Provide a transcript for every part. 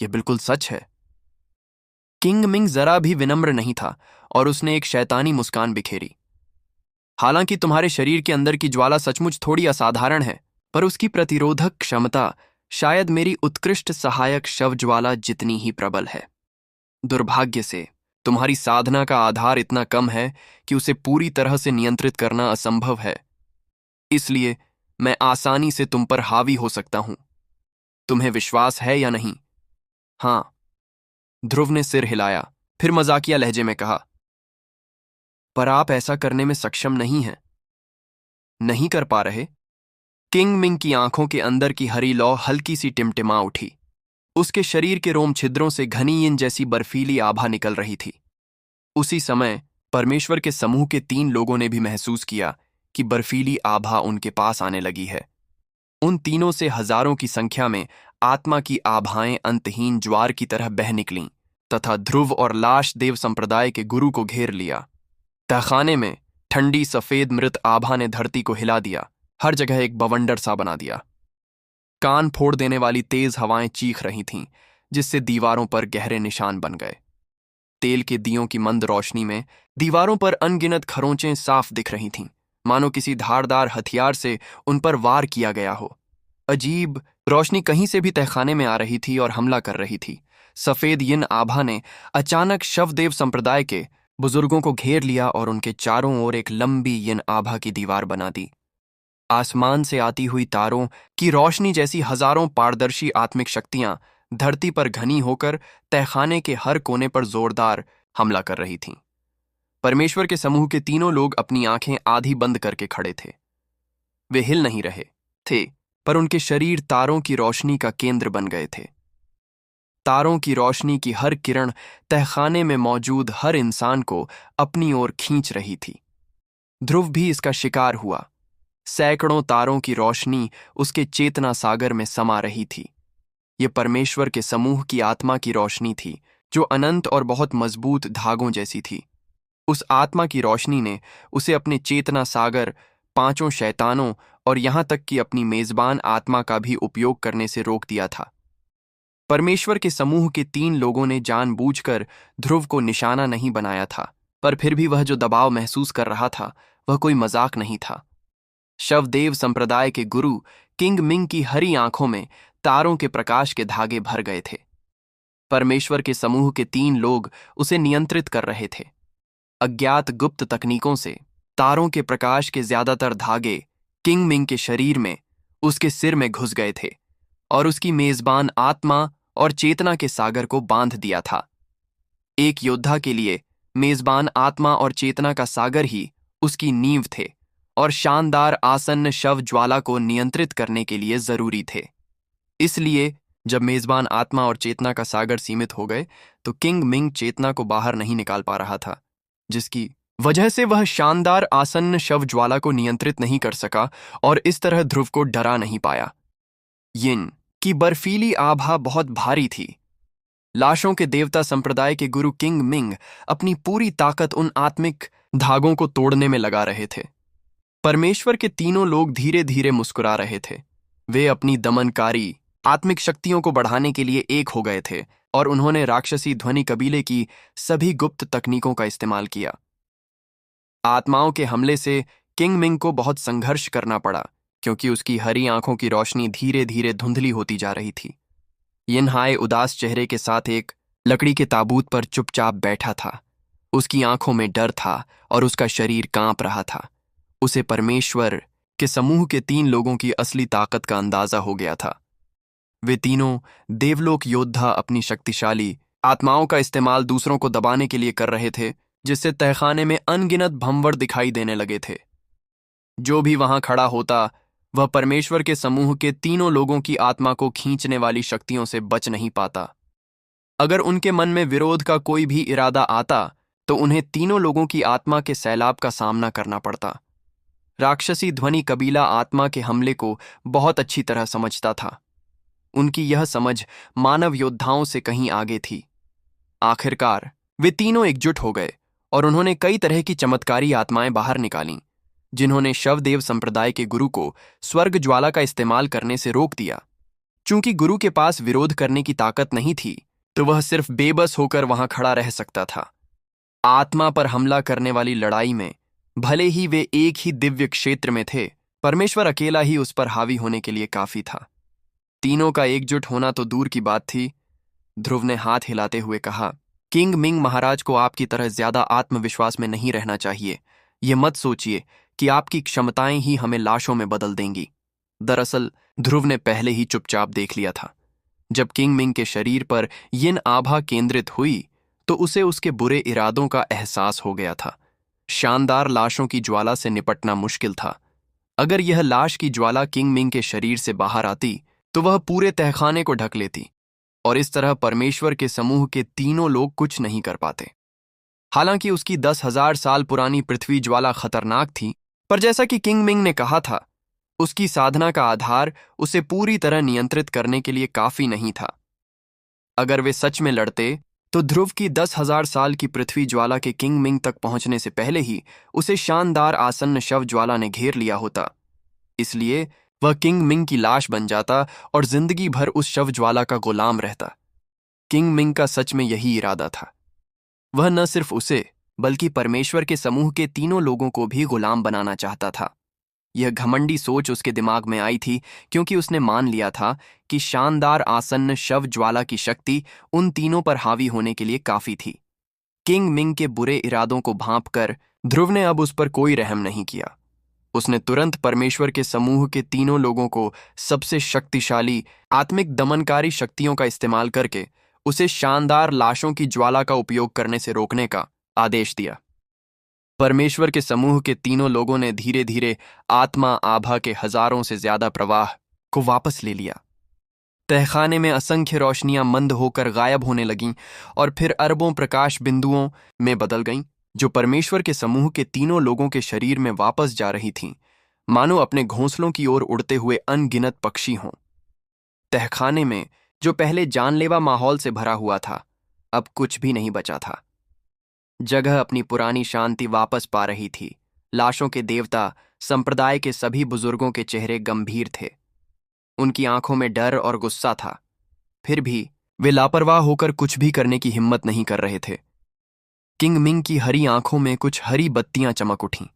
यह बिल्कुल सच है। किंग मिंग जरा भी विनम्र नहीं था और उसने एक शैतानी मुस्कान बिखेरी। हालांकि तुम्हारे शरीर के अंदर की ज्वाला सचमुच थोड़ी असाधारण है, पर उसकी प्रतिरोधक क्षमता शायद मेरी उत्कृष्ट सहायक शव ज्वाला जितनी ही प्रबल है। दुर्भाग्य से तुम्हारी साधना का आधार इतना कम है कि उसे पूरी तरह से नियंत्रित करना असंभव है। इसलिए मैं आसानी से तुम पर हावी हो सकता हूं। तुम्हें विश्वास है या नहीं? हां। ध्रुव ने सिर हिलाया, फिर मजाकिया लहजे में कहा, पर आप ऐसा करने में सक्षम नहीं हैं। नहीं कर पा रहे? किंग मिंग की आंखों के अंदर की हरी लौ हल्की सी टिमटिमा उठी। उसके शरीर के रोम छिद्रों से घनी इन जैसी बर्फीली आभा निकल रही थी। उसी समय परमेश्वर के समूह के 3 लोगों ने भी महसूस किया कि बर्फीली आभा उनके पास आने लगी है। उन तीनों से हजारों की संख्या में आत्मा की आभाएं अंतहीन ज्वार की तरह बह निकलीं तथा ध्रुव और लाश देव संप्रदाय के गुरु को घेर लिया। तहखाने में ठंडी सफेद मृत आभा ने धरती को हिला दिया, हर जगह एक बवंडर सा बना दिया। कान फोड़ देने वाली तेज हवाएं चीख रही थीं, जिससे दीवारों पर गहरे निशान बन गए। तेल के दियों की मंद रोशनी में दीवारों पर अनगिनत खरोंचें साफ दिख रही थीं, मानो किसी धारदार हथियार से उन पर वार किया गया हो। अजीब रोशनी कहीं से भी तहखाने में आ रही थी और हमला कर रही थी। सफेद यिन आभा ने अचानक शवदेव संप्रदाय के बुजुर्गों को घेर लिया और उनके चारों ओर एक लंबी यिन आभा की दीवार बना दी। आसमान से आती हुई तारों की रोशनी जैसी हजारों पारदर्शी आत्मिक शक्तियां धरती पर घनी होकर तहखाने के हर कोने पर जोरदार हमला कर रही थीं। परमेश्वर के समूह के तीनों लोग अपनी आंखें आधी बंद करके खड़े थे। वे हिल नहीं रहे थे, पर उनके शरीर तारों की रोशनी का केंद्र बन गए थे। तारों की रोशनी की हर किरण तहखाने में मौजूद हर इंसान को अपनी ओर खींच रही थी। ध्रुव भी इसका शिकार हुआ। सैकड़ों तारों की रोशनी उसके चेतना सागर में समा रही थी। ये परमेश्वर के समूह की आत्मा की रोशनी थी, जो अनंत और बहुत मजबूत धागों जैसी थी। उस आत्मा की रोशनी ने उसे अपने चेतना सागर, 5 शैतानों और यहां तक कि अपनी मेजबान आत्मा का भी उपयोग करने से रोक दिया था। परमेश्वर के समूह के 3 लोगों ने जानबूझकर ध्रुव को निशाना नहीं बनाया था, पर फिर भी वह जो दबाव महसूस कर रहा था वह कोई मजाक नहीं था। शवदेव संप्रदाय के गुरु किंग मिंग की हरी आंखों में तारों के प्रकाश के धागे भर गए थे। परमेश्वर के समूह के 3 लोग उसे नियंत्रित कर रहे थे। अज्ञात गुप्त तकनीकों से तारों के प्रकाश के ज्यादातर धागे किंग मिंग के शरीर में, उसके सिर में घुस गए थे और उसकी मेजबान आत्मा और चेतना के सागर को बांध दिया था। एक योद्धा के लिए मेजबान आत्मा और चेतना का सागर ही उसकी नींव थे और शानदार आसन्न शव ज्वाला को नियंत्रित करने के लिए जरूरी थे। इसलिए जब मेजबान आत्मा और चेतना का सागर सीमित हो गए तो किंग मिंग चेतना को बाहर नहीं निकाल पा रहा था, जिसकी वजह से वह शानदार आसन्न शव ज्वाला को नियंत्रित नहीं कर सका और इस तरह ध्रुव को डरा नहीं पाया। यिन की बर्फीली आभा बहुत भारी थी। लाशों के देवता संप्रदाय के गुरु किंग मिंग अपनी पूरी ताकत उन आत्मिक धागों को तोड़ने में लगा रहे थे। परमेश्वर के तीनों लोग धीरे धीरे मुस्कुरा रहे थे। वे अपनी दमनकारी आत्मिक शक्तियों को बढ़ाने के लिए एक हो गए थे और उन्होंने राक्षसी ध्वनि कबीले की सभी गुप्त तकनीकों का इस्तेमाल किया। आत्माओं के हमले से किंग मिंग को बहुत संघर्ष करना पड़ा, क्योंकि उसकी हरी आंखों की रोशनी धीरे धीरे धुंधली होती जा रही थी। यिनहाय उदास चेहरे के साथ एक लकड़ी के ताबूत पर चुपचाप बैठा था। उसकी आंखों में डर था और उसका शरीर कांप रहा था। उसे परमेश्वर के समूह के 3 लोगों की असली ताकत का अंदाजा हो गया था। वे तीनों देवलोक योद्धा अपनी शक्तिशाली आत्माओं का इस्तेमाल दूसरों को दबाने के लिए कर रहे थे, जिससे तहखाने में अनगिनत भंवर दिखाई देने लगे थे। जो भी वहां खड़ा होता वह परमेश्वर के समूह के तीनों लोगों की आत्मा को खींचने वाली शक्तियों से बच नहीं पाता। अगर उनके मन में विरोध का कोई भी इरादा आता तो उन्हें तीनों लोगों की आत्मा के सैलाब का सामना करना पड़ता। राक्षसी ध्वनि कबीला आत्मा के हमले को बहुत अच्छी तरह समझता था। उनकी यह समझ मानव योद्धाओं से कहीं आगे थी। आखिरकार वे तीनों एकजुट हो गए और उन्होंने कई तरह की चमत्कारी आत्माएं बाहर निकालीं, जिन्होंने शवदेव संप्रदाय के गुरु को स्वर्ग ज्वाला का इस्तेमाल करने से रोक दिया। चूंकि गुरु के पास विरोध करने की ताकत नहीं थी, तो वह सिर्फ बेबस होकर वहां खड़ा रह सकता था। आत्मा पर हमला करने वाली लड़ाई में भले ही वे एक ही दिव्य क्षेत्र में थे, परमेश्वर अकेला ही उस पर हावी होने के लिए काफी था। तीनों का एकजुट होना तो दूर की बात थी। ध्रुव ने हाथ हिलाते हुए कहा, किंग मिंग महाराज को आपकी तरह ज्यादा आत्मविश्वास में नहीं रहना चाहिए। ये मत सोचिए कि आपकी क्षमताएं ही हमें लाशों में बदल देंगी। दरअसल ध्रुव ने पहले ही चुपचाप देख लिया था। जब किंग मिंग के शरीर पर यिन आभा केंद्रित हुई तो उसे उसके बुरे इरादों का एहसास हो गया था। शानदार लाशों की ज्वाला से निपटना मुश्किल था। अगर यह लाश की ज्वाला किंग मिंग के शरीर से बाहर आती तो वह पूरे तहखाने को ढक लेती, और इस तरह परमेश्वर के समूह के तीनों लोग कुछ नहीं कर पाते। हालांकि उसकी 10,000 साल पुरानी पृथ्वी ज्वाला खतरनाक थी, पर जैसा कि किंग मिंग ने कहा था, उसकी साधना का आधार उसे पूरी तरह नियंत्रित करने के लिए काफी नहीं था। अगर वे सच में लड़ते तो ध्रुव की 10,000 साल की पृथ्वी ज्वाला के किंग मिंग तक पहुंचने से पहले ही उसे शानदार आसन्न शव ज्वाला ने घेर लिया होता। इसलिए वह किंग मिंग की लाश बन जाता और जिंदगी भर उस शव ज्वाला का गुलाम रहता। किंग मिंग का सच में यही इरादा था। वह न सिर्फ उसे बल्कि परमेश्वर के समूह के तीनों लोगों को भी गुलाम बनाना चाहता था। यह घमंडी सोच उसके दिमाग में आई थी क्योंकि उसने मान लिया था कि शानदार आसन्न शव ज्वाला की शक्ति उन तीनों पर हावी होने के लिए काफी थी। किंग मिंग के बुरे इरादों को भांपकर ध्रुव ने अब उस पर कोई रहम नहीं किया। उसने तुरंत परमेश्वर के समूह के तीनों लोगों को सबसे शक्तिशाली आत्मिक दमनकारी शक्तियों का इस्तेमाल करके उसे शानदार लाशों की ज्वाला का उपयोग करने से रोकने का आदेश दिया। परमेश्वर के समूह के तीनों लोगों ने धीरे धीरे आत्मा आभा के हजारों से ज्यादा प्रवाह को वापस ले लिया। तहखाने में असंख्य रोशनियां मंद होकर गायब होने लगीं और फिर अरबों प्रकाश बिंदुओं में बदल गईं, जो परमेश्वर के समूह के तीनों लोगों के शरीर में वापस जा रही थीं, मानो अपने घोंसलों की ओर उड़ते हुए अनगिनत पक्षी हों। तहखाने में जो पहले जानलेवा माहौल से भरा हुआ था, अब कुछ भी नहीं बचा था। जगह अपनी पुरानी शांति वापस पा रही थी। लाशों के देवता संप्रदाय के सभी बुजुर्गों के चेहरे गंभीर थे। उनकी आंखों में डर और गुस्सा था। फिर भी वे लापरवाह होकर कुछ भी करने की हिम्मत नहीं कर रहे थे। किंग मिंग की हरी आंखों में कुछ हरी बत्तियां चमक उठीं।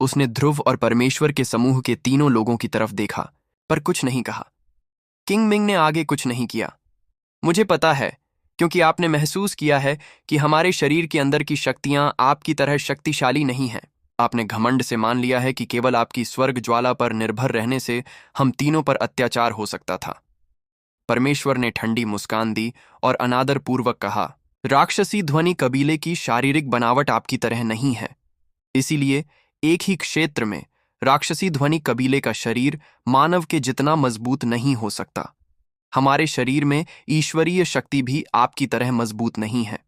उसने ध्रुव और परमेश्वर के समूह के तीनों लोगों की तरफ देखा, पर कुछ नहीं कहा। किंग मिंग ने आगे कुछ नहीं किया। मुझे पता है, क्योंकि आपने महसूस किया है कि हमारे शरीर के अंदर की शक्तियां आपकी तरह शक्तिशाली नहीं हैं। आपने घमंड से मान लिया है कि केवल आपकी स्वर्ग ज्वाला पर निर्भर रहने से हम तीनों पर अत्याचार हो सकता था। परमेश्वर ने ठंडी मुस्कान दी और अनादरपूर्वक कहा, राक्षसी ध्वनि कबीले की शारीरिक बनावट आपकी तरह नहीं है। इसीलिए एक ही क्षेत्र में राक्षसी ध्वनि कबीले का शरीर मानव के जितना मजबूत नहीं हो सकता। हमारे शरीर में ईश्वरीय शक्ति भी आपकी तरह मजबूत नहीं है।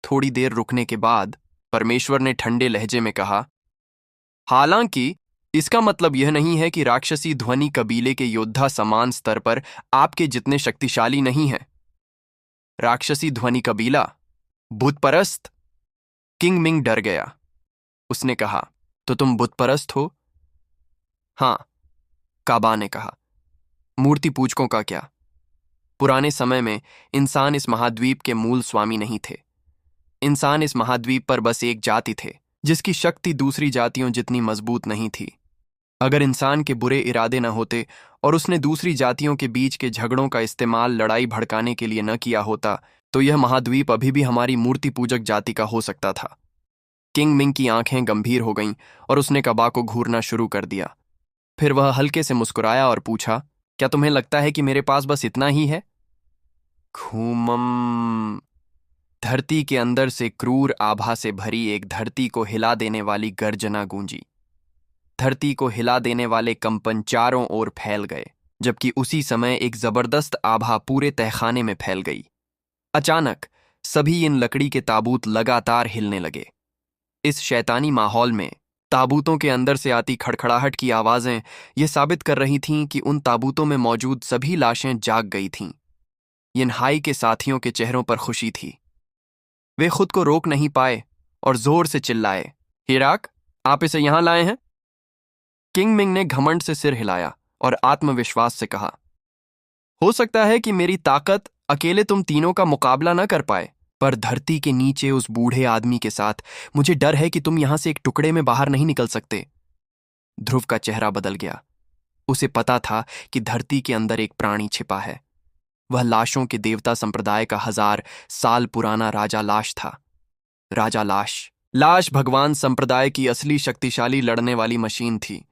थोड़ी देर रुकने के बाद परमेश्वर ने ठंडे लहजे में कहा, हालांकि इसका मतलब यह नहीं है कि राक्षसी ध्वनि कबीले के योद्धा समान स्तर पर आपके जितने शक्तिशाली नहीं हैं। राक्षसी ध्वनि कबीला बुतपरस्त? किंग मिंग डर गया। उसने कहा, तो तुम बुतपरस्त हो? हां, काबा ने कहा। मूर्ति पूजकों का क्या? पुराने समय में इंसान इस महाद्वीप के मूल स्वामी नहीं थे। इंसान इस महाद्वीप पर बस एक जाति थे जिसकी शक्ति दूसरी जातियों जितनी मजबूत नहीं थी। अगर इंसान के बुरे इरादे न होते और उसने दूसरी जातियों के बीच के झगड़ों का इस्तेमाल लड़ाई भड़काने के लिए न किया होता, तो यह महाद्वीप अभी भी हमारी मूर्ति पूजक जाति का हो सकता था। किंग मिंग की आंखें गंभीर हो गईं और उसने कबा को घूरना शुरू कर दिया। फिर वह हल्के से मुस्कुराया और पूछा, क्या तुम्हें लगता है कि मेरे पास बस इतना ही है? खूमम। धरती के अंदर से क्रूर आभा से भरी एक धरती को हिला देने वाली गर्जना गूंजी। धरती को हिला देने वाले कंपन चारों ओर फैल गए, जबकि उसी समय एक जबरदस्त आभा पूरे तहखाने में फैल गई। अचानक सभी इन लकड़ी के ताबूत लगातार हिलने लगे। इस शैतानी माहौल में ताबूतों के अंदर से आती खड़खड़ाहट की आवाजें ये साबित कर रही थीं कि उन ताबूतों में मौजूद सभी लाशें जाग गई थीं। यिनहाई के साथियों के चेहरों पर खुशी थी। वे खुद को रोक नहीं पाए और जोर से चिल्लाए, हिराक, आप इसे यहां लाए हैं? किंग मिंग ने घमंड से सिर हिलाया और आत्मविश्वास से कहा, हो सकता है कि मेरी ताकत अकेले तुम तीनों का मुकाबला न कर पाए, पर धरती के नीचे उस बूढ़े आदमी के साथ मुझे डर है कि तुम यहां से एक टुकड़े में बाहर नहीं निकल सकते। ध्रुव का चेहरा बदल गया। उसे पता था कि धरती के अंदर एक प्राणी छिपा है। वह लाशों के देवता संप्रदाय का 1000 साल पुराना राजा लाश था। राजा लाश लाश भगवान संप्रदाय की असली शक्तिशाली लड़ने वाली मशीन थी।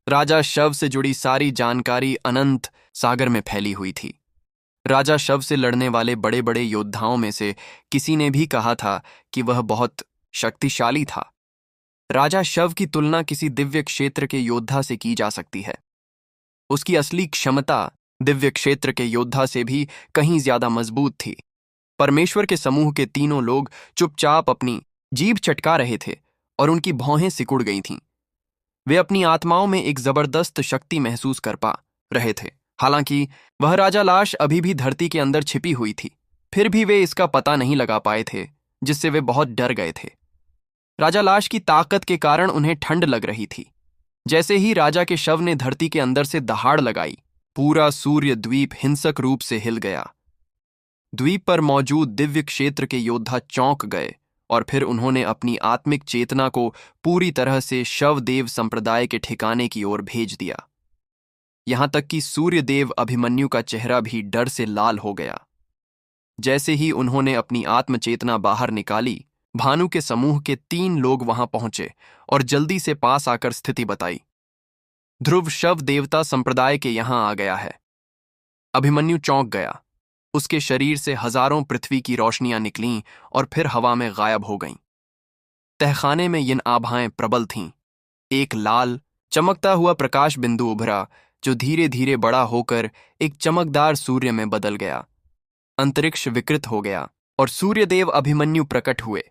राजा शव से जुड़ी सारी जानकारी अनंत सागर में फैली हुई थी। राजा शव से लड़ने वाले बड़े बड़े योद्धाओं में से किसी ने भी कहा था कि वह बहुत शक्तिशाली था। राजा शव की तुलना किसी दिव्य क्षेत्र के योद्धा से की जा सकती है। उसकी असली क्षमता दिव्य क्षेत्र के योद्धा से भी कहीं ज्यादा मजबूत थी। परमेश्वर के समूह के तीनों लोग चुपचाप अपनी जीभ चटका रहे थे और उनकी भौहें सिकुड़ गई थीं। वे अपनी आत्माओं में एक जबरदस्त शक्ति महसूस कर पा रहे थे। हालांकि वह राजा लाश अभी भी धरती के अंदर छिपी हुई थी, फिर भी वे इसका पता नहीं लगा पाए थे, जिससे वे बहुत डर गए थे। राजा लाश की ताकत के कारण उन्हें ठंड लग रही थी। जैसे ही राजा के शव ने धरती के अंदर से दहाड़ लगाई, पूरा सूर्य द्वीप हिंसक रूप से हिल गया। द्वीप पर मौजूद दिव्य क्षेत्र के योद्धा चौंक गए और फिर उन्होंने अपनी आत्मिक चेतना को पूरी तरह से शवदेव संप्रदाय के ठिकाने की ओर भेज दिया। यहां तक कि सूर्यदेव अभिमन्यु का चेहरा भी डर से लाल हो गया। जैसे ही उन्होंने अपनी आत्मचेतना बाहर निकाली, भानु के समूह के 3 लोग वहां पहुंचे और जल्दी से पास आकर स्थिति बताई। ध्रुव शव देवता संप्रदाय के यहां आ गया है। अभिमन्यु चौंक गया। उसके शरीर से हजारों पृथ्वी की रोशनियां निकलीं और फिर हवा में गायब हो गईं। तहखाने में यिन आभाएं प्रबल थीं। एक लाल चमकता हुआ प्रकाश बिंदु उभरा, जो धीरे धीरे बड़ा होकर एक चमकदार सूर्य में बदल गया। अंतरिक्ष विकृत हो गया और सूर्यदेव अभिमन्यु प्रकट हुए।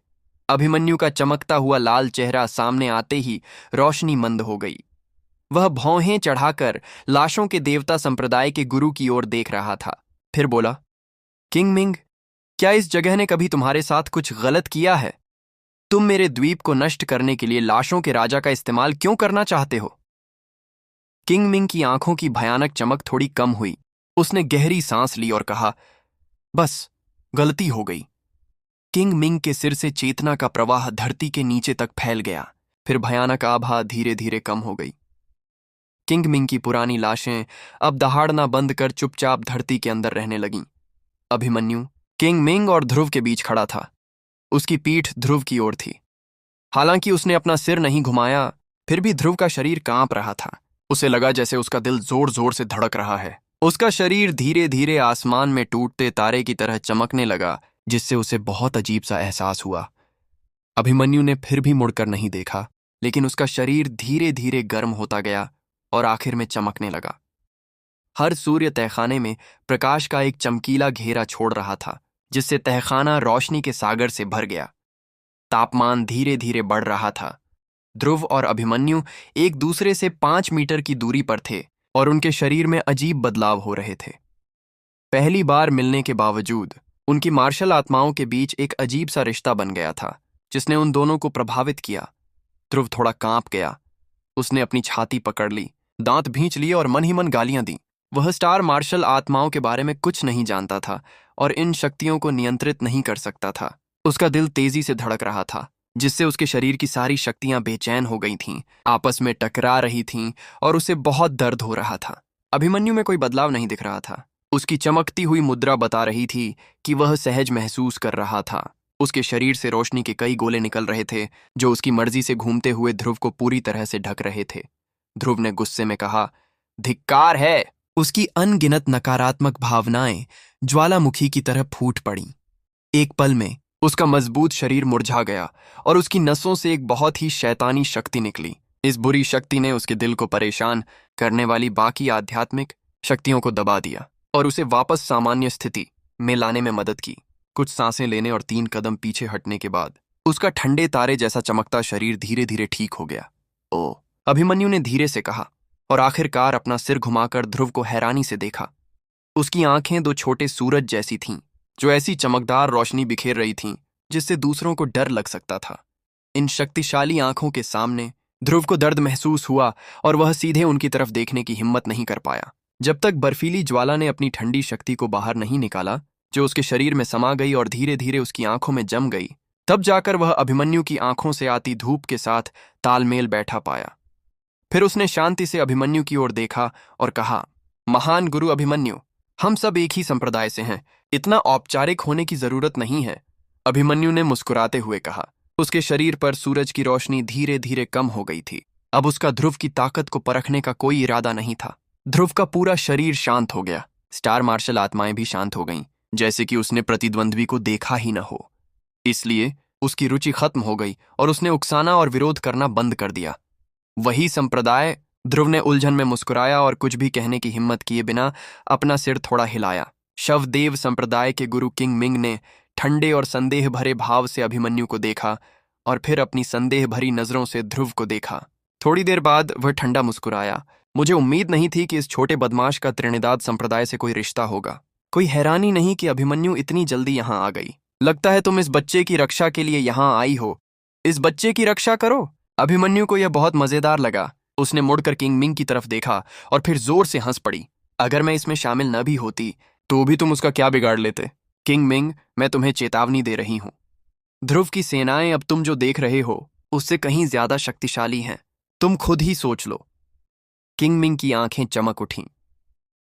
अभिमन्यु का चमकता हुआ लाल चेहरा सामने आते ही रोशनी मंद हो गई। वह भौहें चढ़ाकर लाशों के देवता संप्रदाय के गुरु की ओर देख रहा था। फिर बोला, किंग मिंग, क्या इस जगह ने कभी तुम्हारे साथ कुछ गलत किया है? तुम मेरे द्वीप को नष्ट करने के लिए लाशों के राजा का इस्तेमाल क्यों करना चाहते हो? किंग मिंग की आंखों की भयानक चमक थोड़ी कम हुई। उसने गहरी सांस ली और कहा, बस गलती हो गई। किंग मिंग के सिर से चेतना का प्रवाह धरती के नीचे तक फैल गया। फिर भयानक आभा धीरे धीरे कम हो गई। किंग मिंग की पुरानी लाशें अब दहाड़ना बंद कर चुपचाप धरती के अंदर रहने लगीं। अभिमन्यु किंग मिंग और ध्रुव के बीच खड़ा था। उसकी पीठ ध्रुव की ओर थी। हालांकि उसने अपना सिर नहीं घुमाया, फिर भी ध्रुव का शरीर कांप रहा था। उसे लगा जैसे उसका दिल जोर जोर से धड़क रहा है। उसका शरीर धीरे धीरे आसमान में टूटते तारे की तरह चमकने लगा, जिससे उसे बहुत अजीब सा एहसास हुआ। अभिमन्यु ने फिर भी मुड़कर नहीं देखा, लेकिन उसका शरीर धीरे धीरे गर्म होता गया और आखिर में चमकने लगा। हर सूर्य तहखाने में प्रकाश का एक चमकीला घेरा छोड़ रहा था, जिससे तहखाना रोशनी के सागर से भर गया। तापमान धीरे धीरे बढ़ रहा था। ध्रुव और अभिमन्यु एक दूसरे से 5 मीटर की दूरी पर थे और उनके शरीर में अजीब बदलाव हो रहे थे। पहली बार मिलने के बावजूद उनकी मार्शल आत्माओं के बीच एक अजीब सा रिश्ता बन गया था, जिसने उन दोनों को प्रभावित किया। ध्रुव थोड़ा कांप गया। उसने अपनी छाती पकड़ ली, दांत भींच लिए और मन ही मन गालियां दी। वह स्टार मार्शल आत्माओं के बारे में कुछ नहीं जानता था और इन शक्तियों को नियंत्रित नहीं कर सकता था। उसका दिल तेजी से धड़क रहा था, जिससे उसके शरीर की सारी शक्तियां बेचैन हो गई थीं, आपस में टकरा रही थीं और उसे बहुत दर्द हो रहा था। अभिमन्यु में कोई बदलाव नहीं दिख रहा था। उसकी चमकती हुई मुद्रा बता रही थी कि वह सहज महसूस कर रहा था। उसके शरीर से रोशनी के कई गोले निकल रहे थे, जो उसकी मर्जी से घूमते हुए ध्रुव को पूरी तरह से ढक रहे थे। ध्रुव ने गुस्से में कहा, धिक्कार है। उसकी अनगिनत नकारात्मक भावनाएं ज्वालामुखी की तरह फूट पड़ीं। एक पल में उसका मजबूत शरीर मुरझा गया और उसकी नसों से एक बहुत ही शैतानी शक्ति निकली। इस बुरी शक्ति ने उसके दिल को परेशान करने वाली बाकी आध्यात्मिक शक्तियों को दबा दिया और उसे वापस सामान्य स्थिति में लाने में मदद की। कुछ सांसें लेने और 3 कदम पीछे हटने के बाद उसका ठंडे तारे जैसा चमकता शरीर धीरे धीरे ठीक हो गया। ओ, अभिमन्यु ने धीरे से कहा और आखिरकार अपना सिर घुमाकर ध्रुव को हैरानी से देखा। उसकी आंखें 2 छोटे सूरज जैसी थीं, जो ऐसी चमकदार रोशनी बिखेर रही थीं जिससे दूसरों को डर लग सकता था। इन शक्तिशाली आंखों के सामने ध्रुव को दर्द महसूस हुआ और वह सीधे उनकी तरफ देखने की हिम्मत नहीं कर पाया। जब तक बर्फीली ज्वाला ने अपनी ठंडी शक्ति को बाहर नहीं निकाला, जो उसके शरीर में समा गई और धीरे धीरे उसकी आंखों में जम गई, तब जाकर वह अभिमन्यु की आंखों से आती धूप के साथ तालमेल बैठा पाया। फिर उसने शांति से अभिमन्यु की ओर देखा और कहा, महान गुरु अभिमन्यु, हम सब एक ही संप्रदाय से हैं, इतना औपचारिक होने की जरूरत नहीं है। अभिमन्यु ने मुस्कुराते हुए कहा। उसके शरीर पर सूरज की रोशनी धीरे धीरे कम हो गई थी। अब उसका ध्रुव की ताकत को परखने का कोई इरादा नहीं था। ध्रुव का पूरा शरीर शांत हो गया। स्टार मार्शल आत्माएं भी शांत हो गईं, जैसे कि उसने प्रतिद्वंद्वी को देखा ही न हो। इसलिए उसकी रुचि खत्म हो गई और उसने उकसाना और विरोध करना बंद कर दिया। वही संप्रदाय। ध्रुव ने उलझन में मुस्कुराया और कुछ भी कहने की हिम्मत किए बिना अपना सिर थोड़ा हिलाया। शवदेव संप्रदाय के गुरु किंग मिंग ने ठंडे और संदेह भरे भाव से अभिमन्यु को देखा और फिर अपनी संदेह भरी नजरों से ध्रुव को देखा। थोड़ी देर बाद वह ठंडा मुस्कुराया। मुझे उम्मीद नहीं थी कि इस छोटे बदमाश का त्रिनिदाद संप्रदाय से कोई रिश्ता होगा। कोई हैरानी नहीं कि अभिमन्यु इतनी जल्दी यहाँ आ गई। लगता है तुम इस बच्चे की रक्षा के लिए यहाँ आई हो। इस बच्चे की रक्षा करो। अभिमन्यु को यह बहुत मजेदार लगा। उसने मुड़कर किंग मिंग की तरफ देखा और फिर जोर से हंस पड़ी। अगर मैं इसमें शामिल न भी होती तो भी तुम उसका क्या बिगाड़ लेते? किंग मिंग, मैं तुम्हें चेतावनी दे रही हूं। ध्रुव की सेनाएं अब तुम जो देख रहे हो उससे कहीं ज्यादा शक्तिशाली हैं। तुम खुद ही सोच लो। किंग मिंग की आंखें चमक उठीं।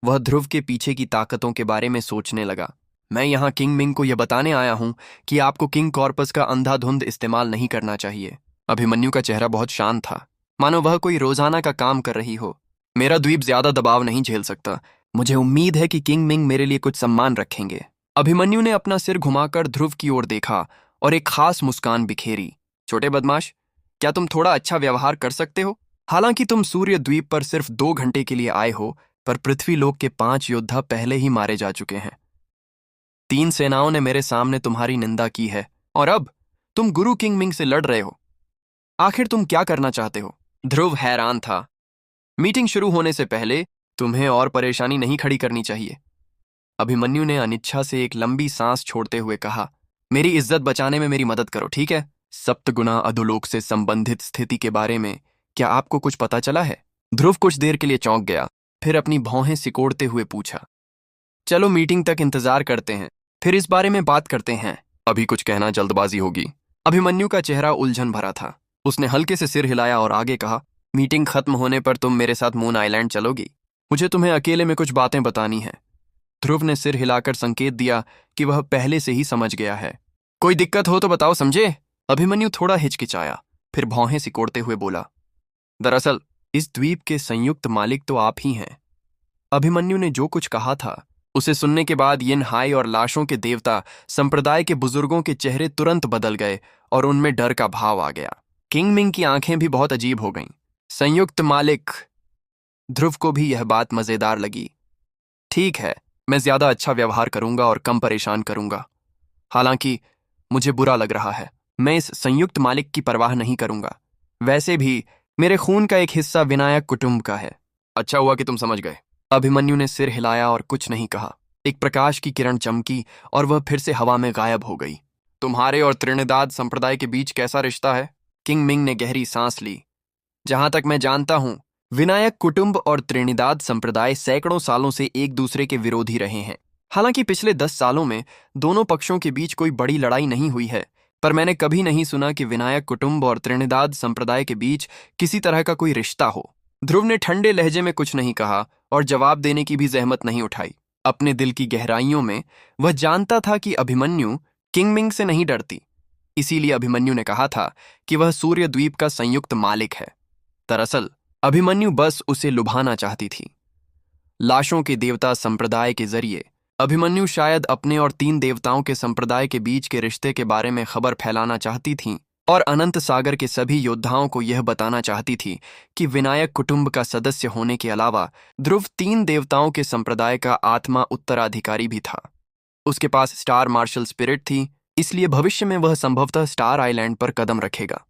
वह ध्रुव के पीछे की ताकतों के बारे में सोचने लगा। मैं यहां किंग मिंग को यह बताने आया हूं कि आपको किंग कॉर्पस का अंधाधुंध इस्तेमाल नहीं करना चाहिए। अभिमन्यु का चेहरा बहुत शांत था, मानो वह कोई रोजाना का काम कर रही हो। मेरा द्वीप ज्यादा दबाव नहीं झेल सकता। मुझे उम्मीद है कि किंग मिंग मेरे लिए कुछ सम्मान रखेंगे। अभिमन्यु ने अपना सिर घुमाकर ध्रुव की ओर देखा और एक खास मुस्कान बिखेरी। छोटे बदमाश, क्या तुम थोड़ा अच्छा व्यवहार कर सकते हो? हालांकि तुम सूर्य द्वीप पर सिर्फ 2 घंटे के लिए आए हो, पर पृथ्वीलोक के 5 योद्धा पहले ही मारे जा चुके हैं। 3 सेनाओं ने मेरे सामने तुम्हारी निंदा की है और अब तुम गुरु किंग मिंग से लड़ रहे हो। आखिर तुम क्या करना चाहते हो? ध्रुव हैरान था। मीटिंग शुरू होने से पहले तुम्हें और परेशानी नहीं खड़ी करनी चाहिए। अभिमन्यु ने अनिच्छा से एक लंबी सांस छोड़ते हुए कहा, मेरी इज्जत बचाने में मेरी मदद करो, ठीक है? सप्तगुना अधोलोक से संबंधित स्थिति के बारे में क्या आपको कुछ पता चला है? ध्रुव कुछ देर के लिए चौंक गया, फिर अपनी भौहें सिकोड़ते हुए पूछा, चलो मीटिंग तक इंतजार करते हैं, फिर इस बारे में बात करते हैं। अभी कुछ कहना जल्दबाजी होगी। अभिमन्यु का चेहरा उलझन भरा था। उसने हल्के से सिर हिलाया और आगे कहा, मीटिंग खत्म होने पर तुम मेरे साथ मून आइलैंड चलोगी। मुझे तुम्हें अकेले में कुछ बातें बतानी हैं। ध्रुव ने सिर हिलाकर संकेत दिया कि वह पहले से ही समझ गया है। कोई दिक्कत हो तो बताओ, समझे? अभिमन्यु थोड़ा हिचकिचाया, फिर भौहें सिकोड़ते हुए बोला, दरअसल इस द्वीप के संयुक्त मालिक तो आप ही हैं। अभिमन्यु ने जो कुछ कहा था उसे सुनने के बाद यिन हाई और लाशों के देवता संप्रदाय के बुजुर्गों के चेहरे तुरंत बदल गए और उनमें डर का भाव आ गया। किंग मिंग की आंखें भी बहुत अजीब हो गईं। संयुक्त मालिक। ध्रुव को भी यह बात मजेदार लगी। ठीक है, मैं ज्यादा अच्छा व्यवहार करूंगा और कम परेशान करूंगा। हालांकि मुझे बुरा लग रहा है, मैं इस संयुक्त मालिक की परवाह नहीं करूंगा। वैसे भी मेरे खून का एक हिस्सा विनायक कुटुंब का है। अच्छा हुआ कि तुम समझ गए। अभिमन्यु ने सिर हिलाया और कुछ नहीं कहा। एक प्रकाश की किरण चमकी और वह फिर से हवा में गायब हो गई। तुम्हारे और त्रिनिदाद संप्रदाय के बीच कैसा रिश्ता है? किंग मिंग ने गहरी सांस ली। जहां तक मैं जानता हूं, विनायक कुटुंब और त्रिनिदाद संप्रदाय सैकड़ों सालों से एक दूसरे के विरोधी रहे हैं। हालांकि पिछले 10 सालों में दोनों पक्षों के बीच कोई बड़ी लड़ाई नहीं हुई है, पर मैंने कभी नहीं सुना कि विनायक कुटुंब और त्रिनिदाद संप्रदाय के बीच किसी तरह का कोई रिश्ता हो। ध्रुव ने ठंडे लहजे में कुछ नहीं कहा और जवाब देने की भी जहमत नहीं उठाई। अपने दिल की गहराइयों में वह जानता था कि अभिमन्यु किंग मिंग से नहीं डरती। इसीलिए अभिमन्यु ने कहा था कि वह सूर्य द्वीप का संयुक्त मालिक है। दरअसल अभिमन्यु बस उसे लुभाना चाहती थी। लाशों के देवता संप्रदाय के जरिए अभिमन्यु शायद अपने और 3 देवताओं के संप्रदाय के बीच के रिश्ते के बारे में खबर फैलाना चाहती थीं और अनंत सागर के सभी योद्धाओं को यह बताना चाहती थी कि विनायक कुटुंब का सदस्य होने के अलावा ध्रुव 3 देवताओं के संप्रदाय का आत्मा उत्तराधिकारी भी था। उसके पास स्टार मार्शल स्पिरिट थी, इसलिए भविष्य में वह संभवतः स्टार आइलैंड पर कदम रखेगा।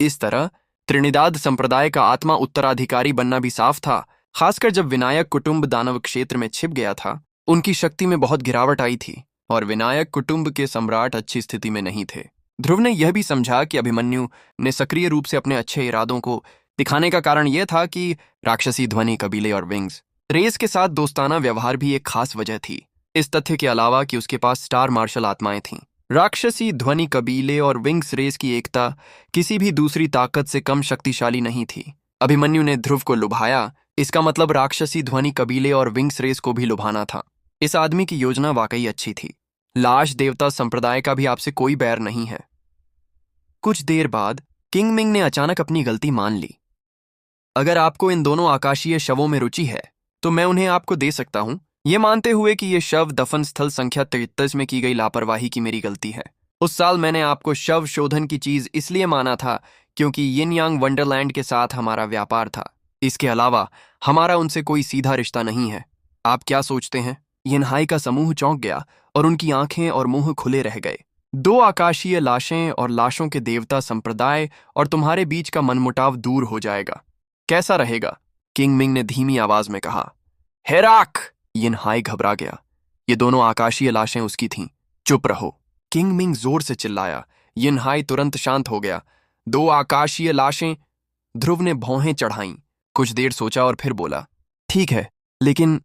इस तरह त्रिनिदाद संप्रदाय का आत्मा उत्तराधिकारी बनना भी साफ था। खासकर जब विनायक कुटुंब दानव क्षेत्र में छिप गया था, उनकी शक्ति में बहुत गिरावट आई थी और विनायक कुटुंब के सम्राट अच्छी स्थिति में नहीं थे। ध्रुव ने यह भी समझा कि अभिमन्यु ने सक्रिय रूप से अपने अच्छे इरादों को दिखाने का कारण यह था कि राक्षसी ध्वनि कबीले और विंग्स रेस के साथ दोस्ताना व्यवहार भी एक खास वजह थी, इस तथ्य के अलावा कि उसके पास स्टार मार्शल आत्माएं थीं। राक्षसी ध्वनि कबीले और विंग्स रेस की एकता किसी भी दूसरी ताकत से कम शक्तिशाली नहीं थी। अभिमन्यु ने ध्रुव को लुभाया, इसका मतलब राक्षसी ध्वनि कबीले और विंग्स रेस को भी लुभाना था। इस आदमी की योजना वाकई अच्छी थी। लाश देवता संप्रदाय का भी आपसे कोई बैर नहीं है। कुछ देर बाद किंग मिंग ने अचानक अपनी गलती मान ली। अगर आपको इन दोनों आकाशीय शवों में रुचि है तो मैं उन्हें आपको दे सकता हूं, ये मानते हुए कि ये शव दफन स्थल संख्या 33 में की गई लापरवाही की मेरी गलती है। उस साल मैंने आपको शव शोधन की चीज इसलिए माना था क्योंकि यिन यांग वंडरलैंड के साथ हमारा व्यापार था। इसके अलावा हमारा उनसे कोई सीधा रिश्ता नहीं है। आप क्या सोचते हैं? यिनहाई का समूह चौंक गया और उनकी आंखें और मुंह खुले रह गए। दो आकाशीय लाशें और लाशों के देवता संप्रदाय और तुम्हारे बीच का मनमुटाव दूर हो जाएगा। कैसा रहेगा? किंग मिंग ने धीमी आवाज में कहा। हेराक! यिनहाई घबरा गया। ये दोनों आकाशीय लाशें उसकी थीं। चुप रहो! किंग मिंग जोर से चिल्लाया। यिनहाई तुरंत शांत हो गया। दो आकाशीय लाशें? ध्रुव ने भौहें चढ़ाईं। कुछ देर सोचा और फिर बोला, ठीक है, लेकिन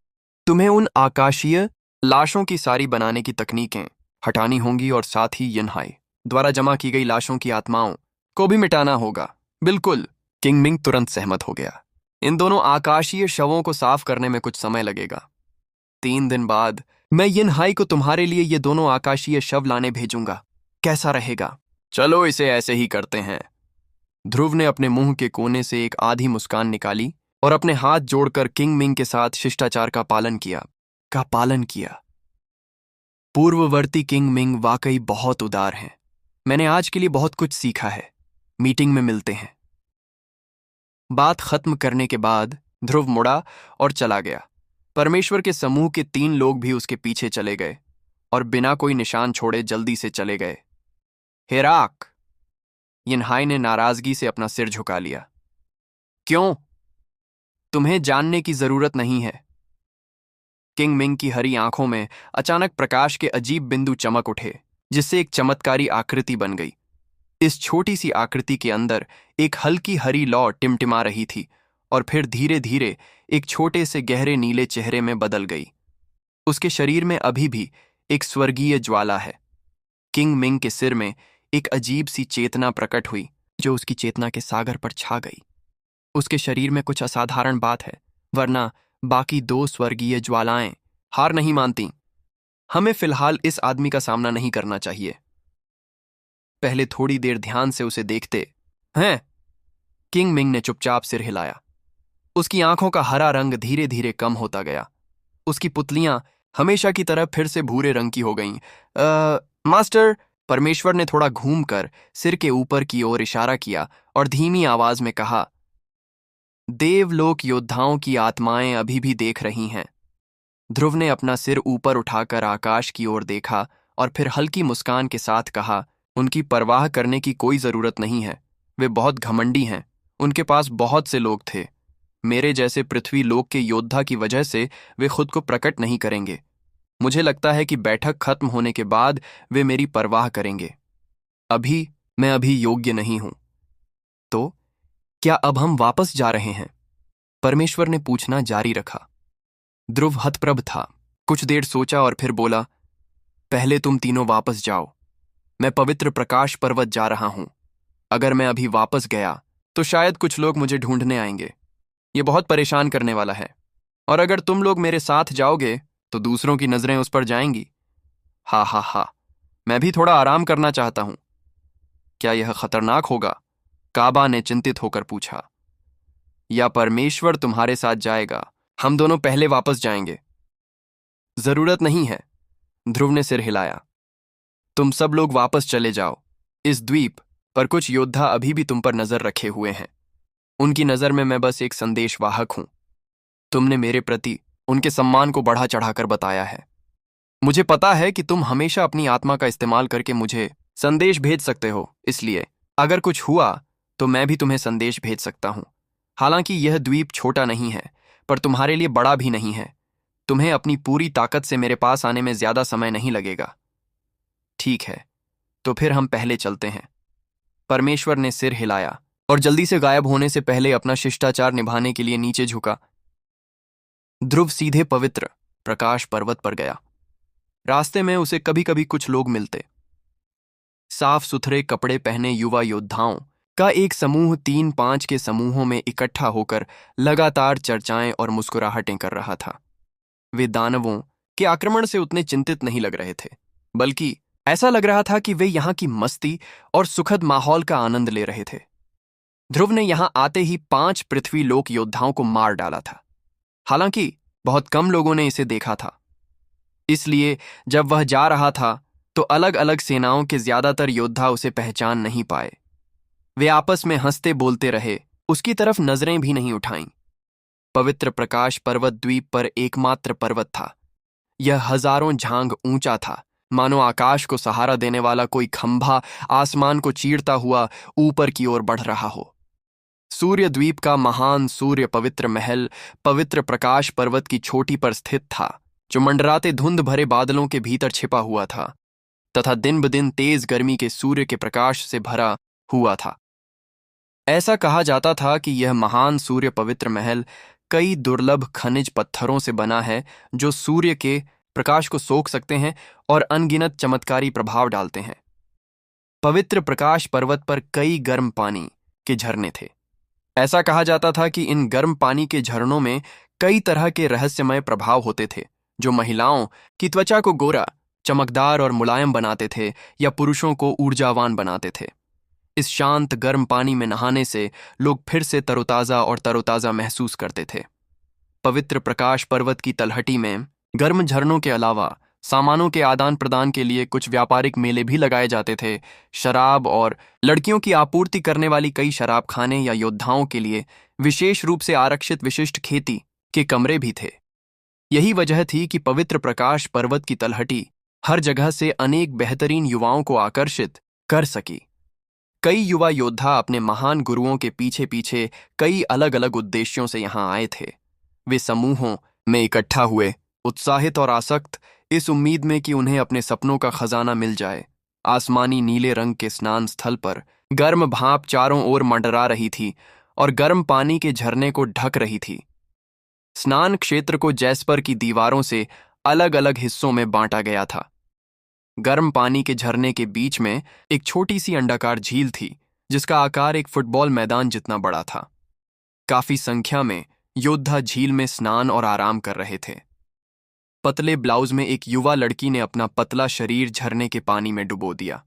तुम्हें उन आकाशीय लाशों की सारी बनाने की तकनीकें हटानी होंगी और साथ ही यिनहाई द्वारा जमा की गई लाशों की आत्माओं को भी मिटाना होगा। बिल्कुल। किंग मिंग तुरंत सहमत हो गया। इन दोनों आकाशीय शवों को साफ करने में कुछ समय लगेगा। 3 दिन बाद मैं यिनहाई को तुम्हारे लिए ये दोनों आकाशीय शव लाने भेजूंगा। कैसा रहेगा? चलो इसे ऐसे ही करते हैं। ध्रुव ने अपने मुंह के कोने से एक आधी मुस्कान निकाली और अपने हाथ जोड़कर किंग मिंग के साथ शिष्टाचार का पालन किया। पूर्ववर्ती किंग मिंग वाकई बहुत उदार हैं। मैंने आज के लिए बहुत कुछ सीखा है। मीटिंग में मिलते हैं। बात खत्म करने के बाद ध्रुव मुड़ा और चला गया। परमेश्वर के समूह के 3 लोग भी उसके पीछे चले गए और बिना कोई निशान छोड़े जल्दी से चले गए। हेराक! यिनहाई ने नाराजगी से अपना सिर झुका लिया। क्यों? तुम्हें जानने की जरूरत नहीं है। किंग मिंग की हरी आंखों में अचानक प्रकाश के अजीब बिंदु चमक उठे, जिससे एक चमत्कारी आकृति बन गई। इस छोटी सी आकृति के अंदर एक हल्की हरी लौ टिमटिमा रही थी और फिर धीरे धीरे एक छोटे से गहरे नीले चेहरे में बदल गई। उसके शरीर में अभी भी एक स्वर्गीय ज्वाला है। किंग मिंग के सिर में एक अजीब सी चेतना प्रकट हुई जो उसकी चेतना के सागर पर छा गई। उसके शरीर में कुछ असाधारण बात है, वरना बाकी 2 स्वर्गीय ज्वालाएं हार नहीं मानती। हमें फिलहाल इस आदमी का सामना नहीं करना चाहिए। पहले थोड़ी देर ध्यान से उसे देखते हैं। किंग मिंग ने चुपचाप सिर हिलाया। उसकी आंखों का हरा रंग धीरे धीरे कम होता गया। उसकी पुतलियां हमेशा की तरह फिर से भूरे रंग की हो गईं। मास्टर, परमेश्वर ने थोड़ा घूमकर सिर के ऊपर की ओर इशारा किया और धीमी आवाज में कहा, देवलोक योद्धाओं की आत्माएं अभी भी देख रही हैं। ध्रुव ने अपना सिर ऊपर उठाकर आकाश की ओर देखा और फिर हल्की मुस्कान के साथ कहा, उनकी परवाह करने की कोई जरूरत नहीं है। वे बहुत घमंडी हैं। उनके पास बहुत से लोग थे। मेरे जैसे पृथ्वी लोक के योद्धा की वजह से वे खुद को प्रकट नहीं करेंगे। मुझे लगता है कि बैठक खत्म होने के बाद वे मेरी परवाह करेंगे। मैं अभी योग्य नहीं हूं। तो क्या अब हम वापस जा रहे हैं? परमेश्वर ने पूछना जारी रखा। ध्रुव हतप्रभ था। कुछ देर सोचा और फिर बोला, पहले तुम तीनों वापस जाओ। मैं पवित्र प्रकाश पर्वत जा रहा हूं। अगर मैं अभी वापस गया तो शायद कुछ लोग मुझे ढूंढने आएंगे। ये बहुत परेशान करने वाला है। और अगर तुम लोग मेरे साथ जाओगे तो दूसरों की नजरें उस पर जाएंगी। हा हा हा, मैं भी थोड़ा आराम करना चाहता हूं। क्या यह खतरनाक होगा? काबा ने चिंतित होकर पूछा। या परमेश्वर तुम्हारे साथ जाएगा? हम दोनों पहले वापस जाएंगे। जरूरत नहीं है। ध्रुव ने सिर हिलाया। तुम सब लोग वापस चले जाओ। इस द्वीप पर कुछ योद्धा अभी भी तुम पर नजर रखे हुए हैं। उनकी नजर में मैं बस एक संदेशवाहक हूं। तुमने मेरे प्रति उनके सम्मान को बढ़ा चढ़ाकर बताया है। मुझे पता है कि तुम हमेशा अपनी आत्मा का इस्तेमाल करके मुझे संदेश भेज सकते हो, इसलिए अगर कुछ हुआ तो मैं भी तुम्हें संदेश भेज सकता हूं। हालांकि यह द्वीप छोटा नहीं है, पर तुम्हारे लिए बड़ा भी नहीं है। तुम्हें अपनी पूरी ताकत से मेरे पास आने में ज्यादा समय नहीं लगेगा। ठीक है, तो फिर हम पहले चलते हैं। परमेश्वर ने सिर हिलाया और जल्दी से गायब होने से पहले अपना शिष्टाचार निभाने के लिए नीचे झुका। ध्रुव सीधे पवित्र प्रकाश पर्वत पर गया। रास्ते में उसे कभी कभी कुछ लोग मिलते। साफ सुथरे कपड़े पहने युवा योद्धाओं का एक समूह 3-5 के समूहों में इकट्ठा होकर लगातार चर्चाएं और मुस्कुराहटें कर रहा था। वे दानवों के आक्रमण से उतने चिंतित नहीं लग रहे थे, बल्कि ऐसा लग रहा था कि वे यहां की मस्ती और सुखद माहौल का आनंद ले रहे थे। ध्रुव ने यहां आते ही 5 पृथ्वी लोक योद्धाओं को मार डाला था। हालांकि बहुत कम लोगों ने इसे देखा था, इसलिए जब वह जा रहा था तो अलग अलग सेनाओं के ज्यादातर योद्धा उसे पहचान नहीं पाए। वे आपस में हंसते बोलते रहे, उसकी तरफ नजरें भी नहीं उठाईं। पवित्र प्रकाश पर्वत द्वीप पर एकमात्र पर्वत था। यह हजारों झांग ऊंचा था, मानो आकाश को सहारा देने वाला कोई खंभा आसमान को चीरता हुआ ऊपर की ओर बढ़ रहा हो। सूर्य द्वीप का महान सूर्य पवित्र महल पवित्र प्रकाश पर्वत की चोटी पर स्थित था, जो मंडराते धुंध भरे बादलों के भीतर छिपा हुआ था तथा दिन ब दिन तेज गर्मी के सूर्य के प्रकाश से भरा हुआ था। ऐसा कहा जाता था कि यह महान सूर्य पवित्र महल कई दुर्लभ खनिज पत्थरों से बना है, जो सूर्य के प्रकाश को सोख सकते हैं और अनगिनत चमत्कारी प्रभाव डालते हैं। पवित्र प्रकाश पर्वत पर कई गर्म पानी के झरने थे। ऐसा कहा जाता था कि इन गर्म पानी के झरनों में कई तरह के रहस्यमय प्रभाव होते थे, जो महिलाओं की त्वचा को गोरा, चमकदार और मुलायम बनाते थे या पुरुषों को ऊर्जावान बनाते थे। इस शांत गर्म पानी में नहाने से लोग फिर से तरोताजा महसूस करते थे। पवित्र प्रकाश पर्वत की तलहटी में गर्म झरनों के अलावा सामानों के आदान प्रदान के लिए कुछ व्यापारिक मेले भी लगाए जाते थे। शराब और लड़कियों की आपूर्ति करने वाली कई शराब खाने या योद्धाओं के लिए विशेष रूप से आरक्षित विशिष्ट खेती के कमरे भी थे। यही वजह थी कि पवित्र प्रकाश पर्वत की तलहटी हर जगह से अनेक बेहतरीन युवाओं को आकर्षित कर सकी। कई युवा योद्धा अपने महान गुरुओं के पीछे पीछे कई अलग अलग उद्देश्यों से यहाँ आए थे। वे समूहों में इकट्ठा हुए, उत्साहित और आसक्त, इस उम्मीद में कि उन्हें अपने सपनों का खजाना मिल जाए। आसमानी नीले रंग के स्नान स्थल पर गर्म भाप चारों ओर मंडरा रही थी और गर्म पानी के झरने को ढक रही थी। स्नान क्षेत्र को जैस्पर की दीवारों से अलग अलग हिस्सों में बांटा गया था। गर्म पानी के झरने के बीच में एक छोटी सी अंडाकार झील थी, जिसका आकार एक फुटबॉल मैदान जितना बड़ा था। काफी संख्या में योद्धा झील में स्नान और आराम कर रहे थे। पतले ब्लाउज में एक युवा लड़की ने अपना पतला शरीर झरने के पानी में डुबो दिया।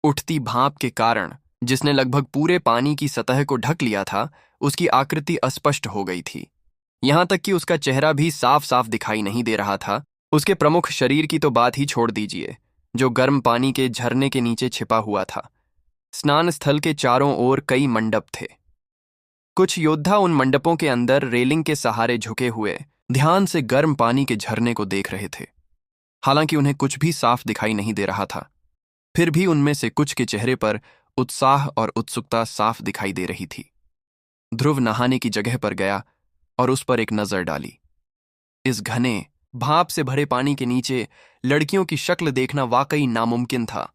उठती भाप के कारण, जिसने लगभग पूरे पानी की सतह को ढक लिया था, उसकी आकृति अस्पष्ट हो गई थी। यहां तक कि उसका चेहरा भी साफ साफ दिखाई नहीं दे रहा था। उसके प्रमुख शरीर की तो बात ही छोड़ दीजिए, जो गर्म पानी के झरने के नीचे छिपा हुआ था। स्नान स्थल के चारों ओर कई मंडप थे। कुछ योद्धा उन मंडपों के अंदर रेलिंग के सहारे झुके हुए ध्यान से गर्म पानी के झरने को देख रहे थे। हालांकि उन्हें कुछ भी साफ दिखाई नहीं दे रहा था, फिर भी उनमें से कुछ के चेहरे पर उत्साह और उत्सुकता साफ दिखाई दे रही थी। ध्रुव नहाने की जगह पर गया और उस पर एक नजर डाली। इस घने भाप से भरे पानी के नीचे लड़कियों की शक्ल देखना वाकई नामुमकिन था।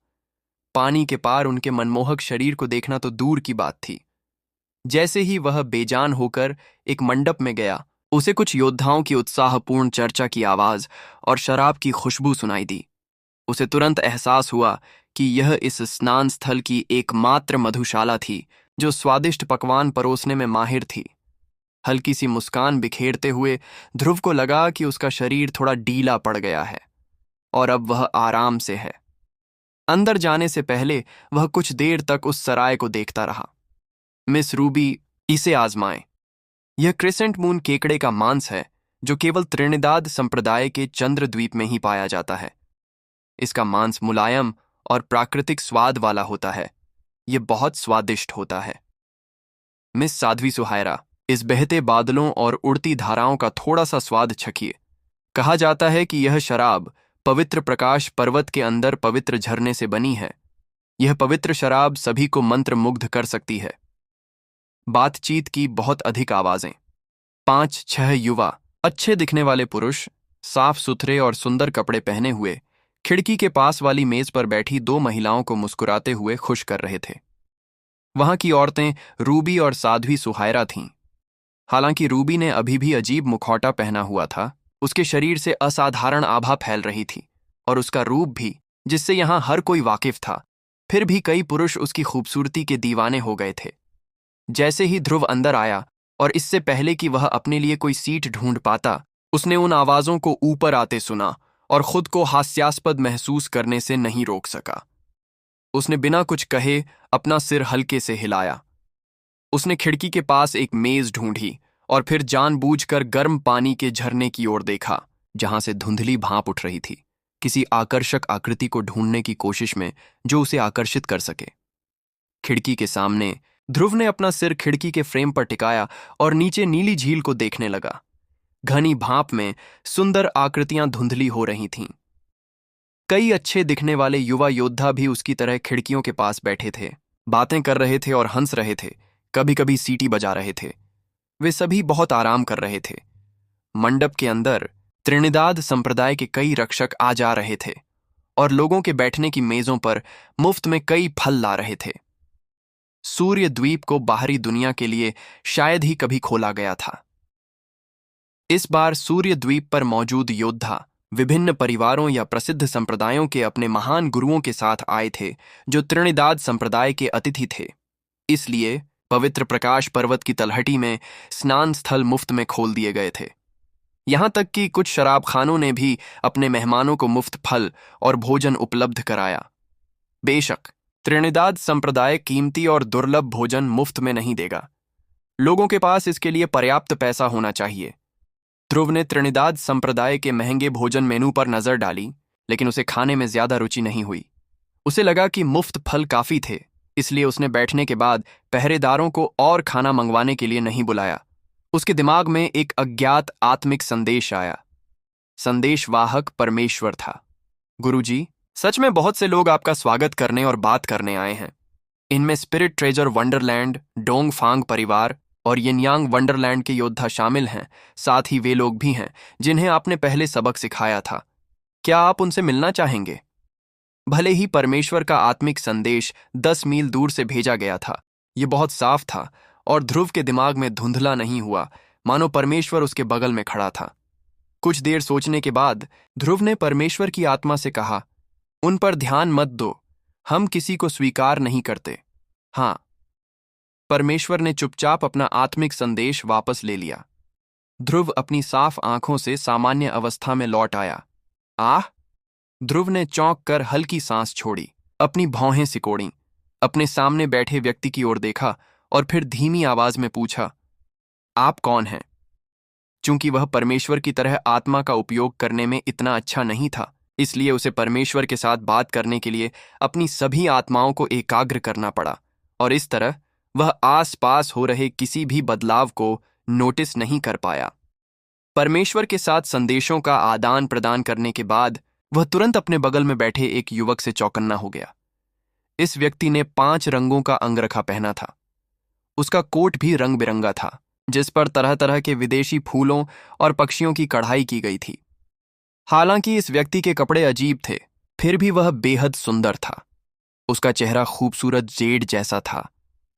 पानी के पार उनके मनमोहक शरीर को देखना तो दूर की बात थी। जैसे ही वह बेजान होकर एक मंडप में गया, उसे कुछ योद्धाओं की उत्साहपूर्ण चर्चा की आवाज और शराब की खुशबू सुनाई दी। उसे तुरंत एहसास हुआ कि यह इस स्नान स्थल की एकमात्र मधुशाला थी जो स्वादिष्ट पकवान परोसने में माहिर थी। हल्की सी मुस्कान बिखेरते हुए ध्रुव को लगा कि उसका शरीर थोड़ा ढीला पड़ गया है और अब वह आराम से है। अंदर जाने से पहले वह कुछ देर तक उस सराय को देखता रहा। मिस रूबी, इसे आजमाएं। यह क्रिसेंट मून केकड़े का मांस है, जो केवल त्रिनिदाद संप्रदाय के चंद्र द्वीप में ही पाया जाता है। इसका मांस मुलायम और प्राकृतिक स्वाद वाला होता है। यह बहुत स्वादिष्ट होता है। मिस साध्वी सुहायरा, इस बहते बादलों और उड़ती धाराओं का थोड़ा सा स्वाद चखिए। कहा जाता है कि यह शराब पवित्र प्रकाश पर्वत के अंदर पवित्र झरने से बनी है। यह पवित्र शराब सभी को मंत्र मुग्ध कर सकती है। बातचीत की बहुत अधिक आवाजें। 5-6 युवा अच्छे दिखने वाले पुरुष, साफ सुथरे और सुंदर कपड़े पहने हुए, खिड़की के पास वाली मेज पर बैठी 2 महिलाओं को मुस्कुराते हुए खुश कर रहे थे। वहां की औरतें रूबी और साध्वी सुहायरा थीं। हालांकि रूबी ने अभी भी अजीब मुखौटा पहना हुआ था, उसके शरीर से असाधारण आभा फैल रही थी और उसका रूप भी, जिससे यहां हर कोई वाकिफ था। फिर भी कई पुरुष उसकी खूबसूरती के दीवाने हो गए थे। जैसे ही ध्रुव अंदर आया और इससे पहले कि वह अपने लिए कोई सीट ढूंढ पाता, उसने उन आवाजों को ऊपर आते सुना और खुद को हास्यास्पद महसूस करने से नहीं रोक सका। उसने बिना कुछ कहे अपना सिर हल्के से हिलाया। उसने खिड़की के पास एक मेज ढूंढी और फिर जानबूझकर गर्म पानी के झरने की ओर देखा, जहां से धुंधली भाप उठ रही थी, किसी आकर्षक आकृति को ढूंढने की कोशिश में जो उसे आकर्षित कर सके। खिड़की के सामने ध्रुव ने अपना सिर खिड़की के फ्रेम पर टिकाया और नीचे नीली झील को देखने लगा। घनी भाप में सुंदर आकृतियां धुंधली हो रही थीं। कई अच्छे दिखने वाले युवा योद्धा भी उसकी तरह खिड़कियों के पास बैठे थे, बातें कर रहे थे और हंस रहे थे, कभी कभी सीटी बजा रहे थे। वे सभी बहुत आराम कर रहे थे। मंडप के अंदर त्रिनिदाद संप्रदाय के कई रक्षक आ जा रहे थे और लोगों के बैठने की मेजों पर मुफ्त में कई फल ला रहे थे। सूर्य द्वीप को बाहरी दुनिया के लिए शायद ही कभी खोला गया था। इस बार सूर्य द्वीप पर मौजूद योद्धा विभिन्न परिवारों या प्रसिद्ध संप्रदायों के अपने महान गुरुओं के साथ आए थे, जो त्रिनिदाद संप्रदाय के अतिथि थे। इसलिए पवित्र प्रकाश पर्वत की तलहटी में स्नान स्थल मुफ्त में खोल दिए गए थे। यहां तक कि कुछ शराबखानों ने भी अपने मेहमानों को मुफ्त फल और भोजन उपलब्ध कराया। बेशक त्रिनिदाद संप्रदाय कीमती और दुर्लभ भोजन मुफ्त में नहीं देगा। लोगों के पास इसके लिए पर्याप्त पैसा होना चाहिए। ध्रुव ने त्रिनिदाद संप्रदाय के महंगे भोजन मेनू पर नजर डाली, लेकिन उसे खाने में ज्यादा रुचि नहीं हुई। उसे लगा कि मुफ्त फल काफी थे, इसलिए उसने बैठने के बाद पहरेदारों को और खाना मंगवाने के लिए नहीं बुलाया। उसके दिमाग में एक अज्ञात आत्मिक संदेश आया। संदेशवाहक परमेश्वर था। गुरुजी, सच में बहुत से लोग आपका स्वागत करने और बात करने आए हैं। इनमें स्पिरिट ट्रेजर वंडरलैंड, डोंग फांग परिवार और यिनयांग वंडरलैंड के योद्धा शामिल हैं। साथ ही वे लोग भी हैं जिन्हें आपने पहले सबक सिखाया था। क्या आप उनसे मिलना चाहेंगे? भले ही परमेश्वर का आत्मिक संदेश 10 मील दूर से भेजा गया था, ये बहुत साफ था और ध्रुव के दिमाग में धुंधला नहीं हुआ, मानो परमेश्वर उसके बगल में खड़ा था। कुछ देर सोचने के बाद ध्रुव ने परमेश्वर की आत्मा से कहा, उन पर ध्यान मत दो, हम किसी को स्वीकार नहीं करते। हाँ। परमेश्वर ने चुपचाप अपना आत्मिक संदेश वापस ले लिया। ध्रुव अपनी साफ आंखों से सामान्य अवस्था में लौट आया। आह! ध्रुव ने चौंक कर हल्की सांस छोड़ी, अपनी भौहें सिकोड़ी, अपने सामने बैठे व्यक्ति की ओर देखा और फिर धीमी आवाज में पूछा, आप कौन हैं? चूंकि वह परमेश्वर की तरह आत्मा का उपयोग करने में इतना अच्छा नहीं था, इसलिए उसे परमेश्वर के साथ बात करने के लिए अपनी सभी आत्माओं को एकाग्र करना पड़ा और इस तरह वह आस-पास हो रहे किसी भी बदलाव को नोटिस नहीं कर पाया। परमेश्वर के साथ संदेशों का आदान प्रदान करने के बाद वह तुरंत अपने बगल में बैठे एक युवक से चौकन्ना हो गया। इस व्यक्ति ने 5 रंगों का अंगरखा पहना था। उसका कोट भी रंग बिरंगा था, जिस पर तरह तरह के विदेशी फूलों और पक्षियों की कढ़ाई की गई थी। हालांकि इस व्यक्ति के कपड़े अजीब थे, फिर भी वह बेहद सुंदर था। उसका चेहरा खूबसूरत जेड जैसा था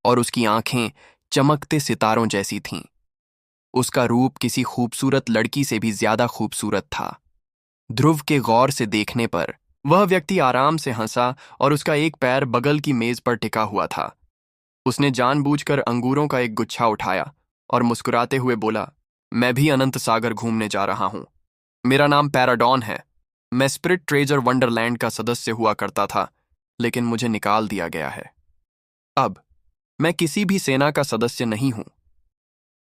और उसकी आंखें चमकते सितारों जैसी थीं। उसका रूप किसी खूबसूरत लड़की से भी ज्यादा खूबसूरत था। ध्रुव के गौर से देखने पर वह व्यक्ति आराम से हंसा और उसका एक पैर बगल की मेज पर टिका हुआ था। उसने जानबूझकर अंगूरों का एक गुच्छा उठाया और मुस्कुराते हुए बोला, मैं भी अनंत सागर घूमने जा रहा हूं। मेरा नाम पैराडॉन है। मैं स्पिरिट ट्रेजर वंडरलैंड का सदस्य हुआ करता था, लेकिन मुझे निकाल दिया गया है। अब मैं किसी भी सेना का सदस्य नहीं हूं।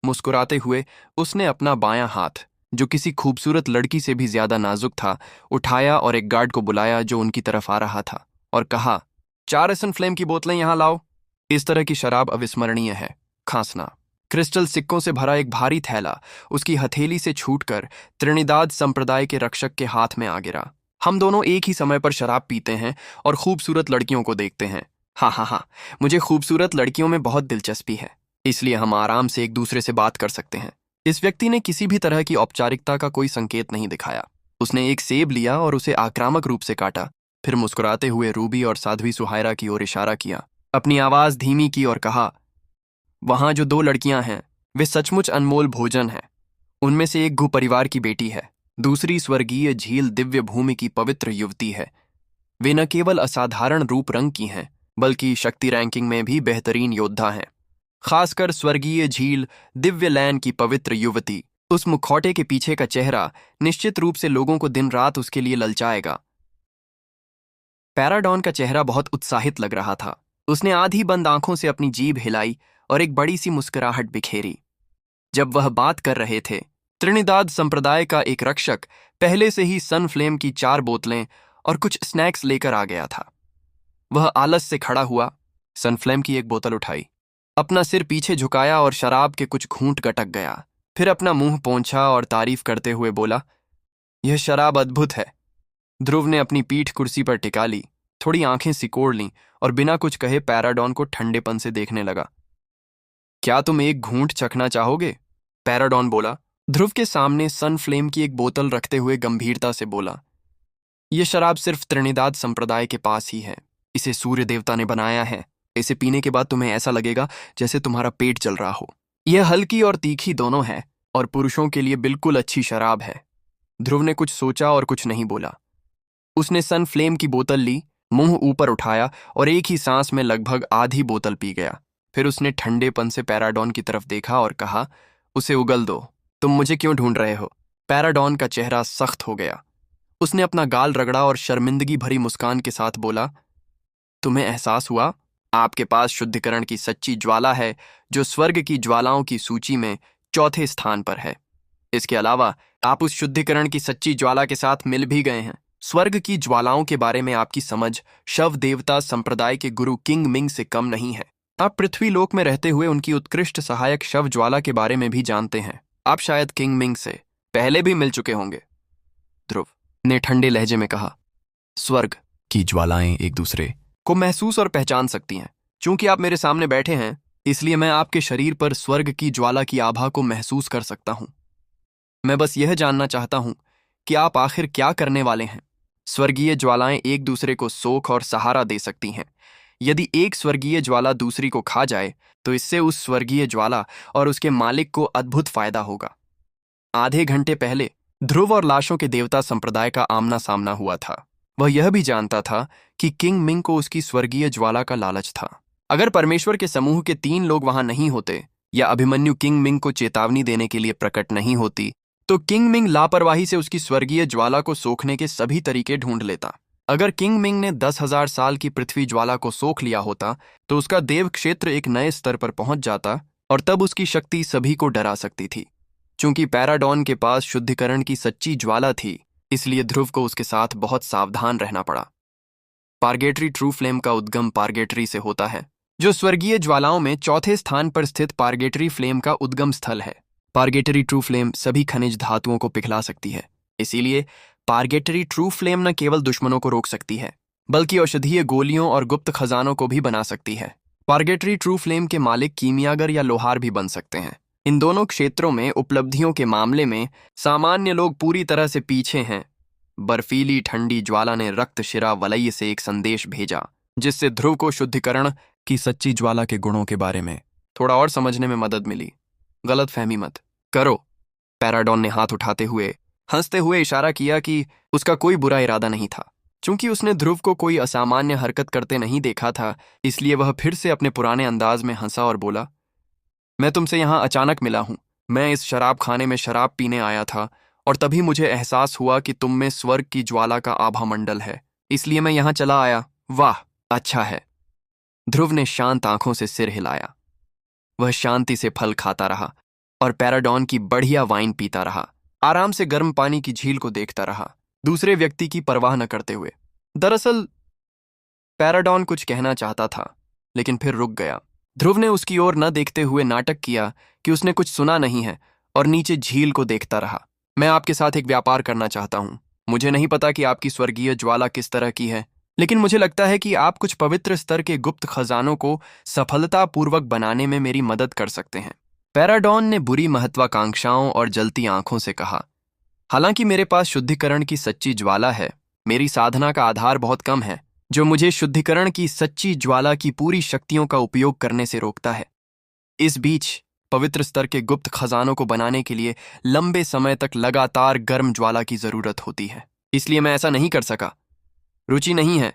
मुस्कुराते हुए उसने अपना बायां हाथ, जो किसी खूबसूरत लड़की से भी ज्यादा नाजुक था, उठाया और एक गार्ड को बुलाया जो उनकी तरफ आ रहा था और कहा, 4 एसन फ्लेम की बोतलें यहां लाओ। इस तरह की शराब अविस्मरणीय है। खांसना। क्रिस्टल सिक्कों से भरा एक भारी थैला उसकी हथेली से छूटकर त्रिनिदाद संप्रदाय के रक्षक के हाथ में आ गिरा। हम दोनों एक ही समय पर शराब पीते हैं और खूबसूरत लड़कियों को देखते हैं। हाँ, मुझे खूबसूरत लड़कियों में बहुत दिलचस्पी है, इसलिए हम आराम से एक दूसरे से बात कर सकते हैं। इस व्यक्ति ने किसी भी तरह की औपचारिकता का कोई संकेत नहीं दिखाया। उसने एक सेब लिया और उसे आक्रामक रूप से काटा, फिर मुस्कुराते हुए रूबी और साध्वी सुहायरा की ओर इशारा किया, अपनी आवाज धीमी की और कहा, वहां जो 2 लड़कियां हैं वे सचमुच अनमोल भोजन हैं। उनमें से एक घु परिवार की बेटी है, दूसरी स्वर्गीय झील दिव्य भूमि की पवित्र युवती है। वे न केवल असाधारण रूप रंग की हैं, बल्कि शक्ति रैंकिंग में भी बेहतरीन योद्धा हैं। खासकर स्वर्गीय झील दिव्य लैन की पवित्र युवती। उस मुखौटे के पीछे का चेहरा निश्चित रूप से लोगों को दिन रात उसके लिए ललचाएगा। पैराडॉन का चेहरा बहुत उत्साहित लग रहा था। उसने आधी बंद आंखों से अपनी जीभ हिलाई और एक बड़ी सी मुस्कुराहट बिखेरी। जब वह बात कर रहे थे, त्रिनिदाद संप्रदाय का एक रक्षक पहले से ही सनफ्लेम की 4 बोतलें और कुछ स्नैक्स लेकर आ गया था। वह आलस से खड़ा हुआ, सनफ्लेम की एक बोतल उठाई, अपना सिर पीछे झुकाया और शराब के कुछ घूंट गटक गया। फिर अपना मुंह पोंछा और तारीफ करते हुए बोला, यह शराब अद्भुत है। ध्रुव ने अपनी पीठ कुर्सी पर टिका ली, थोड़ी आंखें सिकोड़ लीं और बिना कुछ कहे पैराडॉन को ठंडेपन से देखने लगा। क्या तुम एक घूंट चखना चाहोगे? पैराडॉन बोला। ध्रुव के सामने सनफ्लेम की एक बोतल रखते हुए गंभीरता से बोला, यह शराब सिर्फ त्रिनिदाद संप्रदाय के पास ही है। इसे सूर्य देवता ने बनाया है। इसे पीने के बाद तुम्हें ऐसा लगेगा जैसे तुम्हारा पेट जल रहा हो। यह हल्की और तीखी दोनों है और पुरुषों के लिए बिल्कुल अच्छी शराब है। ध्रुव ने कुछ सोचा और कुछ नहीं बोला। उसने सनफ्लेम की बोतल ली, मुंह ऊपर उठाया और एक ही सांस में लगभग आधी बोतल पी गया। फिर उसने ठंडेपन से पैराडॉन की तरफ देखा और कहा, उसे उगल दो। तुम मुझे क्यों ढूंढ रहे हो? पैराडॉन का चेहरा सख्त हो गया। उसने अपना गाल रगड़ा और शर्मिंदगी भरी मुस्कान के साथ बोला, तुम्हें एहसास हुआ? आपके पास शुद्धिकरण की सच्ची ज्वाला है, जो स्वर्ग की ज्वालाओं की सूची में 4थे स्थान पर है। इसके अलावा आप उस शुद्धिकरण की सच्ची ज्वाला के साथ मिल भी गए हैं। स्वर्ग की ज्वालाओं के बारे में आपकी समझ शव देवता संप्रदाय के गुरु किंग मिंग से कम नहीं है। आप पृथ्वी लोक में रहते हुए उनकी उत्कृष्ट सहायक शव ज्वाला के बारे में भी जानते हैं। आप शायद किंग मिंग से पहले भी मिल चुके होंगे। ध्रुव ने ठंडे लहजे में कहा, स्वर्ग की ज्वालाएं एक दूसरे को महसूस और पहचान सकती हैं। चूंकि आप मेरे सामने बैठे हैं, इसलिए मैं आपके शरीर पर स्वर्ग की ज्वाला की आभा को महसूस कर सकता हूं। मैं बस यह जानना चाहता हूं कि आप आखिर क्या करने वाले हैं। स्वर्गीय ज्वालाएं एक दूसरे को सोख और सहारा दे सकती हैं। यदि एक स्वर्गीय ज्वाला दूसरी को खा जाए, तो इससे उस स्वर्गीय ज्वाला और उसके मालिक को अद्भुत फायदा होगा। आधे घंटे पहले ध्रुव और लाशों के देवता संप्रदाय का आमना सामना हुआ था। वह यह भी जानता था कि किंग मिंग को उसकी स्वर्गीय ज्वाला का लालच था। अगर परमेश्वर के समूह के 3 लोग वहां नहीं होते या अभिमन्यु किंग मिंग को चेतावनी देने के लिए प्रकट नहीं होती, तो किंग मिंग लापरवाही से उसकी स्वर्गीय ज्वाला को सोखने के सभी तरीके ढूंढ लेता। अगर किंग मिंग ने 10,000 साल की पृथ्वी ज्वाला को सोख लिया होता, तो उसका देव क्षेत्र एक नए स्तर पर पहुंच जाता और तब उसकी शक्ति सभी को डरा सकती थी। चूंकि पैराडॉन के पास शुद्धिकरण की सच्ची ज्वाला थी, इसलिए ध्रुव को उसके साथ बहुत सावधान रहना पड़ा। पार्गेटरी ट्रू फ्लेम का उद्गम पार्गेटरी से होता है, जो स्वर्गीय ज्वालाओं में 4थे स्थान पर स्थित पार्गेटरी फ्लेम का उद्गम स्थल है। पार्गेटरी ट्रू फ्लेम सभी खनिज धातुओं को पिघला सकती है। इसीलिए पार्गेटरी ट्रू फ्लेम न केवल दुश्मनों को रोक सकती है, बल्कि औषधीय गोलियों और गुप्त खजानों को भी बना सकती है। पार्गेटरी ट्रू फ्लेम के मालिक कीमियागर या लोहार भी बन सकते हैं। इन दोनों क्षेत्रों में उपलब्धियों के मामले में सामान्य लोग पूरी तरह से पीछे हैं। बर्फीली ठंडी ज्वाला ने रक्त शिरा वलय से एक संदेश भेजा, जिससे ध्रुव को शुद्धिकरण की सच्ची ज्वाला के गुणों के बारे में थोड़ा और समझने में मदद मिली। गलत फहमी मत करो। पैराडॉन ने हाथ उठाते हुए हंसते हुए इशारा किया कि उसका कोई बुरा इरादा नहीं था। चूंकि उसने ध्रुव को कोई असामान्य हरकत करते नहीं देखा था, इसलिए वह फिर से अपने पुराने अंदाज में हंसा और बोला, मैं तुमसे यहाँ अचानक मिला हूँ। मैं इस शराब खाने में शराब पीने आया था और तभी मुझे एहसास हुआ कि तुम में स्वर्ग की ज्वाला का आभा मंडल है, इसलिए मैं यहाँ चला आया। वाह, अच्छा है। ध्रुव ने शांत आंखों से सिर हिलाया। वह शांति से फल खाता रहा और पैराडॉन की बढ़िया वाइन पीता रहा, आराम से गर्म पानी की झील को देखता रहा, दूसरे व्यक्ति की परवाह न करते हुए। दरअसल पैराडॉन कुछ कहना चाहता था, लेकिन फिर रुक गया। ध्रुव ने उसकी ओर न देखते हुए नाटक किया कि उसने कुछ सुना नहीं है और नीचे झील को देखता रहा। मैं आपके साथ एक व्यापार करना चाहता हूँ। मुझे नहीं पता कि आपकी स्वर्गीय ज्वाला किस तरह की है, लेकिन मुझे लगता है कि आप कुछ पवित्र स्तर के गुप्त खजानों को सफलतापूर्वक बनाने में मेरी मदद कर सकते हैं। पैराडॉन ने बुरी महत्वाकांक्षाओं और जलती आंखों से कहा, हालांकि मेरे पास शुद्धिकरण की सच्ची ज्वाला है, मेरी साधना का आधार बहुत कम है, जो मुझे शुद्धिकरण की सच्ची ज्वाला की पूरी शक्तियों का उपयोग करने से रोकता है। इस बीच पवित्र स्तर के गुप्त खजानों को बनाने के लिए लंबे समय तक लगातार गर्म ज्वाला की जरूरत होती है, इसलिए मैं ऐसा नहीं कर सका। रुचि नहीं है।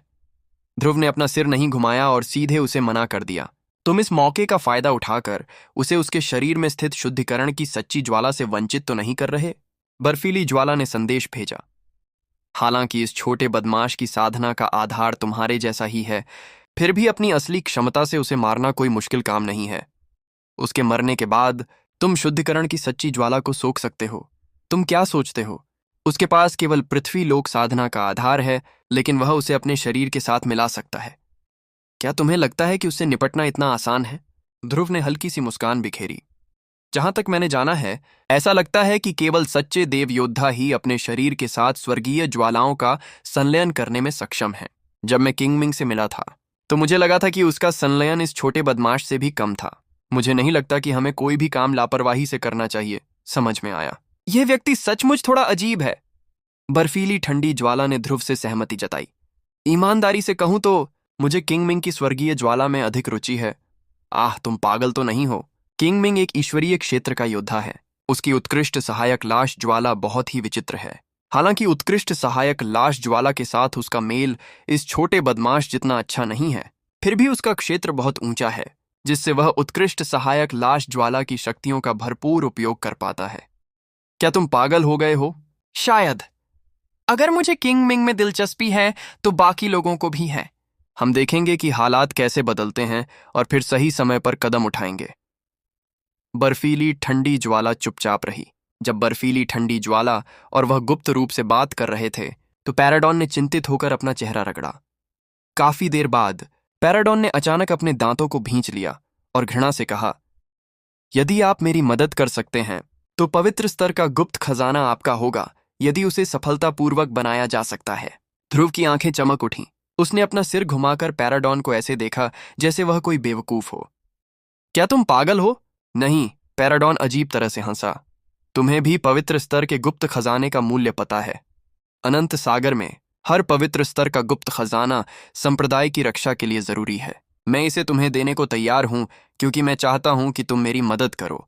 ध्रुव ने अपना सिर नहीं घुमाया और सीधे उसे मना कर दिया। तुम इस मौके का फायदा उठाकर उसे उसके शरीर में स्थित शुद्धिकरण की सच्ची ज्वाला से वंचित तो नहीं कर रहे? बर्फीली ज्वाला ने संदेश भेजा। हालांकि इस छोटे बदमाश की साधना का आधार तुम्हारे जैसा ही है, फिर भी अपनी असली क्षमता से उसे मारना कोई मुश्किल काम नहीं है। उसके मरने के बाद तुम शुद्धिकरण की सच्ची ज्वाला को सोख सकते हो। तुम क्या सोचते हो? उसके पास केवल पृथ्वी लोक साधना का आधार है, लेकिन वह उसे अपने शरीर के साथ मिला सकता है। क्या तुम्हें लगता है कि उससे निपटना इतना आसान है? ध्रुव ने हल्की सी मुस्कान बिखेरी। जहां तक मैंने जाना है, ऐसा लगता है कि केवल सच्चे देव योद्धा ही अपने शरीर के साथ स्वर्गीय ज्वालाओं का संलयन करने में सक्षम है। जब मैं किंग मिंग से मिला था तो मुझे लगा था कि उसका संलयन इस छोटे बदमाश से भी कम था। मुझे नहीं लगता कि हमें कोई भी काम लापरवाही से करना चाहिए। समझ में आया। यह व्यक्ति सचमुच थोड़ा अजीब है। बर्फीली ठंडी ज्वाला ने ध्रुव से सहमति जताई। ईमानदारी से कहूं तो मुझे किंग मिंग की स्वर्गीय ज्वाला में अधिक रुचि है। आह, तुम पागल तो नहीं हो? किंग मिंग एक ईश्वरीय क्षेत्र का योद्धा है। उसकी उत्कृष्ट सहायक लाश ज्वाला बहुत ही विचित्र है। हालांकि उत्कृष्ट सहायक लाश ज्वाला के साथ उसका मेल इस छोटे बदमाश जितना अच्छा नहीं है, फिर भी उसका क्षेत्र बहुत ऊंचा है, जिससे वह उत्कृष्ट सहायक लाश ज्वाला की शक्तियों का भरपूर उपयोग कर पाता है। क्या तुम पागल हो गए हो? शायद। अगर मुझे किंग मिंग में दिलचस्पी है तो बाकी लोगों को भी है। हम देखेंगे कि हालात कैसे बदलते हैं और फिर सही समय पर कदम उठाएंगे। बर्फीली ठंडी ज्वाला चुपचाप रही। जब बर्फीली ठंडी ज्वाला और वह गुप्त रूप से बात कर रहे थे तो पैराडॉन ने चिंतित होकर अपना चेहरा रगड़ा। काफी देर बाद पैराडॉन ने अचानक अपने दांतों को भींच लिया और घृणा से कहा, यदि आप मेरी मदद कर सकते हैं तो पवित्र स्तर का गुप्त खजाना आपका होगा, यदि उसे सफलतापूर्वक बनाया जा सकता है। ध्रुव की आंखें चमक उठीं। उसने अपना सिर घुमाकर पैराडॉन को ऐसे देखा जैसे वह कोई बेवकूफ हो। क्या तुम पागल हो? नहीं, पैराडॉन अजीब तरह से हंसा। तुम्हें भी पवित्र स्तर के गुप्त खजाने का मूल्य पता है। अनंत सागर में हर पवित्र स्तर का गुप्त खजाना संप्रदाय की रक्षा के लिए जरूरी है। मैं इसे तुम्हें देने को तैयार हूं क्योंकि मैं चाहता हूं कि तुम मेरी मदद करो।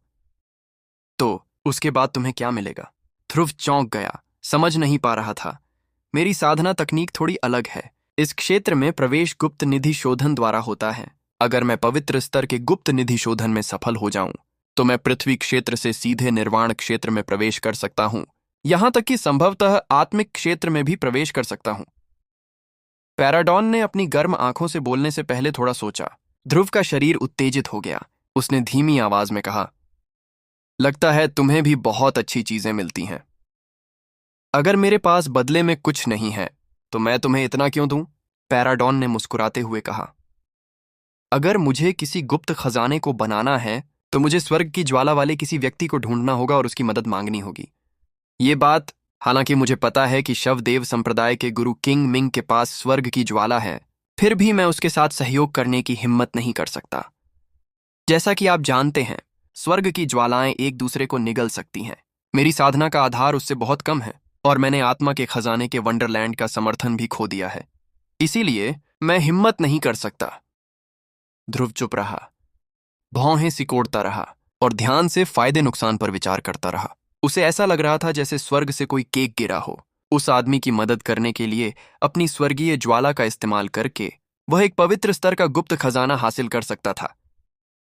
तो उसके बाद तुम्हें क्या मिलेगा? ध्रुव चौंक गया, समझ नहीं पा रहा था। मेरी साधना तकनीक थोड़ी अलग है। इस क्षेत्र में प्रवेश गुप्त निधि शोधन द्वारा होता है। अगर मैं पवित्र स्तर के गुप्त निधि शोधन में सफल हो जाऊं तो मैं पृथ्वी क्षेत्र से सीधे निर्वाण क्षेत्र में प्रवेश कर सकता हूं, यहां तक कि संभवतः आत्मिक क्षेत्र में भी प्रवेश कर सकता हूं। पैराडॉन ने अपनी गर्म आंखों से बोलने से पहले थोड़ा सोचा। ध्रुव का शरीर उत्तेजित हो गया। उसने धीमी आवाज में कहा, लगता है तुम्हें भी बहुत अच्छी चीजें मिलती हैं। अगर मेरे पास बदले में कुछ नहीं है तो मैं तुम्हें इतना क्यों दूं? पैराडॉन ने मुस्कुराते हुए कहा, अगर मुझे किसी गुप्त खजाने को बनाना है तो मुझे स्वर्ग की ज्वाला वाले किसी व्यक्ति को ढूंढना होगा और उसकी मदद मांगनी होगी। ये बात, हालांकि मुझे पता है कि शवदेव संप्रदाय के गुरु किंग मिंग के पास स्वर्ग की ज्वाला है, फिर भी मैं उसके साथ सहयोग करने की हिम्मत नहीं कर सकता। जैसा कि आप जानते हैं, स्वर्ग की ज्वालाएं एक दूसरे को निगल सकती हैं। मेरी साधना का आधार उससे बहुत कम है और मैंने आत्मा के खजाने के वंडरलैंड का समर्थन भी खो दिया है, इसीलिए मैं हिम्मत नहीं कर सकता। ध्रुव चुप रहा, भौहें सिकोड़ता रहा और ध्यान से फायदे नुकसान पर विचार करता रहा। उसे ऐसा लग रहा था जैसे स्वर्ग से कोई केक गिरा हो। उस आदमी की मदद करने के लिए अपनी स्वर्गीय ज्वाला का इस्तेमाल करके वह एक पवित्र स्तर का गुप्त खजाना हासिल कर सकता था।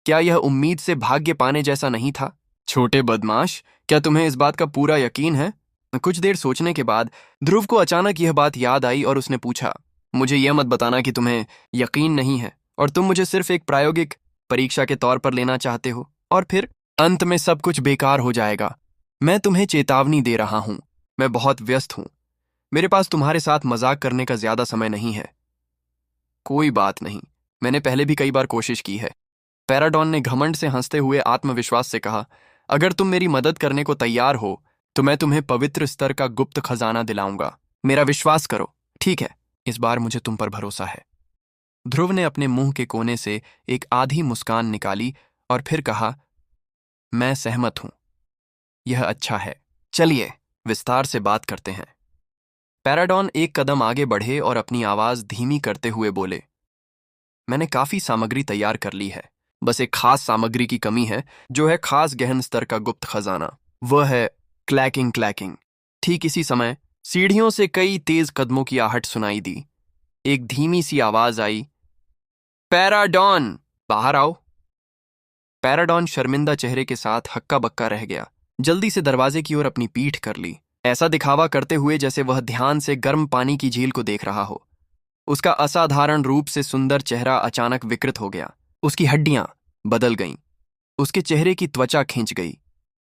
क्या यह उम्मीद से भाग्य पाने जैसा नहीं था? छोटे बदमाश, क्या तुम्हें इस बात का पूरा यकीन है? कुछ देर सोचने के बाद ध्रुव को अचानक यह बात याद आई और उसने पूछा, मुझे यह मत बताना कि तुम्हें यकीन नहीं है और तुम मुझे सिर्फ एक प्रायोगिक परीक्षा के तौर पर लेना चाहते हो और फिर अंत में सब कुछ बेकार हो जाएगा। मैं तुम्हें चेतावनी दे रहा हूं, मैं बहुत व्यस्त हूं। मेरे पास तुम्हारे साथ मजाक करने का ज्यादा समय नहीं है। कोई बात नहीं, मैंने पहले भी कई बार कोशिश की है। पैराडॉन ने घमंड से हंसते हुए आत्मविश्वास से कहा, अगर तुम मेरी मदद करने को तैयार हो तो मैं तुम्हें पवित्र स्तर का गुप्त खजाना दिलाऊंगा। मेरा विश्वास करो। ठीक है, इस बार मुझे तुम पर भरोसा है। ध्रुव ने अपने मुंह के कोने से एक आधी मुस्कान निकाली और फिर कहा, मैं सहमत हूं। यह अच्छा है, चलिए विस्तार से बात करते हैं। पैराडॉन एक कदम आगे बढ़े और अपनी आवाज धीमी करते हुए बोले, मैंने काफी सामग्री तैयार कर ली है। बस एक खास सामग्री की कमी है, जो है खास गहन स्तर का गुप्त खजाना। वह है क्लैकिंग क्लैकिंग। ठीक इसी समय सीढ़ियों से कई तेज कदमों की आहट सुनाई दी। एक धीमी सी आवाज आई, पैराडॉन, बाहर आओ। पैराडॉन शर्मिंदा चेहरे के साथ हक्का बक्का रह गया। जल्दी से दरवाजे की ओर अपनी पीठ कर ली, ऐसा दिखावा करते हुए जैसे वह ध्यान से गर्म पानी की झील को देख रहा हो। उसका असाधारण रूप से सुंदर चेहरा अचानक विकृत हो गया। उसकी हड्डियां बदल गईं। उसके चेहरे की त्वचा खिंच गई।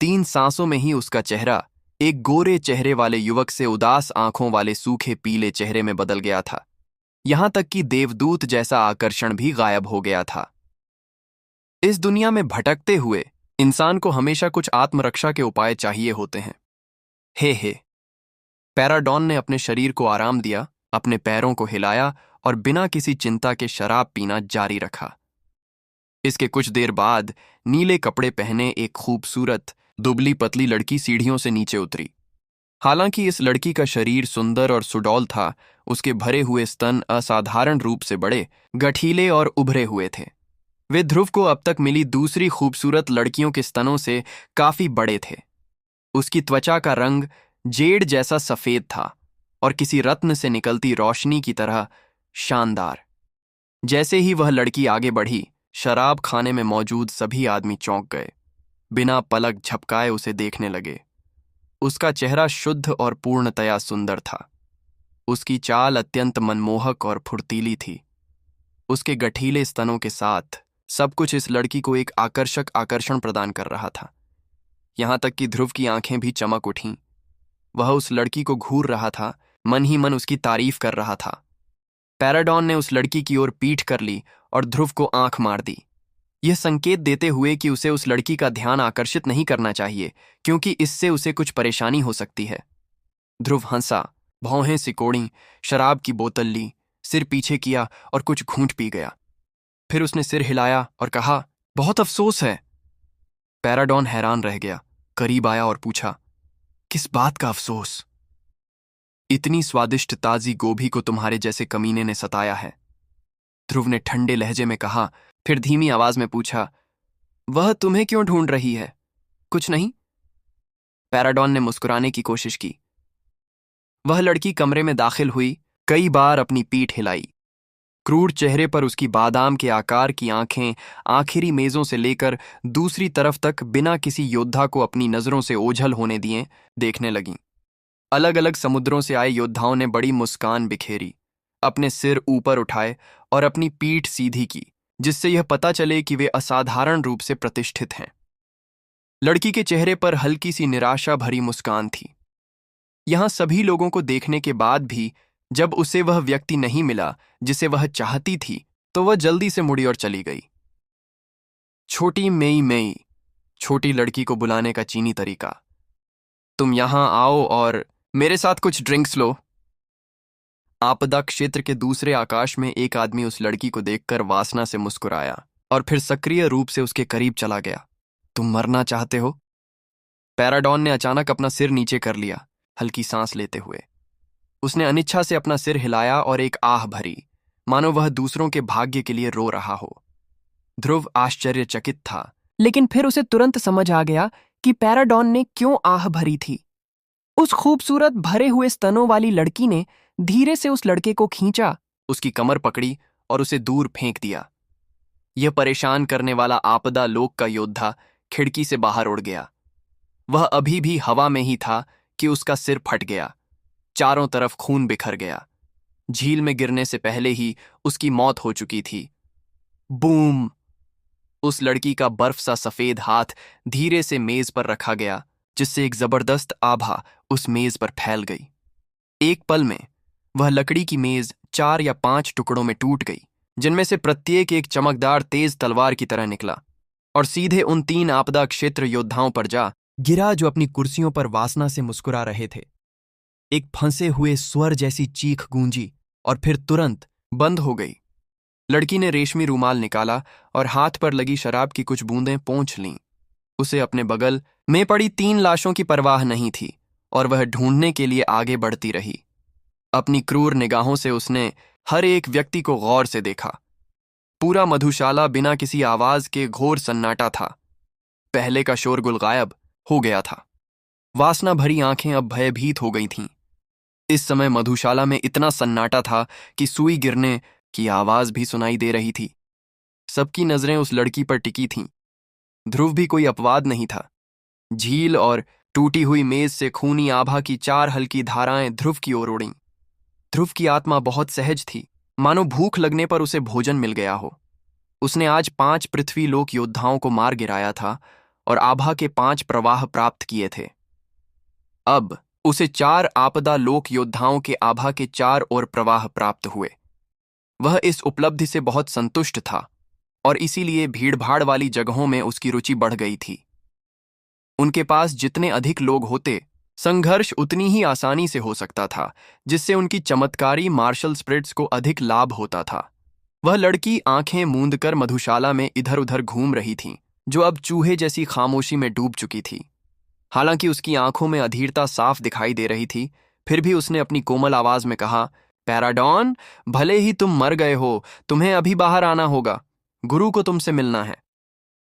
3 सांसों में ही उसका चेहरा एक गोरे चेहरे वाले युवक से उदास आंखों वाले सूखे पीले चेहरे में बदल गया था। यहां तक कि देवदूत जैसा आकर्षण भी गायब हो गया था। इस दुनिया में भटकते हुए इंसान को हमेशा कुछ आत्मरक्षा के उपाय चाहिए होते हैं। हे पैराडॉन ने अपने शरीर को आराम दिया, अपने पैरों को हिलाया और बिना किसी चिंता के शराब पीना जारी रखा। इसके कुछ देर बाद नीले कपड़े पहने एक खूबसूरत दुबली पतली लड़की सीढ़ियों से नीचे उतरी। हालांकि इस लड़की का शरीर सुंदर और सुडौल था, उसके भरे हुए स्तन असाधारण रूप से बड़े, गठीले और उभरे हुए थे। वे ध्रुव को अब तक मिली दूसरी खूबसूरत लड़कियों के स्तनों से काफी बड़े थे। उसकी त्वचा का रंग जेड जैसा सफेद था और किसी रत्न से निकलती रोशनी की तरह शानदार। जैसे ही वह लड़की आगे बढ़ी, शराब खाने में मौजूद सभी आदमी चौंक गए। बिना पलक झपकाए उसे देखने लगे। उसका चेहरा शुद्ध और पूर्णतया सुंदर था। उसकी चाल अत्यंत मनमोहक और फुर्तीली थी। उसके गठीले स्तनों के साथ सब कुछ इस लड़की को एक आकर्षक आकर्षण प्रदान कर रहा था। यहां तक कि ध्रुव की आंखें भी चमक उठीं। वह उस लड़की को घूर रहा था, मन ही मन उसकी तारीफ कर रहा था। पैराडॉन ने उस लड़की की ओर पीठ कर ली और ध्रुव को आंख मार दी, यह संकेत देते हुए कि उसे उस लड़की का ध्यान आकर्षित नहीं करना चाहिए, क्योंकि इससे उसे कुछ परेशानी हो सकती है। ध्रुव हंसा, भौहें सिकोड़ी, शराब की बोतल ली, सिर पीछे किया और कुछ घूंट पी गया। फिर उसने सिर हिलाया और कहा, बहुत अफसोस है। पैराडॉन हैरान रह गया, करीब आया और पूछा, किस बात का अफसोस? इतनी स्वादिष्ट ताजी गोभी को तुम्हारे जैसे कमीने ने सताया है, ध्रुव ने ठंडे लहजे में कहा। फिर धीमी आवाज में पूछा, वह तुम्हें क्यों ढूंढ रही है? कुछ नहीं। पैराडॉन ने मुस्कुराने की कोशिश की। वह लड़की कमरे में दाखिल हुई, कई बार अपनी पीठ हिलाई। क्रूर चेहरे पर उसकी बादाम के आकार की आंखें आखिरी मेजों से लेकर दूसरी तरफ तक बिना किसी योद्धा को अपनी नजरों से ओझल होने दिए देखने लगीं। अलग अलग समुद्रों से आए योद्धाओं ने बड़ी मुस्कान बिखेरी, अपने सिर ऊपर उठाए और अपनी पीठ सीधी की, जिससे यह पता चले कि वे असाधारण रूप से प्रतिष्ठित हैं। लड़की के चेहरे पर हल्की सी निराशा भरी मुस्कान थी। यहां सभी लोगों को देखने के बाद भी जब उसे वह व्यक्ति नहीं मिला जिसे वह चाहती थी, तो वह जल्दी से मुड़ी और चली गई। छोटी मेई मेई, छोटी लड़की को बुलाने का चीनी तरीका। तुम यहां आओ और मेरे साथ कुछ ड्रिंक्स लो। आपदा क्षेत्र के दूसरे आकाश में एक आदमी उस लड़की को देखकर वासना से मुस्कुराया और फिर सक्रिय रूप से उसके करीब चला गया। तुम मरना चाहते हो? पैराडॉन ने अचानक अपना सिर नीचे कर लिया, हल्की सांस लेते हुए। उसने अनिच्छा से अपना सिर हिलाया और एक आह भरी, मानो वह दूसरों के भाग्य के लिए रो रहा हो। ध्रुव आश्चर्यचकित था, लेकिन फिर उसे तुरंत समझ आ गया कि पैराडॉन ने क्यों आह भरी थी। उस खूबसूरत भरे हुए स्तनों वाली लड़की ने धीरे से उस लड़के को खींचा, उसकी कमर पकड़ी और उसे दूर फेंक दिया। यह परेशान करने वाला आपदा लोक का योद्धा खिड़की से बाहर उड़ गया। वह अभी भी हवा में ही था कि उसका सिर फट गया। चारों तरफ खून बिखर गया। झील में गिरने से पहले ही उसकी मौत हो चुकी थी। बूम! उस लड़की का बर्फ सा सफेद हाथ धीरे से मेज पर रखा गया, जिससे एक जबरदस्त आभा उस मेज पर फैल गई। एक पल में वह लकड़ी की मेज 4 या 5 टुकड़ों में टूट गई, जिनमें से प्रत्येक एक चमकदार तेज तलवार की तरह निकला और सीधे उन 3 आपदा क्षेत्र योद्धाओं पर जा गिरा जो अपनी कुर्सियों पर वासना से मुस्कुरा रहे थे। एक फंसे हुए स्वर जैसी चीख गूंजी और फिर तुरंत बंद हो गई। लड़की ने रेशमी रूमाल निकाला और हाथ पर लगी शराब की कुछ बूंदें पोंछ लीं। उसे अपने बगल में पड़ी 3 लाशों की परवाह नहीं थी और वह ढूंढने के लिए आगे बढ़ती रही। अपनी क्रूर निगाहों से उसने हर एक व्यक्ति को गौर से देखा। पूरा मधुशाला बिना किसी आवाज के घोर सन्नाटा था। पहले का शोरगुल गायब हो गया था। वासना भरी आंखें अब भयभीत हो गई थीं। इस समय मधुशाला में इतना सन्नाटा था कि सुई गिरने की आवाज भी सुनाई दे रही थी। सबकी नजरें उस लड़की पर टिकी थीं। ध्रुव भी कोई अपवाद नहीं था। झील और टूटी हुई मेज से खूनी आभा की 4 हल्की धाराएं ध्रुव की ओर उड़ीं। ध्रुव की आत्मा बहुत सहज थी, मानो भूख लगने पर उसे भोजन मिल गया हो। उसने आज 5 पृथ्वी लोक योद्धाओं को मार गिराया था और आभा के 5 प्रवाह प्राप्त किए थे। अब उसे 4 आपदा लोक योद्धाओं के आभा के 4 और प्रवाह प्राप्त हुए। वह इस उपलब्धि से बहुत संतुष्ट था और इसीलिए भीड़भाड़ वाली जगहों में उसकी रुचि बढ़ गई थी। उनके पास जितने अधिक लोग होते, संघर्ष उतनी ही आसानी से हो सकता था, जिससे उनकी चमत्कारी मार्शल स्पिरिट्स को अधिक लाभ होता था। वह लड़की आंखें मूंदकर मधुशाला में इधर उधर घूम रही थी, जो अब चूहे जैसी खामोशी में डूब चुकी थी। हालांकि उसकी आंखों में अधीरता साफ दिखाई दे रही थी, फिर भी उसने अपनी कोमल आवाज में कहा, पैराडॉन, भले ही तुम मर गए हो, तुम्हें अभी बाहर आना होगा। गुरु को तुमसे मिलना है।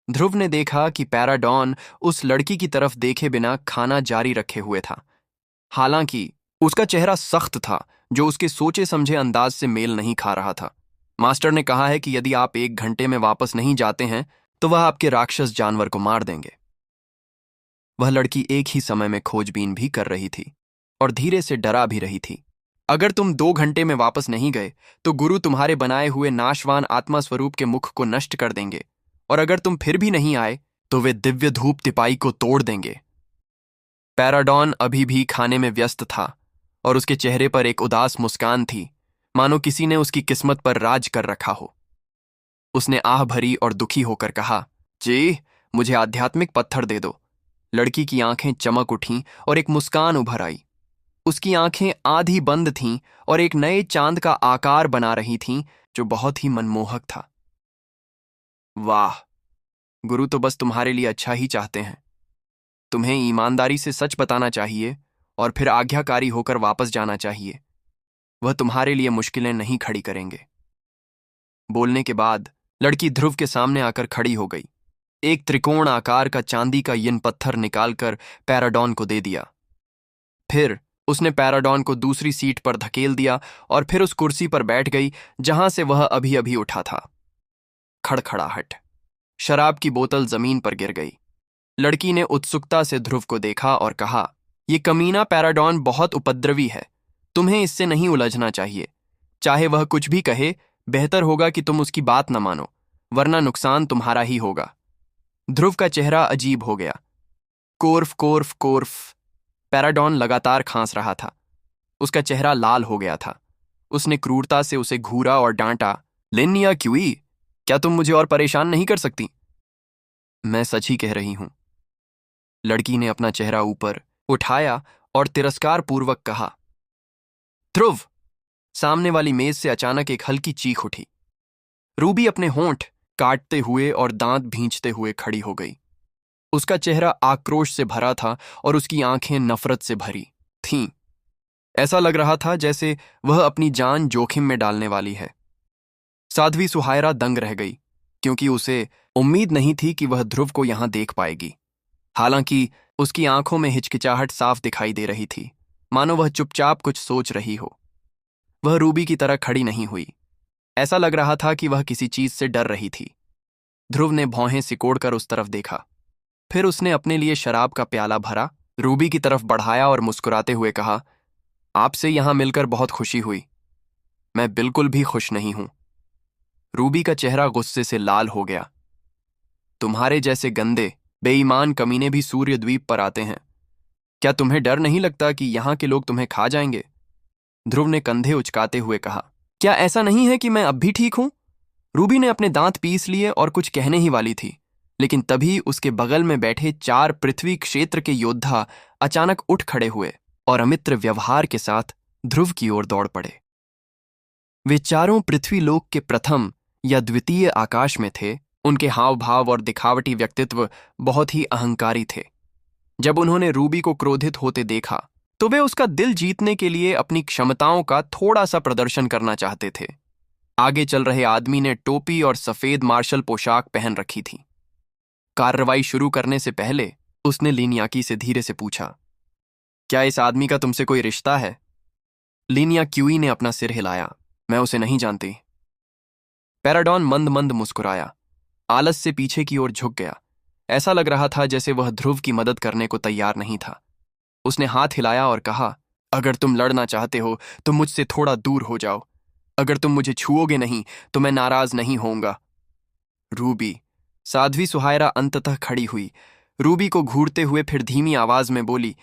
ध्रुव ने देखा कि पैराडॉन उस लड़की की तरफ देखे बिना खाना जारी रखे हुए था। हालांकि उसका चेहरा सख्त था, जो उसके सोचे समझे अंदाज से मेल नहीं खा रहा था। मास्टर ने कहा है कि यदि आप 1 घंटे में वापस नहीं जाते हैं तो वह आपके राक्षस जानवर को मार देंगे। वह लड़की एक ही समय में खोजबीन भी कर रही थी और धीरे से डरा भी रही थी। अगर तुम 2 घंटे में वापस नहीं गए तो गुरु तुम्हारे बनाए हुए नाशवान आत्मा स्वरूप के मुख को नष्ट कर देंगे, और अगर तुम फिर भी नहीं आए तो वे दिव्य धूप तिपाई को तोड़ देंगे। पैराडॉन अभी भी खाने में व्यस्त था और उसके चेहरे पर एक उदास मुस्कान थी, मानो किसी ने उसकी किस्मत पर राज कर रखा हो। उसने आह भरी और दुखी होकर कहा, जी, मुझे आध्यात्मिक पत्थर दे दो। लड़की की आंखें चमक उठीं और एक मुस्कान उभर आई। उसकी आंखें आधी बंद थीं और एक नए चांद का आकार बना रही थीं, जो बहुत ही मनमोहक था। वाह, गुरु तो बस तुम्हारे लिए अच्छा ही चाहते हैं। तुम्हें ईमानदारी से सच बताना चाहिए और फिर आज्ञाकारी होकर वापस जाना चाहिए। वह तुम्हारे लिए मुश्किलें नहीं खड़ी करेंगे। बोलने के बाद लड़की ध्रुव के सामने आकर खड़ी हो गई। एक त्रिकोण आकार का चांदी का यिन पत्थर निकालकर पैराडॉन को दे दिया। फिर उसने पैराडॉन को दूसरी सीट पर धकेल दिया और फिर उस कुर्सी पर बैठ गई जहां से वह अभी अभी उठा था। खड़खड़ाहट। शराब की बोतल जमीन पर गिर गई। लड़की ने उत्सुकता से ध्रुव को देखा और कहा, यह कमीना पैराडॉन बहुत उपद्रवी है। तुम्हें इससे नहीं उलझना चाहिए। चाहे वह कुछ भी कहे, बेहतर होगा कि तुम उसकी बात न मानो, वरना नुकसान तुम्हारा ही होगा। ध्रुव का चेहरा अजीब हो गया। Corfu Corfu Corfu. पैराडॉन लगातार खांस रहा था। उसका चेहरा लाल हो गया था। उसने क्रूरता से उसे घूरा और डांटा, लिनिया क्यूई, क्या तुम मुझे और परेशान नहीं कर सकती? मैं सच ही कह रही हूं। लड़की ने अपना चेहरा ऊपर उठाया और तिरस्कार पूर्वक कहा। ध्रुव! सामने वाली मेज से अचानक एक हल्की चीख उठी। रूबी अपने होंठ काटते हुए और दांत भींचते हुए खड़ी हो गई। उसका चेहरा आक्रोश से भरा था और उसकी आंखें नफरत से भरी थीं। ऐसा लग रहा था जैसे वह अपनी जान जोखिम में डालने वाली है। साध्वी सुहायरा दंग रह गई, क्योंकि उसे उम्मीद नहीं थी कि वह ध्रुव को यहां देख पाएगी। हालांकि उसकी आंखों में हिचकिचाहट साफ दिखाई दे रही थी, मानो वह चुपचाप कुछ सोच रही हो। वह रूबी की तरह खड़ी नहीं हुई। ऐसा लग रहा था कि वह किसी चीज से डर रही थी। ध्रुव ने भौहें सिकोड़कर उस तरफ देखा। फिर उसने अपने लिए शराब का प्याला भरा, रूबी की तरफ बढ़ाया और मुस्कुराते हुए कहा, आपसे यहां मिलकर बहुत खुशी हुई। मैं बिल्कुल भी खुश नहीं हूं। रूबी का चेहरा गुस्से से लाल हो गया। तुम्हारे जैसे गंदे, बेईमान कमीने भी सूर्य द्वीप पर आते हैं। क्या तुम्हें डर नहीं लगता कि यहां के लोग तुम्हें खा जाएंगे? ध्रुव ने कंधे उचकाते हुए कहा, क्या ऐसा नहीं है कि मैं अब भी ठीक हूं? रूबी ने अपने दांत पीस लिए और कुछ कहने ही वाली थी, लेकिन तभी उसके बगल में बैठे 4 पृथ्वी क्षेत्र के योद्धा अचानक उठ खड़े हुए और अमित्र व्यवहार के साथ ध्रुव की ओर दौड़ पड़े। वे चारों पृथ्वी लोक के प्रथम या द्वितीय आकाश में थे। उनके हाव भाव और दिखावटी व्यक्तित्व बहुत ही अहंकारी थे। जब उन्होंने रूबी को क्रोधित होते देखा तो वे उसका दिल जीतने के लिए अपनी क्षमताओं का थोड़ा सा प्रदर्शन करना चाहते थे। आगे चल रहे आदमी ने टोपी और सफेद मार्शल पोशाक पहन रखी थी। कार्रवाई शुरू करने से पहले उसने लिनियाकी से धीरे से पूछा, क्या इस आदमी का तुमसे कोई रिश्ता है? लिनिया क्यूई ने अपना सिर हिलाया, मैं उसे नहीं जानती। पैराडॉन मंद मंद मुस्कुराया, आलस से पीछे की ओर झुक गया। ऐसा लग रहा था जैसे वह ध्रुव की मदद करने को तैयार नहीं था। उसने हाथ हिलाया और कहा, अगर तुम लड़ना चाहते हो तो मुझसे थोड़ा दूर हो जाओ। अगर तुम मुझे छुओगे नहीं तो मैं नाराज नहीं होऊंगा। रूबी, साध्वी सुहायरा अंततः खड़ी हुई। रूबी को घूरते हुए फिर धीमी आवाज में बोली,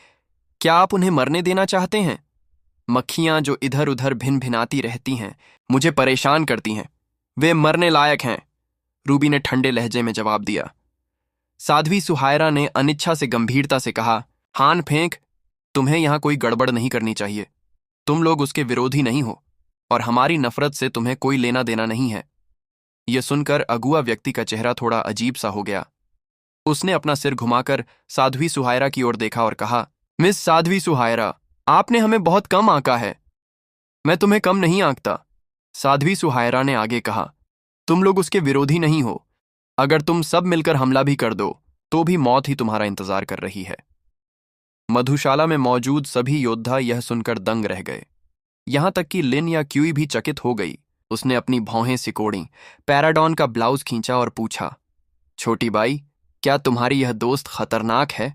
क्या आप उन्हें मरने देना चाहते हैं? मक्खियां जो इधर उधर भिन भिनाती रहती हैं मुझे परेशान करती हैं। वे मरने लायक हैं, रूबी ने ठंडे लहजे में जवाब दिया। साध्वी सुहायरा ने अनिच्छा से गंभीरता से कहा, हान फेंक, तुम्हें यहां कोई गड़बड़ नहीं करनी चाहिए। तुम लोग उसके विरोधी नहीं हो और हमारी नफरत से तुम्हें कोई लेना देना नहीं है। यह सुनकर अगुआ व्यक्ति का चेहरा थोड़ा अजीब सा हो गया। उसने अपना सिर घुमाकर साध्वी सुहायरा की ओर देखा और कहा, मिस साध्वी सुहायरा, आपने हमें बहुत कम आंका है। मैं तुम्हें कम नहीं आंकता, साध्वी सुहायरा ने आगे कहा। तुम लोग उसके विरोधी नहीं हो। अगर तुम सब मिलकर हमला भी कर दो तो भी मौत ही तुम्हारा इंतजार कर रही है। मधुशाला में मौजूद सभी योद्धा यह सुनकर दंग रह गए। यहां तक कि लिन या क्यूई भी चकित हो गई। उसने अपनी भौहें सिकोड़ी, पैराडॉन का ब्लाउज खींचा और पूछा, छोटी बाई, क्या तुम्हारी यह दोस्त खतरनाक है?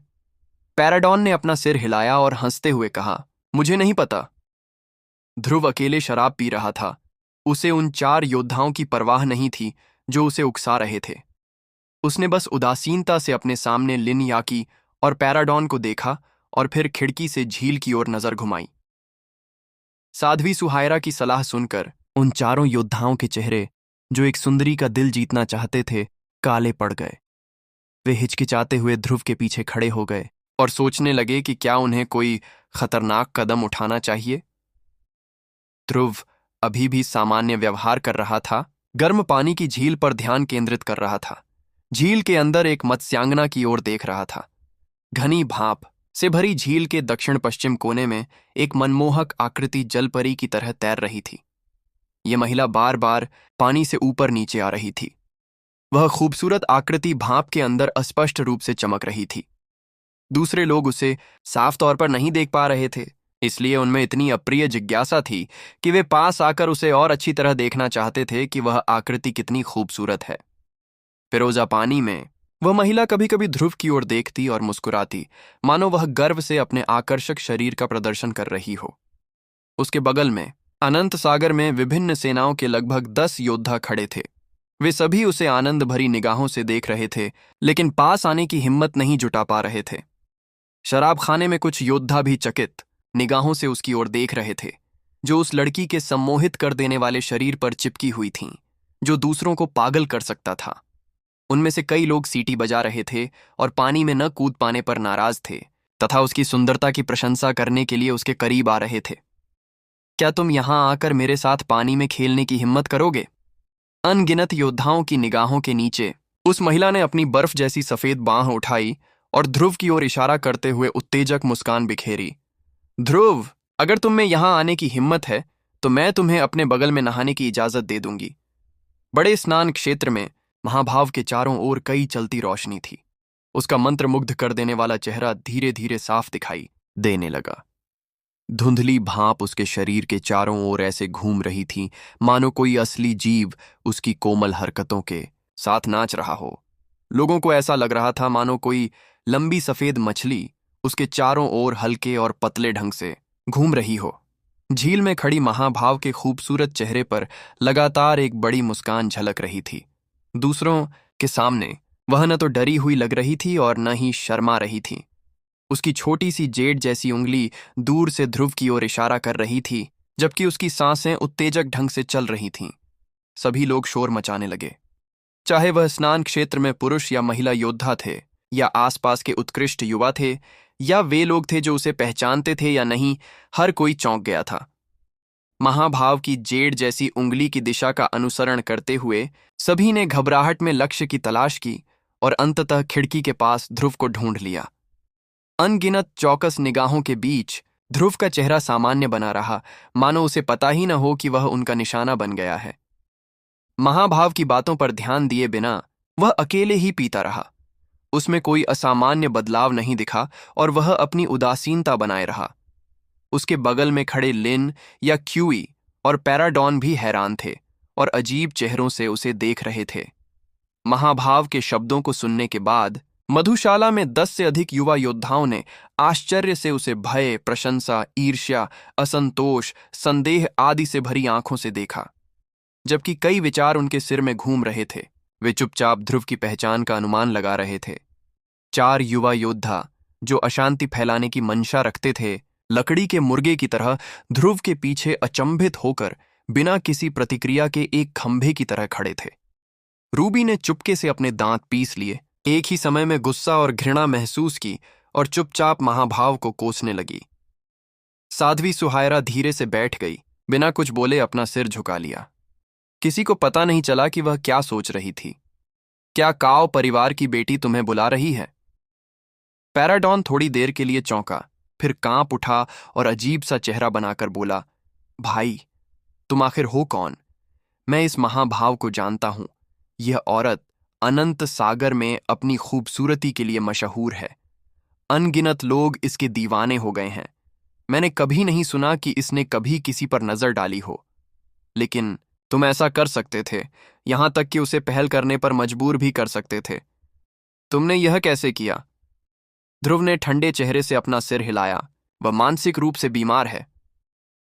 पैराडॉन ने अपना सिर हिलाया और हंसते हुए कहा, मुझे नहीं पता। ध्रुव अकेले शराब पी रहा था। उसे उन 4 योद्धाओं की परवाह नहीं थी जो उसे उकसा रहे थे। उसने बस उदासीनता से अपने सामने लिन याकी और पैराडॉन को देखा और फिर खिड़की से झील की ओर नजर घुमाई। साध्वी सुहायरा की सलाह सुनकर उन 4 योद्धाओं के चेहरे, जो एक सुंदरी का दिल जीतना चाहते थे, काले पड़ गए। वे हिचकिचाते हुए ध्रुव के पीछे खड़े हो गए और सोचने लगे कि क्या उन्हें कोई खतरनाक कदम उठाना चाहिए। ध्रुव अभी भी सामान्य व्यवहार कर रहा था, गर्म पानी की झील पर ध्यान केंद्रित कर रहा था। झील के अंदर एक मत्स्यांगना की ओर देख रहा था। घनी भाप से भरी झील के दक्षिण पश्चिम कोने में एक मनमोहक आकृति जलपरी की तरह तैर रही थी। यह महिला बार बार पानी से ऊपर नीचे आ रही थी। वह खूबसूरत आकृति भाप के अंदर अस्पष्ट रूप से चमक रही थी। दूसरे लोग उसे साफ तौर पर नहीं देख पा रहे थे, इसलिए उनमें इतनी अप्रिय जिज्ञासा थी कि वे पास आकर उसे और अच्छी तरह देखना चाहते थे कि वह आकृति कितनी खूबसूरत है। फिरोजा पानी में वह महिला कभी कभी ध्रुव की ओर देखती और मुस्कुराती, मानो वह गर्व से अपने आकर्षक शरीर का प्रदर्शन कर रही हो। उसके बगल में अनंत सागर में विभिन्न सेनाओं के लगभग 10 योद्धा खड़े थे। वे सभी उसे आनंद भरी निगाहों से देख रहे थे, लेकिन पास आने की हिम्मत नहीं जुटा पा रहे थे। शराब खाने में कुछ योद्धा भी चकित निगाहों से उसकी ओर देख रहे थे, जो उस लड़की के सम्मोहित कर देने वाले शरीर पर चिपकी हुई थीं, जो दूसरों को पागल कर सकता था। उनमें से कई लोग सीटी बजा रहे थे और पानी में न कूद पाने पर नाराज थे तथा उसकी सुंदरता की प्रशंसा करने के लिए उसके करीब आ रहे थे। क्या तुम यहां आकर मेरे साथ पानी में खेलने की हिम्मत करोगे? अनगिनत योद्धाओं की निगाहों के नीचे उस महिला ने अपनी बर्फ जैसी सफेद बांह उठाई और ध्रुव की ओर इशारा करते हुए उत्तेजक मुस्कान बिखेरी। ध्रुव, अगर तुम में यहां आने की हिम्मत है तो मैं तुम्हें अपने बगल में नहाने की इजाजत दे दूंगी। बड़े स्नान क्षेत्र में महाभाव के चारों ओर कई चलती रोशनी थी। उसका मंत्रमुग्ध कर देने वाला चेहरा धीरे धीरे साफ दिखाई देने लगा। धुंधली भाप उसके शरीर के चारों ओर ऐसे घूम रही थी मानो कोई असली जीव उसकी कोमल हरकतों के साथ नाच रहा हो। लोगों को ऐसा लग रहा था मानो कोई लंबी सफेद मछली उसके चारों ओर हल्के और पतले ढंग से घूम रही हो। झील में खड़ी महाभाव के खूबसूरत चेहरे पर लगातार एक बड़ी मुस्कान झलक रही थी। दूसरों के सामने वह न तो डरी हुई लग रही थी और न ही शर्मा रही थी। उसकी छोटी सी जेड जैसी उंगली दूर से ध्रुव की ओर इशारा कर रही थी, जबकि उसकी सांसें उत्तेजक ढंग से चल रही थीं। सभी लोग शोर मचाने लगे। चाहे वह स्नान क्षेत्र में पुरुष या महिला योद्धा थे, या आसपास के उत्कृष्ट युवा थे, या वे लोग थे जो उसे पहचानते थे या नहीं, हर कोई चौंक गया था। महाभाव की जेड जैसी उंगली की दिशा का अनुसरण करते हुए सभी ने घबराहट में लक्ष्य की तलाश की और अंततः खिड़की के पास ध्रुव को ढूंढ लिया। अनगिनत चौकस निगाहों के बीच ध्रुव का चेहरा सामान्य बना रहा, मानो उसे पता ही न हो कि वह उनका निशाना बन गया है। महाभाव की बातों पर ध्यान दिए बिना वह अकेले ही पीता रहा। उसमें कोई असामान्य बदलाव नहीं दिखा और वह अपनी उदासीनता बनाए रहा। उसके बगल में खड़े लिन या क्यूई और पैराडॉन भी हैरान थे और अजीब चेहरों से उसे देख रहे थे। महाभाव के शब्दों को सुनने के बाद मधुशाला में 10 से अधिक युवा योद्धाओं ने आश्चर्य से उसे भय, प्रशंसा, ईर्ष्या, असंतोष, संदेह आदि से भरी आंखों से देखा। जबकि कई विचार उनके सिर में घूम रहे थे, वे चुपचाप ध्रुव की पहचान का अनुमान लगा रहे थे। 4 युवा योद्धा जो अशांति फैलाने की मंशा रखते थे, लकड़ी के मुर्गे की तरह ध्रुव के पीछे अचंभित होकर बिना किसी प्रतिक्रिया के एक खंभे की तरह खड़े थे। रूबी ने चुपके से अपने दांत पीस लिए, एक ही समय में गुस्सा और घृणा महसूस की और चुपचाप महाभाव को कोसने लगी। साध्वी सुहायरा धीरे से बैठ गई, बिना कुछ बोले अपना सिर झुका लिया। किसी को पता नहीं चला कि वह क्या सोच रही थी। क्या काओ परिवार की बेटी तुम्हें बुला रही है? पैराडॉन थोड़ी देर के लिए चौंका, फिर कांप उठा और अजीब सा चेहरा बनाकर बोला, भाई, तुम आखिर हो कौन? मैं इस महाभाव को जानता हूं। यह औरत अनंत सागर में अपनी खूबसूरती के लिए मशहूर है। अनगिनत लोग इसके दीवाने हो गए हैं। मैंने कभी नहीं सुना कि इसने कभी किसी पर नजर डाली हो। लेकिन तुम ऐसा कर सकते थे, यहां तक कि उसे पहल करने पर मजबूर भी कर सकते थे। तुमने यह कैसे किया? ध्रुव ने ठंडे चेहरे से अपना सिर हिलाया। वह मानसिक रूप से बीमार है।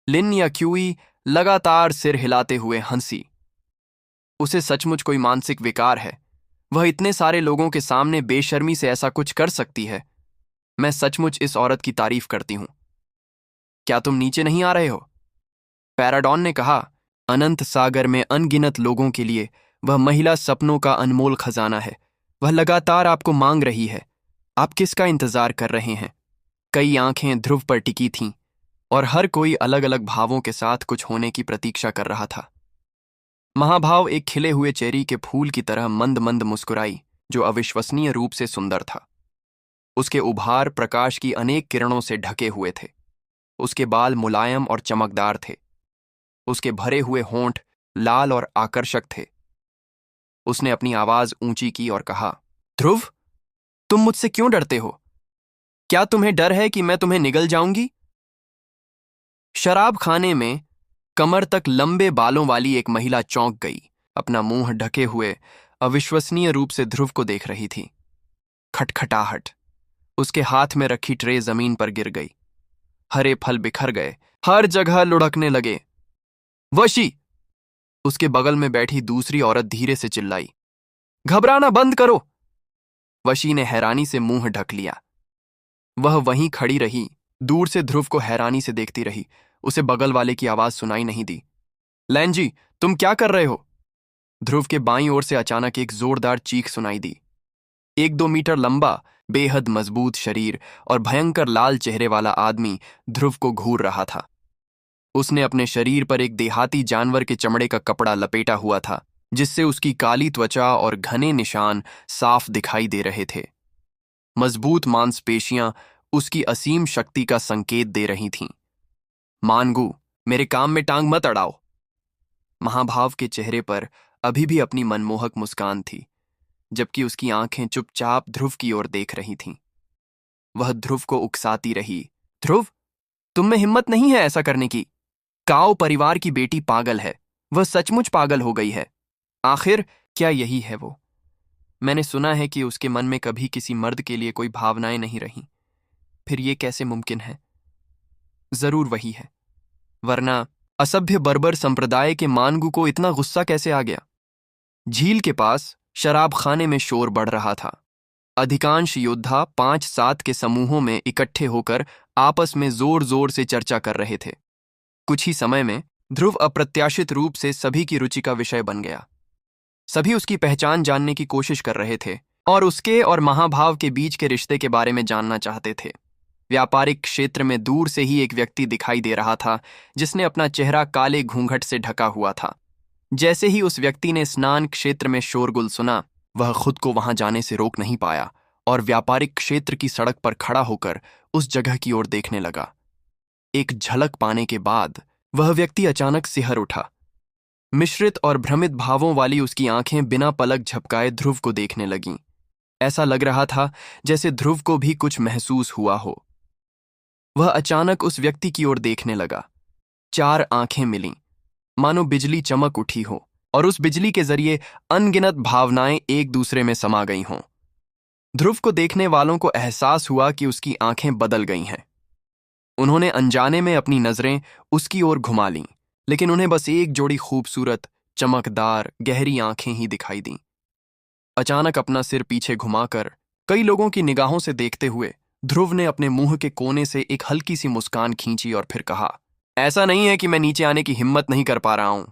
लिन या क्यूई लगातार सिर हिलाते हुए हंसी। उसे सचमुच कोई मानसिक विकार है। वह इतने सारे लोगों के सामने बेशर्मी से ऐसा कुछ कर सकती है। मैं सचमुच इस औरत की तारीफ करती हूं। क्या तुम नीचे नहीं आ रहे हो? पैराडॉन ने कहा, अनंत सागर में अनगिनत लोगों के लिए वह महिला सपनों का अनमोल खजाना है। वह लगातार आपको मांग रही है। आप किसका इंतजार कर रहे हैं? कई आंखें ध्रुव पर टिकी थीं और हर कोई अलग अलग भावों के साथ कुछ होने की प्रतीक्षा कर रहा था। महाभाव एक खिले हुए चेरी के फूल की तरह मंद मंद मुस्कुराई, जो अविश्वसनीय रूप से सुंदर था। उसके उभार प्रकाश की अनेक किरणों से ढके हुए थे। उसके बाल मुलायम और चमकदार थे। उसके भरे हुए होंठ लाल और आकर्षक थे। उसने अपनी आवाज ऊंची की और कहा, ध्रुव, तुम मुझसे क्यों डरते हो? क्या तुम्हें डर है कि मैं तुम्हें निगल जाऊंगी? शराब खाने में कमर तक लंबे बालों वाली एक महिला चौंक गई, अपना मुंह ढके हुए अविश्वसनीय रूप से ध्रुव को देख रही थी। खटखटाहट। उसके हाथ में रखी ट्रे जमीन पर गिर गई। हरे फल बिखर गए, हर जगह लुढ़कने लगे। वशी! उसके बगल में बैठी दूसरी औरत धीरे से चिल्लाई। घबराना बंद करो! वशी ने हैरानी से मुंह ढक लिया। वह वहीं खड़ी रही, दूर से ध्रुव को हैरानी से देखती रही। उसे बगल वाले की आवाज सुनाई नहीं दी। लैंजी, तुम क्या कर रहे हो? ध्रुव के बाईं ओर से अचानक एक जोरदार चीख सुनाई दी। 1-2 मीटर लंबा, बेहद मजबूत शरीर और भयंकर लाल चेहरे वाला आदमी ध्रुव को घूर रहा था। उसने अपने शरीर पर एक देहाती जानवर के चमड़े का कपड़ा लपेटा हुआ था, जिससे उसकी काली त्वचा और घने निशान साफ दिखाई दे रहे थे। मजबूत मांसपेशियां उसकी असीम शक्ति का संकेत दे रही थीं। मानगू, मेरे काम में टांग मत अड़ाओ। महाभाव के चेहरे पर अभी भी अपनी मनमोहक मुस्कान थी, जबकि उसकी आंखें चुपचाप ध्रुव की ओर देख रही थीं। वह ध्रुव को उकसाती रही। ध्रुव, तुम में हिम्मत नहीं है ऐसा करने की। काओ परिवार की बेटी पागल है। वह सचमुच पागल हो गई है। आखिर क्या यही है वो? मैंने सुना है कि उसके मन में कभी किसी मर्द के लिए कोई भावनाएं नहीं रहीं। फिर ये कैसे मुमकिन है? जरूर वही है, वरना असभ्य बर्बर संप्रदाय के मानगू को इतना गुस्सा कैसे आ गया? झील के पास शराब खाने में शोर बढ़ रहा था। अधिकांश योद्धा 5-7 के समूहों में इकट्ठे होकर आपस में जोर जोर से चर्चा कर रहे थे। कुछ ही समय में ध्रुव अप्रत्याशित रूप से सभी की रुचि का विषय बन गया। सभी उसकी पहचान जानने की कोशिश कर रहे थे और उसके और महाभाव के बीच के रिश्ते के बारे में जानना चाहते थे। व्यापारिक क्षेत्र में दूर से ही एक व्यक्ति दिखाई दे रहा था, जिसने अपना चेहरा काले घूंघट से ढका हुआ था। जैसे ही उस व्यक्ति ने स्नान क्षेत्र में शोरगुल सुना, वह खुद को वहां जाने से रोक नहीं पाया और व्यापारिक क्षेत्र की सड़क पर खड़ा होकर उस जगह की ओर देखने लगा। एक झलक पाने के बाद वह व्यक्ति अचानक सिहर उठा। मिश्रित और भ्रमित भावों वाली उसकी आंखें बिना पलक झपकाए ध्रुव को देखने लगीं। ऐसा लग रहा था जैसे ध्रुव को भी कुछ महसूस हुआ हो। वह अचानक उस व्यक्ति की ओर देखने लगा। 4 आंखें मिलीं, मानो बिजली चमक उठी हो, और उस बिजली के जरिए अनगिनत भावनाएं एक दूसरे में समा गई हों। ध्रुव को देखने वालों को एहसास हुआ कि उसकी आंखें बदल गई हैं। उन्होंने अनजाने में अपनी नजरें उसकी ओर घुमा लीं, लेकिन उन्हें बस एक जोड़ी खूबसूरत, चमकदार, गहरी आंखें ही दिखाई दीं। अचानक अपना सिर पीछे घुमाकर कई लोगों की निगाहों से देखते हुए ध्रुव ने अपने मुंह के कोने से एक हल्की सी मुस्कान खींची और फिर कहा, ऐसा नहीं है कि मैं नीचे आने की हिम्मत नहीं कर पा रहा हूं।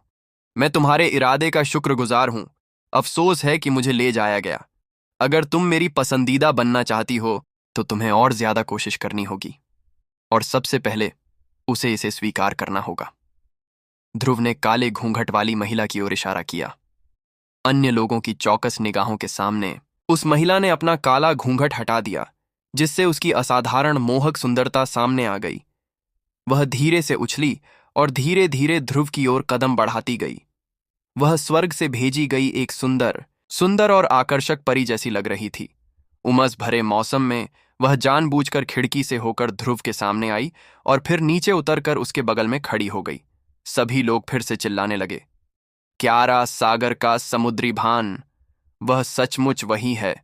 मैं तुम्हारे इरादे का शुक्रगुजार हूं। अफसोस है कि मुझे ले जाया गया। अगर तुम मेरी पसंदीदा बनना चाहती हो तो तुम्हें और ज्यादा कोशिश करनी होगी, और सबसे पहले उसे इसे स्वीकार करना होगा। ध्रुव ने काले घूंघट वाली महिला की ओर इशारा किया। अन्य लोगों की चौकस निगाहों के सामने उस महिला ने अपना काला घूंघट हटा दिया, जिससे उसकी असाधारण मोहक सुंदरता सामने आ गई। वह धीरे से उछली और धीरे धीरे ध्रुव की ओर कदम बढ़ाती गई। वह स्वर्ग से भेजी गई एक सुंदर सुंदर और आकर्षक परी जैसी लग रही थी। उमस भरे मौसम में वह जानबूझकर खिड़की से होकर ध्रुव के सामने आई और फिर नीचे उतरकर उसके बगल में खड़ी हो गई। सभी लोग फिर से चिल्लाने लगे, क्यारा सागर का समुद्री भान, वह सचमुच वही है।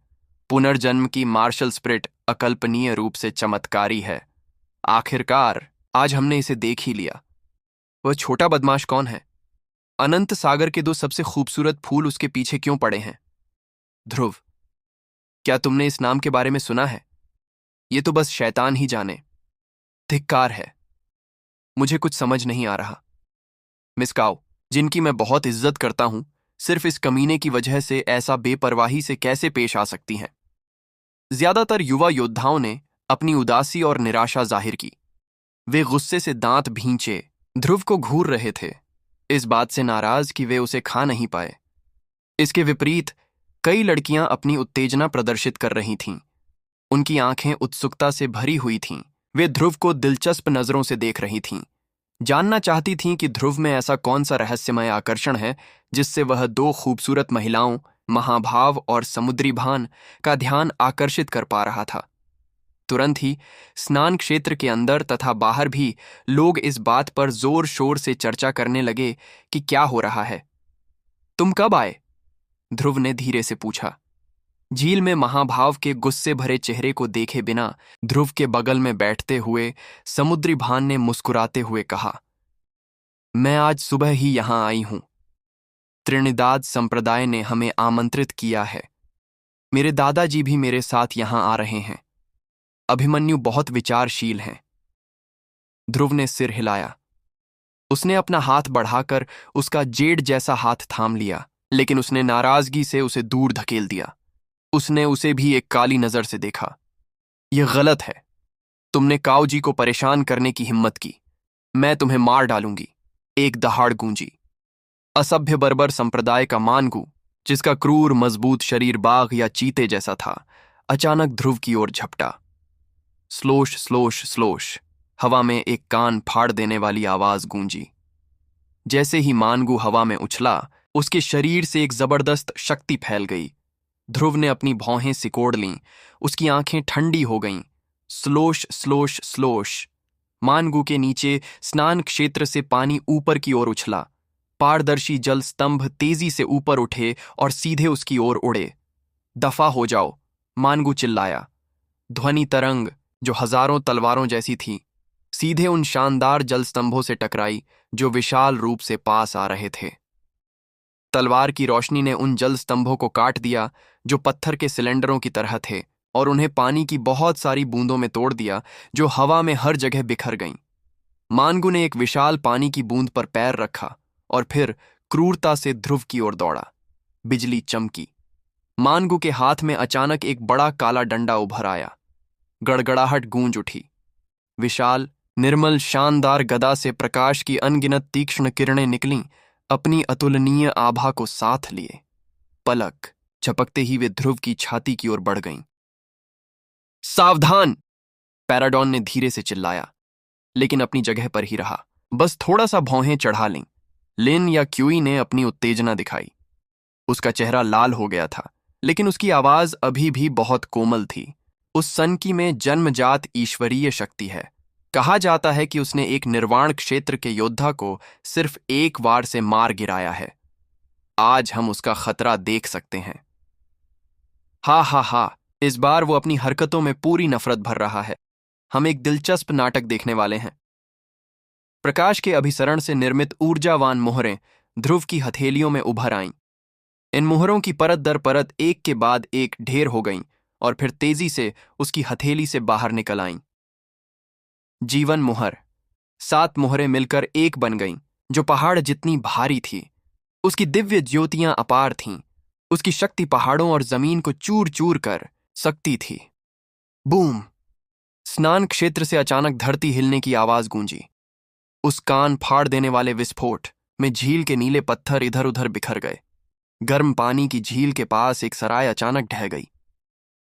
पुनर्जन्म की मार्शल स्पिरिट अकल्पनीय रूप से चमत्कारी है। आखिरकार आज हमने इसे देख ही लिया। वह छोटा बदमाश कौन है? अनंत सागर के 2 सबसे खूबसूरत फूल उसके पीछे क्यों पड़े हैं? ध्रुव, क्या तुमने इस नाम के बारे में सुना है? ये तो बस शैतान ही जाने। धिक्कार है। मुझे कुछ समझ नहीं आ रहा। मिस काओ, जिनकी मैं बहुत इज्जत करता हूं, सिर्फ इस कमीने की वजह से ऐसा बेपरवाही से कैसे पेश आ सकती हैं? ज्यादातर युवा योद्धाओं ने अपनी उदासी और निराशा जाहिर की। वे गुस्से से दांत भींचे ध्रुव को घूर रहे थे, इस बात से नाराज कि वे उसे खा नहीं पाए। इसके विपरीत कई लड़कियां अपनी उत्तेजना प्रदर्शित कर रही थीं। उनकी आंखें उत्सुकता से भरी हुई थीं। वे ध्रुव को दिलचस्प नजरों से देख रही थीं, जानना चाहती थीं कि ध्रुव में ऐसा कौन सा रहस्यमय आकर्षण है जिससे वह 2 खूबसूरत महिलाओं, महाभाव और समुद्री भान का ध्यान आकर्षित कर पा रहा था। तुरंत ही स्नान क्षेत्र के अंदर तथा बाहर भी लोग इस बात पर जोर शोर से चर्चा करने लगे कि क्या हो रहा है। तुम कब आए? ध्रुव ने धीरे से पूछा। झील में महाभाव के गुस्से भरे चेहरे को देखे बिना ध्रुव के बगल में बैठते हुए समुद्री भान ने मुस्कुराते हुए कहा, मैं आज सुबह ही यहां आई हूं। त्रिनिदाद संप्रदाय ने हमें आमंत्रित किया है। मेरे दादाजी भी मेरे साथ यहां आ रहे हैं। अभिमन्यु बहुत विचारशील हैं। ध्रुव ने सिर हिलाया। उसने अपना हाथ बढ़ाकर उसका जेड जैसा हाथ थाम लिया, लेकिन उसने नाराजगी से उसे दूर धकेल दिया। उसने उसे भी एक काली नजर से देखा। यह गलत है। तुमने काऊ जी को परेशान करने की हिम्मत की। मैं तुम्हें मार डालूंगी। एक दहाड़ गूंजी। असभ्य बर्बर संप्रदाय का मानगू, जिसका क्रूर मजबूत शरीर बाघ या चीते जैसा था, अचानक ध्रुव की ओर झपटा। स्लोश स्लोश स्लोश, हवा में एक कान फाड़ देने वाली आवाज गूंजी। जैसे ही मानगू हवा में उछला, उसके शरीर से एक जबरदस्त शक्ति फैल गई। ध्रुव ने अपनी भौहें सिकोड़ लीं। उसकी आंखें ठंडी हो गईं। स्लोश स्लोश स्लोश, मानगू के नीचे स्नान क्षेत्र से पानी ऊपर की ओर उछला। पारदर्शी जल स्तंभ तेजी से ऊपर उठे और सीधे उसकी ओर उड़े। दफा हो जाओ, मानगू चिल्लाया। ध्वनि तरंग, जो हजारों तलवारों जैसी थी, सीधे उन शानदार जल स्तंभों से टकराई जो विशाल रूप से पास आ रहे थे। तलवार की रोशनी ने उन जल स्तंभों को काट दिया जो पत्थर के सिलेंडरों की तरह थे, और उन्हें पानी की बहुत सारी बूंदों में तोड़ दिया जो हवा में हर जगह बिखर गईं। मानगू ने एक विशाल पानी की बूंद पर पैर रखा और फिर क्रूरता से ध्रुव की ओर दौड़ा। बिजली चमकी। मानगू के हाथ में अचानक एक बड़ा काला डंडा उभर आया। गड़गड़ाहट गूंज उठी। विशाल, निर्मल, शानदार गदा से प्रकाश की अनगिनत तीक्ष्ण किरणें निकलीं, अपनी अतुलनीय आभा को साथ लिए। पलक झपकते ही वे ध्रुव की छाती की ओर बढ़ गईं। सावधान! पैराडॉन ने धीरे से चिल्लाया, लेकिन अपनी जगह पर ही रहा। बस थोड़ा सा भौहें चढ़ा लीं। लिन या क्यूई ने अपनी उत्तेजना दिखाई। उसका चेहरा लाल हो गया था, लेकिन उसकी आवाज अभी भी बहुत कोमल थी। उस सनकी में जन्मजात ईश्वरीय शक्ति है। कहा जाता है कि उसने एक निर्वाण क्षेत्र के योद्धा को सिर्फ एक वार से मार गिराया है। आज हम उसका खतरा देख सकते हैं। हा हा हा, इस बार वो अपनी हरकतों में पूरी नफरत भर रहा है। हम एक दिलचस्प नाटक देखने वाले हैं। प्रकाश के अभिसरण से निर्मित ऊर्जावान मोहरें ध्रुव की हथेलियों में उभर आईं। इन मोहरों की परत दर परत एक के बाद एक ढेर हो गईं और फिर तेजी से उसकी हथेली से बाहर निकल आईं। जीवन मोहर 7 मोहरें मिलकर एक बन गईं, जो पहाड़ जितनी भारी थी। उसकी दिव्य ज्योतियां अपार थीं। उसकी शक्ति पहाड़ों और जमीन को चूर चूर कर सकती थी। बूम! स्नान क्षेत्र से अचानक धरती हिलने की आवाज गूंजी। उस कान फाड़ देने वाले विस्फोट में झील के नीले पत्थर इधर उधर बिखर गए। गर्म पानी की झील के पास एक सराय अचानक ढह गई।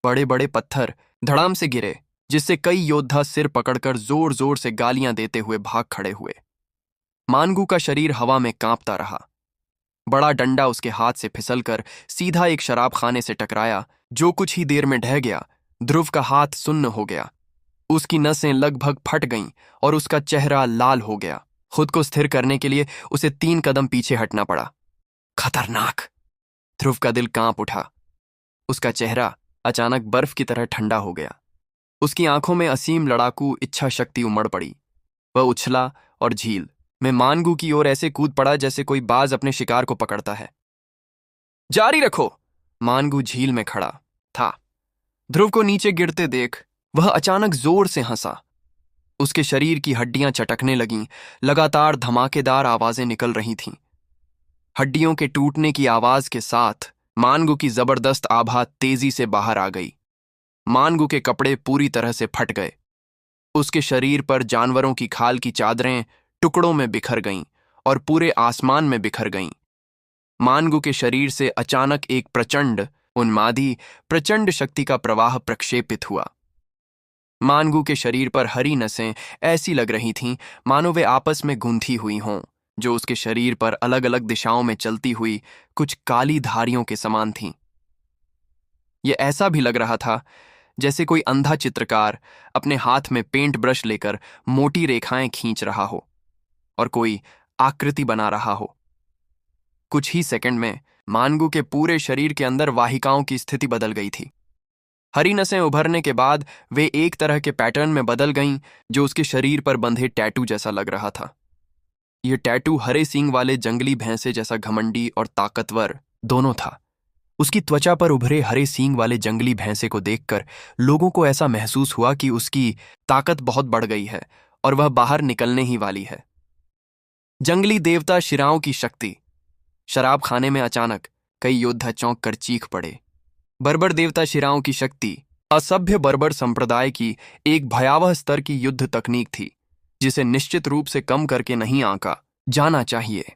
बड़े बड़े पत्थर धड़ाम से गिरे, जिससे कई योद्धा सिर पकड़कर जोर जोर से गालियां देते हुए भाग खड़े हुए। मानगू का शरीर हवा में कांपता रहा। बड़ा डंडा उसके हाथ से फिसलकर सीधा एक शराब खाने से टकराया, जो कुछ ही देर में ढह गया। ध्रुव का हाथ सुन्न हो गया। उसकी नसें लगभग फट गईं और उसका चेहरा लाल हो गया। खुद को स्थिर करने के लिए उसे 3 कदम पीछे हटना पड़ा। खतरनाक! ध्रुव का दिल कांप उठा। उसका चेहरा अचानक बर्फ की तरह ठंडा हो गया। उसकी आंखों में असीम लड़ाकू इच्छा शक्ति उमड़ पड़ी। वह उछला और झील में मानगू की ओर ऐसे कूद पड़ा जैसे कोई बाज अपने शिकार को पकड़ता है। जारी रखो! मानगू झील में खड़ा था। ध्रुव को नीचे गिरते देख वह अचानक जोर से हंसा। उसके शरीर की हड्डियां चटकने लगीं। लगातार धमाकेदार आवाजें निकल रही थीं। हड्डियों के टूटने की आवाज के साथ मानगू की जबरदस्त आभा तेजी से बाहर आ गई। मानगू के कपड़े पूरी तरह से फट गए। उसके शरीर पर जानवरों की खाल की चादरें टुकड़ों में बिखर गईं और पूरे आसमान में बिखर गईं। मानगू के शरीर से अचानक एक प्रचंड, उन्मादी, प्रचंड शक्ति का प्रवाह प्रक्षेपित हुआ। मानगू के शरीर पर हरी नसें ऐसी लग रही थीं मानो वे आपस में गूंथी हुई हों, जो उसके शरीर पर अलग अलग दिशाओं में चलती हुई कुछ काली धारियों के समान थीं। यह ऐसा भी लग रहा था जैसे कोई अंधा चित्रकार अपने हाथ में पेंट ब्रश लेकर मोटी रेखाएं खींच रहा हो और कोई आकृति बना रहा हो। कुछ ही सेकंड में मानगू के पूरे शरीर के अंदर वाहिकाओं की स्थिति बदल गई थी। हरी नसें उभरने के बाद वे एक तरह के पैटर्न में बदल गईं, जो उसके शरीर पर बंधे टैटू जैसा लग रहा था। यह टैटू हरे सींग वाले जंगली भैंसे जैसा घमंडी और ताकतवर दोनों था। उसकी त्वचा पर उभरे हरे सींग वाले जंगली भैंसे को देखकर लोगों को ऐसा महसूस हुआ कि उसकी ताकत बहुत बढ़ गई है और वह बाहर निकलने ही वाली है। जंगली देवता शिराओं की शक्ति। शराब खाने में अचानक कई योद्धा चौंक कर चीख पड़े। बर्बर देवता शिराओं की शक्ति असभ्य बर्बर संप्रदाय की एक भयावह स्तर की युद्ध तकनीक थी, जिसे निश्चित रूप से कम करके नहीं आंका जाना चाहिए।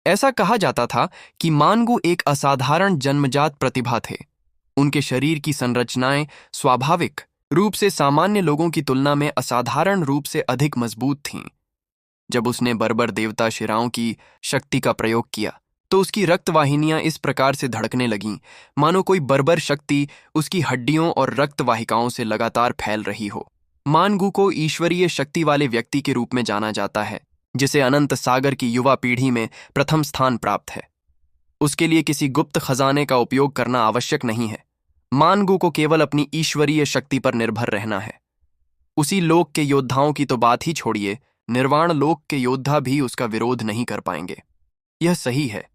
ऐसा कहा जाता था कि मानगू एक असाधारण जन्मजात प्रतिभा थे। उनके शरीर की संरचनाएं स्वाभाविक रूप से सामान्य लोगों की तुलना में असाधारण रूप से अधिक मजबूत थीं। जब उसने बर्बर देवता शिराओं की शक्ति का प्रयोग किया तो उसकी रक्तवाहिनियां इस प्रकार से धड़कने लगीं मानो कोई बर्बर शक्ति उसकी हड्डियों और रक्त वाहिकाओं से लगातार फैल रही हो। मानगू को ईश्वरीय शक्ति वाले व्यक्ति के रूप में जाना जाता है, जिसे अनंत सागर की युवा पीढ़ी में प्रथम स्थान प्राप्त है। उसके लिए किसी गुप्त खजाने का उपयोग करना आवश्यक नहीं है। मानगू को केवल अपनी ईश्वरीय शक्ति पर निर्भर रहना है। उसी लोक के योद्धाओं की तो बात ही छोड़िए, निर्वाण लोक के योद्धा भी उसका विरोध नहीं कर पाएंगे। यह सही है।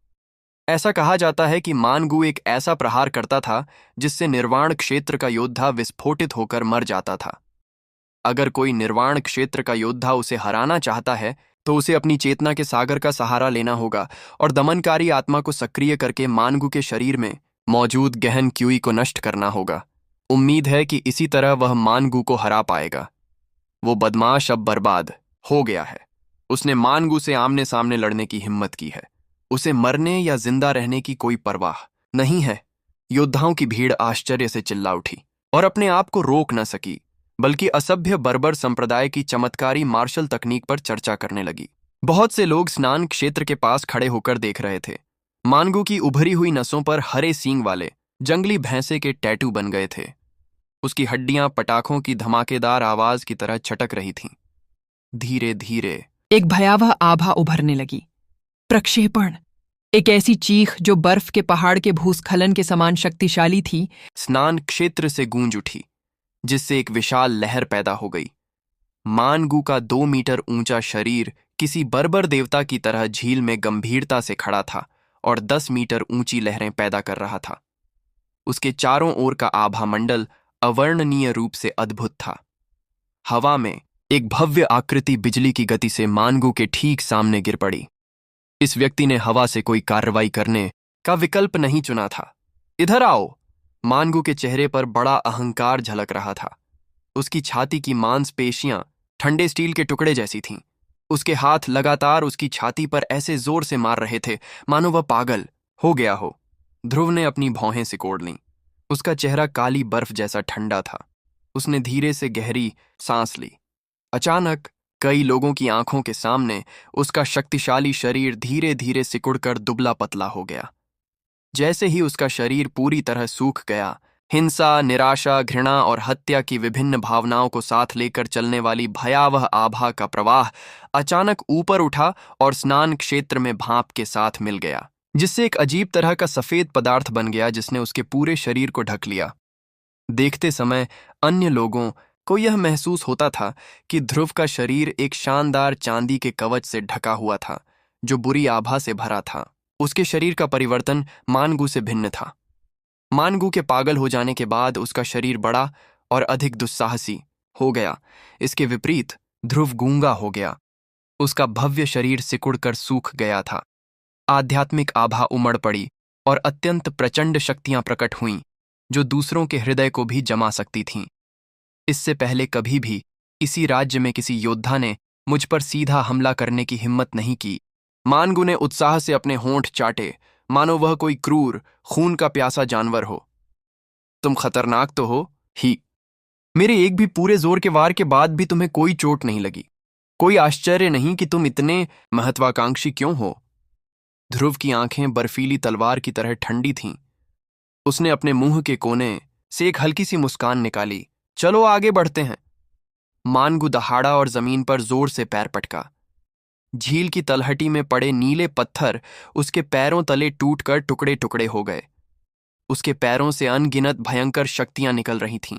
ऐसा कहा जाता है कि मानगू एक ऐसा प्रहार करता था जिससे निर्वाण क्षेत्र का योद्धा विस्फोटित होकर मर जाता था। अगर कोई निर्वाण क्षेत्र का योद्धा उसे हराना चाहता है तो उसे अपनी चेतना के सागर का सहारा लेना होगा और दमनकारी आत्मा को सक्रिय करके मानगू के शरीर में मौजूद गहन क्यूई को नष्ट करना होगा। उम्मीद है कि इसी तरह वह मानगू को हरा पाएगा। वो बदमाश अब बर्बाद हो गया है। उसने मानगू से आमने सामने लड़ने की हिम्मत की है। उसे मरने या जिंदा रहने की कोई परवाह नहीं है। योद्धाओं की भीड़ आश्चर्य से चिल्ला उठी और अपने आप को रोक न सकी, बल्कि असभ्य बर्बर संप्रदाय की चमत्कारी मार्शल तकनीक पर चर्चा करने लगी। बहुत से लोग स्नान क्षेत्र के पास खड़े होकर देख रहे थे। मानगू की उभरी हुई नसों पर हरे सींग वाले जंगली भैंसे के टैटू बन गए थे। उसकी हड्डियां पटाखों की धमाकेदार आवाज की तरह छटक रही थीं। धीरे धीरे एक भयावह आभा उभरने लगी। प्रक्षेपण। एक ऐसी चीख जो बर्फ के पहाड़ के भूस्खलन के समान शक्तिशाली थी, स्नान क्षेत्र से गूंज उठी, जिससे एक विशाल लहर पैदा हो गई। मानगू का 2 मीटर ऊंचा शरीर किसी बर्बर देवता की तरह झील में गंभीरता से खड़ा था और 10 मीटर ऊंची लहरें पैदा कर रहा था। उसके चारों ओर का आभा मंडल अवर्णनीय रूप से अद्भुत था। हवा में एक भव्य आकृति बिजली की गति से मानगू के ठीक सामने गिर पड़ी। इस व्यक्ति ने हवा से कोई कार्रवाई करने का विकल्प नहीं चुना था। इधर आओ! मानगू के चेहरे पर बड़ा अहंकार झलक रहा था। उसकी छाती की मांसपेशियां ठंडे स्टील के टुकड़े जैसी थीं। उसके हाथ लगातार उसकी छाती पर ऐसे जोर से मार रहे थे मानो वह पागल हो गया हो। ध्रुव ने अपनी भौहें सिकोड़ लीं। उसका चेहरा काली बर्फ जैसा ठंडा था। उसने धीरे से गहरी सांस ली। अचानक कई लोगों की आंखों के सामने उसका शक्तिशाली शरीर धीरे धीरे सिकुड़कर दुबला पतला हो गया। जैसे ही उसका शरीर पूरी तरह सूख गया, हिंसा, निराशा, घृणा और हत्या की विभिन्न भावनाओं को साथ लेकर चलने वाली भयावह आभा का प्रवाह अचानक ऊपर उठा और स्नान क्षेत्र में भाप के साथ मिल गया, जिससे एक अजीब तरह का सफेद पदार्थ बन गया जिसने उसके पूरे शरीर को ढक लिया। देखते समय अन्य लोगों को यह महसूस होता था कि ध्रुव का शरीर एक शानदार चांदी के कवच से ढका हुआ था जो बुरी आभा से भरा था। उसके शरीर का परिवर्तन मानगू से भिन्न था। मानगू के पागल हो जाने के बाद उसका शरीर बड़ा और अधिक दुस्साहसी हो गया। इसके विपरीत ध्रुव गूंगा हो गया। उसका भव्य शरीर सिकुड़कर सूख गया था। आध्यात्मिक आभा उमड़ पड़ी और अत्यंत प्रचंड शक्तियां प्रकट हुईं जो दूसरों के हृदय को भी जमा सकती थीं। इससे पहले कभी भी इसी राज्य में किसी योद्धा ने मुझ पर सीधा हमला करने की हिम्मत नहीं की। मानगू ने उत्साह से अपने होंठ चाटे मानो वह कोई क्रूर, खून का प्यासा जानवर हो। तुम खतरनाक तो हो ही। मेरे एक भी पूरे जोर के वार के बाद भी तुम्हें कोई चोट नहीं लगी। कोई आश्चर्य नहीं कि तुम इतने महत्वाकांक्षी क्यों हो। ध्रुव की आंखें बर्फीली तलवार की तरह ठंडी थीं। उसने अपने मुंह के कोने से एक हल्की सी मुस्कान निकाली। चलो आगे बढ़ते हैं। मानगू दहाड़ा और जमीन पर जोर से पैर पटका। झील की तलहटी में पड़े नीले पत्थर उसके पैरों तले टूटकर टुकड़े टुकड़े हो गए। उसके पैरों से अनगिनत भयंकर शक्तियां निकल रही थीं।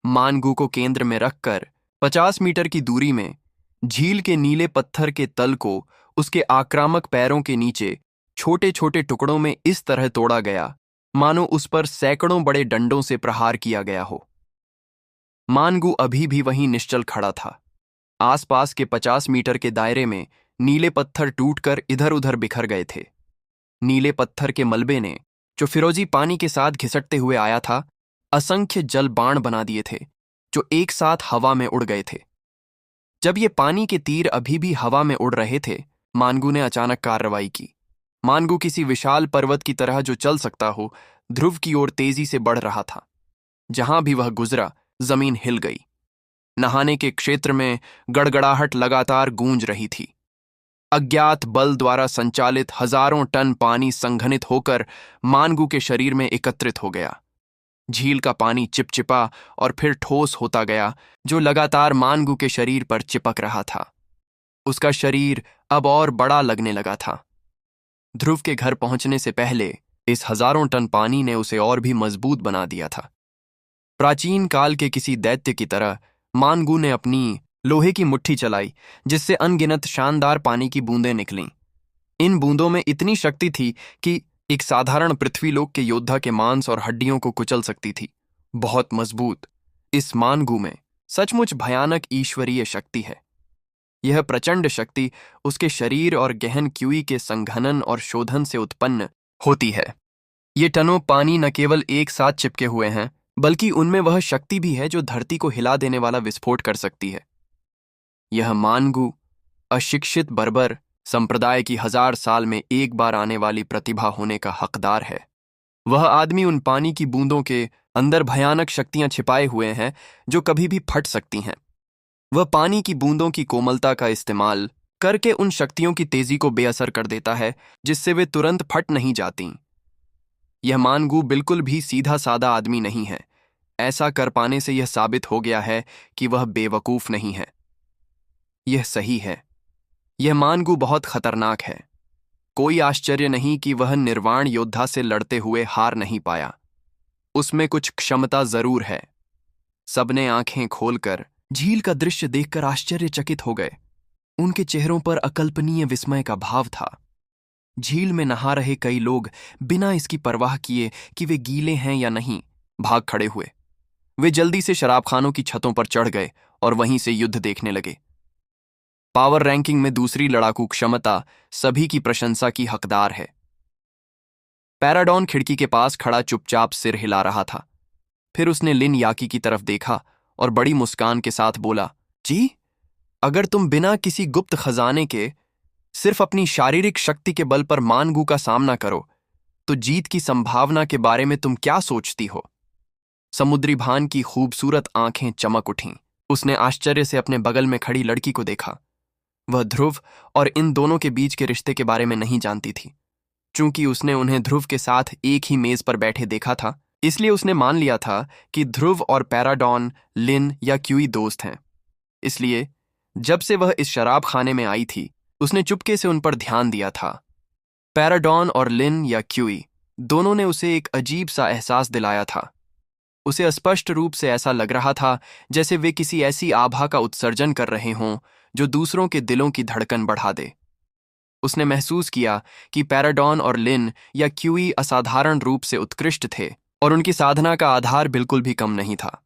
मानगू को केंद्र में रखकर 50 मीटर की दूरी में झील के नीले पत्थर के तल को उसके आक्रामक पैरों के नीचे छोटे छोटे टुकड़ों में इस तरह तोड़ा गया मानो उस पर सैकड़ों बड़े डंडों से प्रहार किया गया हो। मानगू अभी भी वहीं निश्चल खड़ा था। आसपास के 50 मीटर के दायरे में नीले पत्थर टूटकर इधर उधर बिखर गए थे। नीले पत्थर के मलबे ने, जो फिरोजी पानी के साथ घिसटते हुए आया था, असंख्य जल बाण बना दिए थे जो एक साथ हवा में उड़ गए थे। जब ये पानी के तीर अभी भी हवा में उड़ रहे थे, मानगू ने अचानक कार्रवाई की। मानगू किसी विशाल पर्वत की तरह जो चल सकता हो, ध्रुव की ओर तेजी से बढ़ रहा था। जहां भी वह गुजरा, जमीन हिल गई। नहाने के क्षेत्र में गड़गड़ाहट लगातार गूंज रही थी। अज्ञात बल द्वारा संचालित हजारों टन पानी संघनित होकर मानगू के शरीर में एकत्रित हो गया। झील का पानी चिपचिपा और फिर ठोस होता गया, जो लगातार मानगू के शरीर पर चिपक रहा था। उसका शरीर अब और बड़ा लगने लगा था। ध्रुव के घर पहुंचने से पहले इस हजारों टन पानी ने उसे और भी मजबूत बना दिया था। प्राचीन काल के किसी दैत्य की तरह मानगू ने अपनी लोहे की मुट्ठी चलाई, जिससे अनगिनत शानदार पानी की बूंदें निकलीं। इन बूंदों में इतनी शक्ति थी कि एक साधारण पृथ्वीलोक के योद्धा के मांस और हड्डियों को कुचल सकती थी। बहुत मजबूत। इस मानगू में सचमुच भयानक ईश्वरीय शक्ति है। यह प्रचंड शक्ति उसके शरीर और गहन क्यूई के संघनन और शोधन से उत्पन्न होती है। ये टनों पानी न केवल एक साथ चिपके हुए हैं, बल्कि उनमें वह शक्ति भी है जो धरती को हिला देने वाला विस्फोट कर सकती है। यह मानगू अशिक्षित बर्बर संप्रदाय की 1000 साल में एक बार आने वाली प्रतिभा होने का हकदार है। वह आदमी उन पानी की बूंदों के अंदर भयानक शक्तियां छिपाए हुए हैं जो कभी भी फट सकती हैं। वह पानी की बूंदों की कोमलता का इस्तेमाल करके उन शक्तियों की तेजी को बेअसर कर देता है जिससे वे तुरंत फट नहीं जाती। यह मानगू बिल्कुल भी सीधा साधा आदमी नहीं है। ऐसा कर पाने से यह साबित हो गया है कि वह बेवकूफ नहीं है। यह सही है। यह मानगू बहुत खतरनाक है। कोई आश्चर्य नहीं कि वह निर्वाण योद्धा से लड़ते हुए हार नहीं पाया। उसमें कुछ क्षमता जरूर है। सबने आंखें खोलकर झील का दृश्य देखकर आश्चर्यचकित हो गए। उनके चेहरों पर अकल्पनीय विस्मय का भाव था। झील में नहा रहे कई लोग बिना इसकी परवाह किए कि वे गीले हैं या नहीं, भाग खड़े हुए। वे जल्दी से शराबखानों की छतों पर चढ़ गए और वहीं से युद्ध देखने लगे। पावर रैंकिंग में दूसरी लड़ाकू क्षमता सभी की प्रशंसा की हकदार है। पैराडॉन खिड़की के पास खड़ा चुपचाप सिर हिला रहा था। फिर उसने लिन याकी की तरफ देखा और बड़ी मुस्कान के साथ बोला, जी, अगर तुम बिना किसी गुप्त खजाने के सिर्फ अपनी शारीरिक शक्ति के बल पर मानगू का सामना करो तो जीत की संभावना के बारे में तुम क्या सोचती हो? समुद्री भान की खूबसूरत आंखें चमक उठीं। उसने आश्चर्य से अपने बगल में खड़ी लड़की को देखा। वह ध्रुव और इन दोनों के बीच के रिश्ते के बारे में नहीं जानती थी। चूंकि उसने उन्हें ध्रुव के साथ एक ही मेज पर बैठे देखा था, इसलिए उसने मान लिया था कि ध्रुव और पैराडॉन, लिन या क्यूई दोस्त हैं। इसलिए जब से वह इस शराब खाने में आई थी, उसने चुपके से उन पर ध्यान दिया था। पैराडॉन और लिन या क्यूई दोनों ने उसे एक अजीब सा एहसास दिलाया था। उसे स्पष्ट रूप से ऐसा लग रहा था जैसे वे किसी ऐसी आभा का उत्सर्जन कर रहे हों जो दूसरों के दिलों की धड़कन बढ़ा दे। उसने महसूस किया कि पैराडॉन और लिन या क्यूई असाधारण रूप से उत्कृष्ट थे और उनकी साधना का आधार बिल्कुल भी कम नहीं था।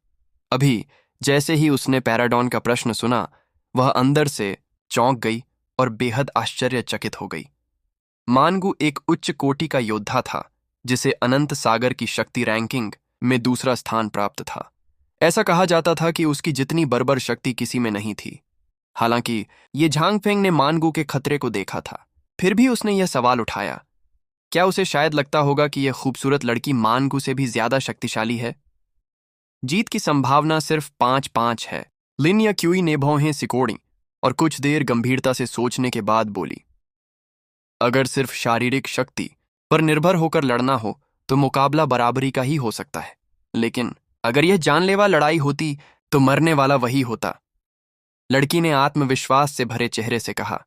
अभी जैसे ही उसने पैराडॉन का प्रश्न सुना, वह अंदर से चौंक गई और बेहद आश्चर्यचकित हो गई। मानगू एक उच्च कोटि का योद्धा था जिसे अनंत सागर की शक्ति रैंकिंग में दूसरा स्थान प्राप्त था। ऐसा कहा जाता था कि उसकी जितनी बर्बर शक्ति किसी में नहीं थी। हालांकि ये झांगफेंग ने मानगू के खतरे को देखा था, फिर भी उसने यह सवाल उठाया, क्या उसे शायद लगता होगा कि यह खूबसूरत लड़की मानगू से भी ज्यादा शक्तिशाली है? जीत की संभावना सिर्फ 5-5 है। लिन या क्यूई ने भौहें सिकोड़ी और कुछ देर गंभीरता से सोचने के बाद बोली, अगर सिर्फ शारीरिक शक्ति पर निर्भर होकर लड़ना हो तो मुकाबला बराबरी का ही हो सकता है, लेकिन अगर यह जानलेवा लड़ाई होती तो मरने वाला वही होता। लड़की ने आत्मविश्वास से भरे चेहरे से कहा।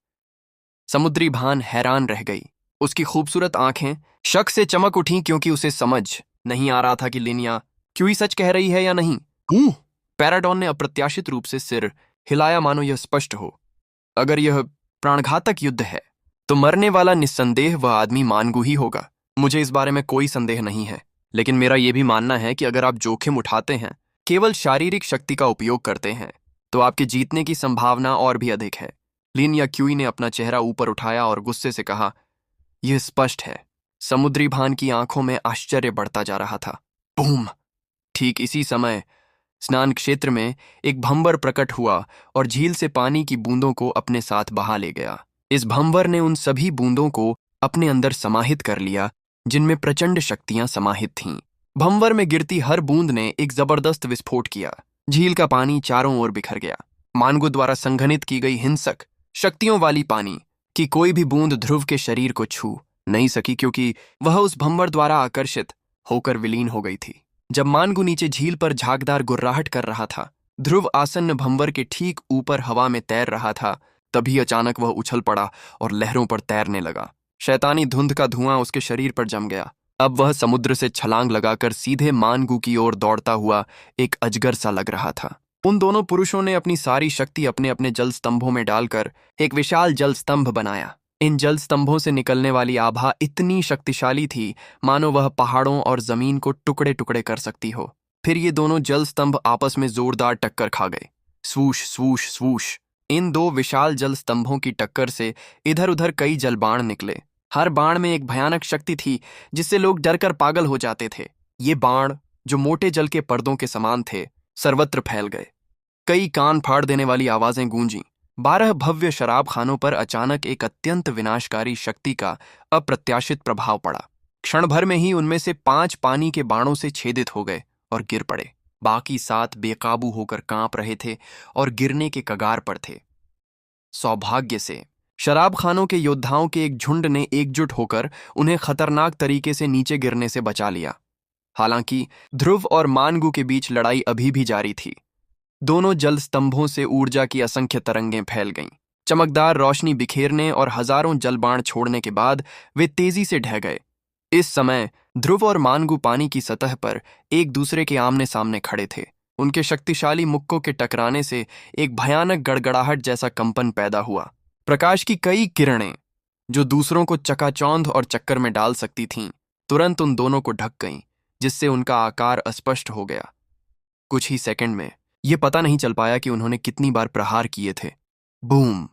समुद्री भान हैरान रह गई। उसकी खूबसूरत आंखें शक से चमक उठीं क्योंकि उसे समझ नहीं आ रहा था कि लिन या क्यूई सच कह रही है या नहीं। पैराडॉन ने अप्रत्याशित रूप से सिर हिलाया मानो यह स्पष्ट हो। अगर यह प्राणघातक युद्ध है तो मरने वाला निस्संदेह वह आदमी मानगू ही होगा। मुझे इस बारे में कोई संदेह नहीं है, लेकिन मेरा यह भी मानना है कि अगर आप जोखिम उठाते हैं, केवल शारीरिक शक्ति का उपयोग करते हैं, तो आपके जीतने की संभावना और भी अधिक है। लिन या क्यूई ने अपना चेहरा ऊपर उठाया और गुस्से से कहा, यह स्पष्ट है। समुद्री भान की आंखों में आश्चर्य बढ़ता जा रहा था। बूम! ठीक इसी समय स्नान क्षेत्र में एक भंवर प्रकट हुआ और झील से पानी की बूंदों को अपने साथ बहा ले गया। इस भंवर ने उन सभी बूंदों को अपने अंदर समाहित कर लिया जिनमें प्रचंड शक्तियां समाहित थीं। भंवर में गिरती हर बूंद ने एक जबरदस्त विस्फोट किया। झील का पानी चारों ओर बिखर गया। मानगू द्वारा संघनित की गई हिंसक शक्तियों वाली पानी की कोई भी बूंद ध्रुव के शरीर को छू नहीं सकी क्योंकि वह उस भंवर द्वारा आकर्षित होकर विलीन हो गई थी। जब मानगू नीचे झील पर झागदार गुर्राहट कर रहा था, ध्रुव आसन्न भंवर के ठीक ऊपर हवा में तैर रहा था, तभी अचानक वह उछल पड़ा और लहरों पर तैरने लगा। शैतानी धुंध का धुआं उसके शरीर पर जम गया। अब वह समुद्र से छलांग लगाकर सीधे मानगू की ओर दौड़ता हुआ एक अजगर सा लग रहा था। उन दोनों पुरुषों ने अपनी सारी शक्ति अपने अपने जल स्तंभों में डालकर एक विशाल जल स्तंभ बनाया। इन जल स्तंभों से निकलने वाली आभा इतनी शक्तिशाली थी मानो वह पहाड़ों और जमीन को टुकड़े टुकड़े कर सकती हो। फिर ये दोनों जल स्तंभ आपस में जोरदार टक्कर खा गए। स्वूश स्वूश स्वूश। इन दो विशाल जल स्तंभों की टक्कर से इधर उधर कई जलबाण निकले। हर बाण में एक भयानक शक्ति थी जिससे लोग डरकर पागल हो जाते थे। ये बाण, जो मोटे जल के पर्दों के समान थे, सर्वत्र फैल गए। कई कान फाड़ देने वाली आवाजें गूंजीं। 12 भव्य शराब खानों पर अचानक एक अत्यंत विनाशकारी शक्ति का अप्रत्याशित प्रभाव पड़ा। क्षण भर में ही उनमें से 5 पानी के बाणों से छेदित हो गए और गिर पड़े। बाकी 7 बेकाबू होकर कांप रहे थे और गिरने के कगार पर थे। सौभाग्य से शराब खानों के योद्धाओं के एक झुंड ने एकजुट होकर उन्हें खतरनाक तरीके से नीचे गिरने से बचा लिया। हालांकि ध्रुव और मानगु के बीच लड़ाई अभी भी जारी थी। दोनों जल स्तंभों से ऊर्जा की असंख्य तरंगें फैल गईं। चमकदार रोशनी बिखेरने और हजारों जलबाण छोड़ने के बाद वे तेजी से ढह गए। इस समय ध्रुव और मानगु पानी की सतह पर एक दूसरे के आमने सामने खड़े थे। उनके शक्तिशाली मुक्कों के टकराने से एक भयानक गड़गड़ाहट जैसा कंपन पैदा हुआ। प्रकाश की कई किरणें, जो दूसरों को चकाचौंध और चक्कर में डाल सकती थीं, तुरंत उन दोनों को ढक गईं, जिससे उनका आकार अस्पष्ट हो गया। कुछ ही सेकंड में यह पता नहीं चल पाया कि उन्होंने कितनी बार प्रहार किए थे। बूम!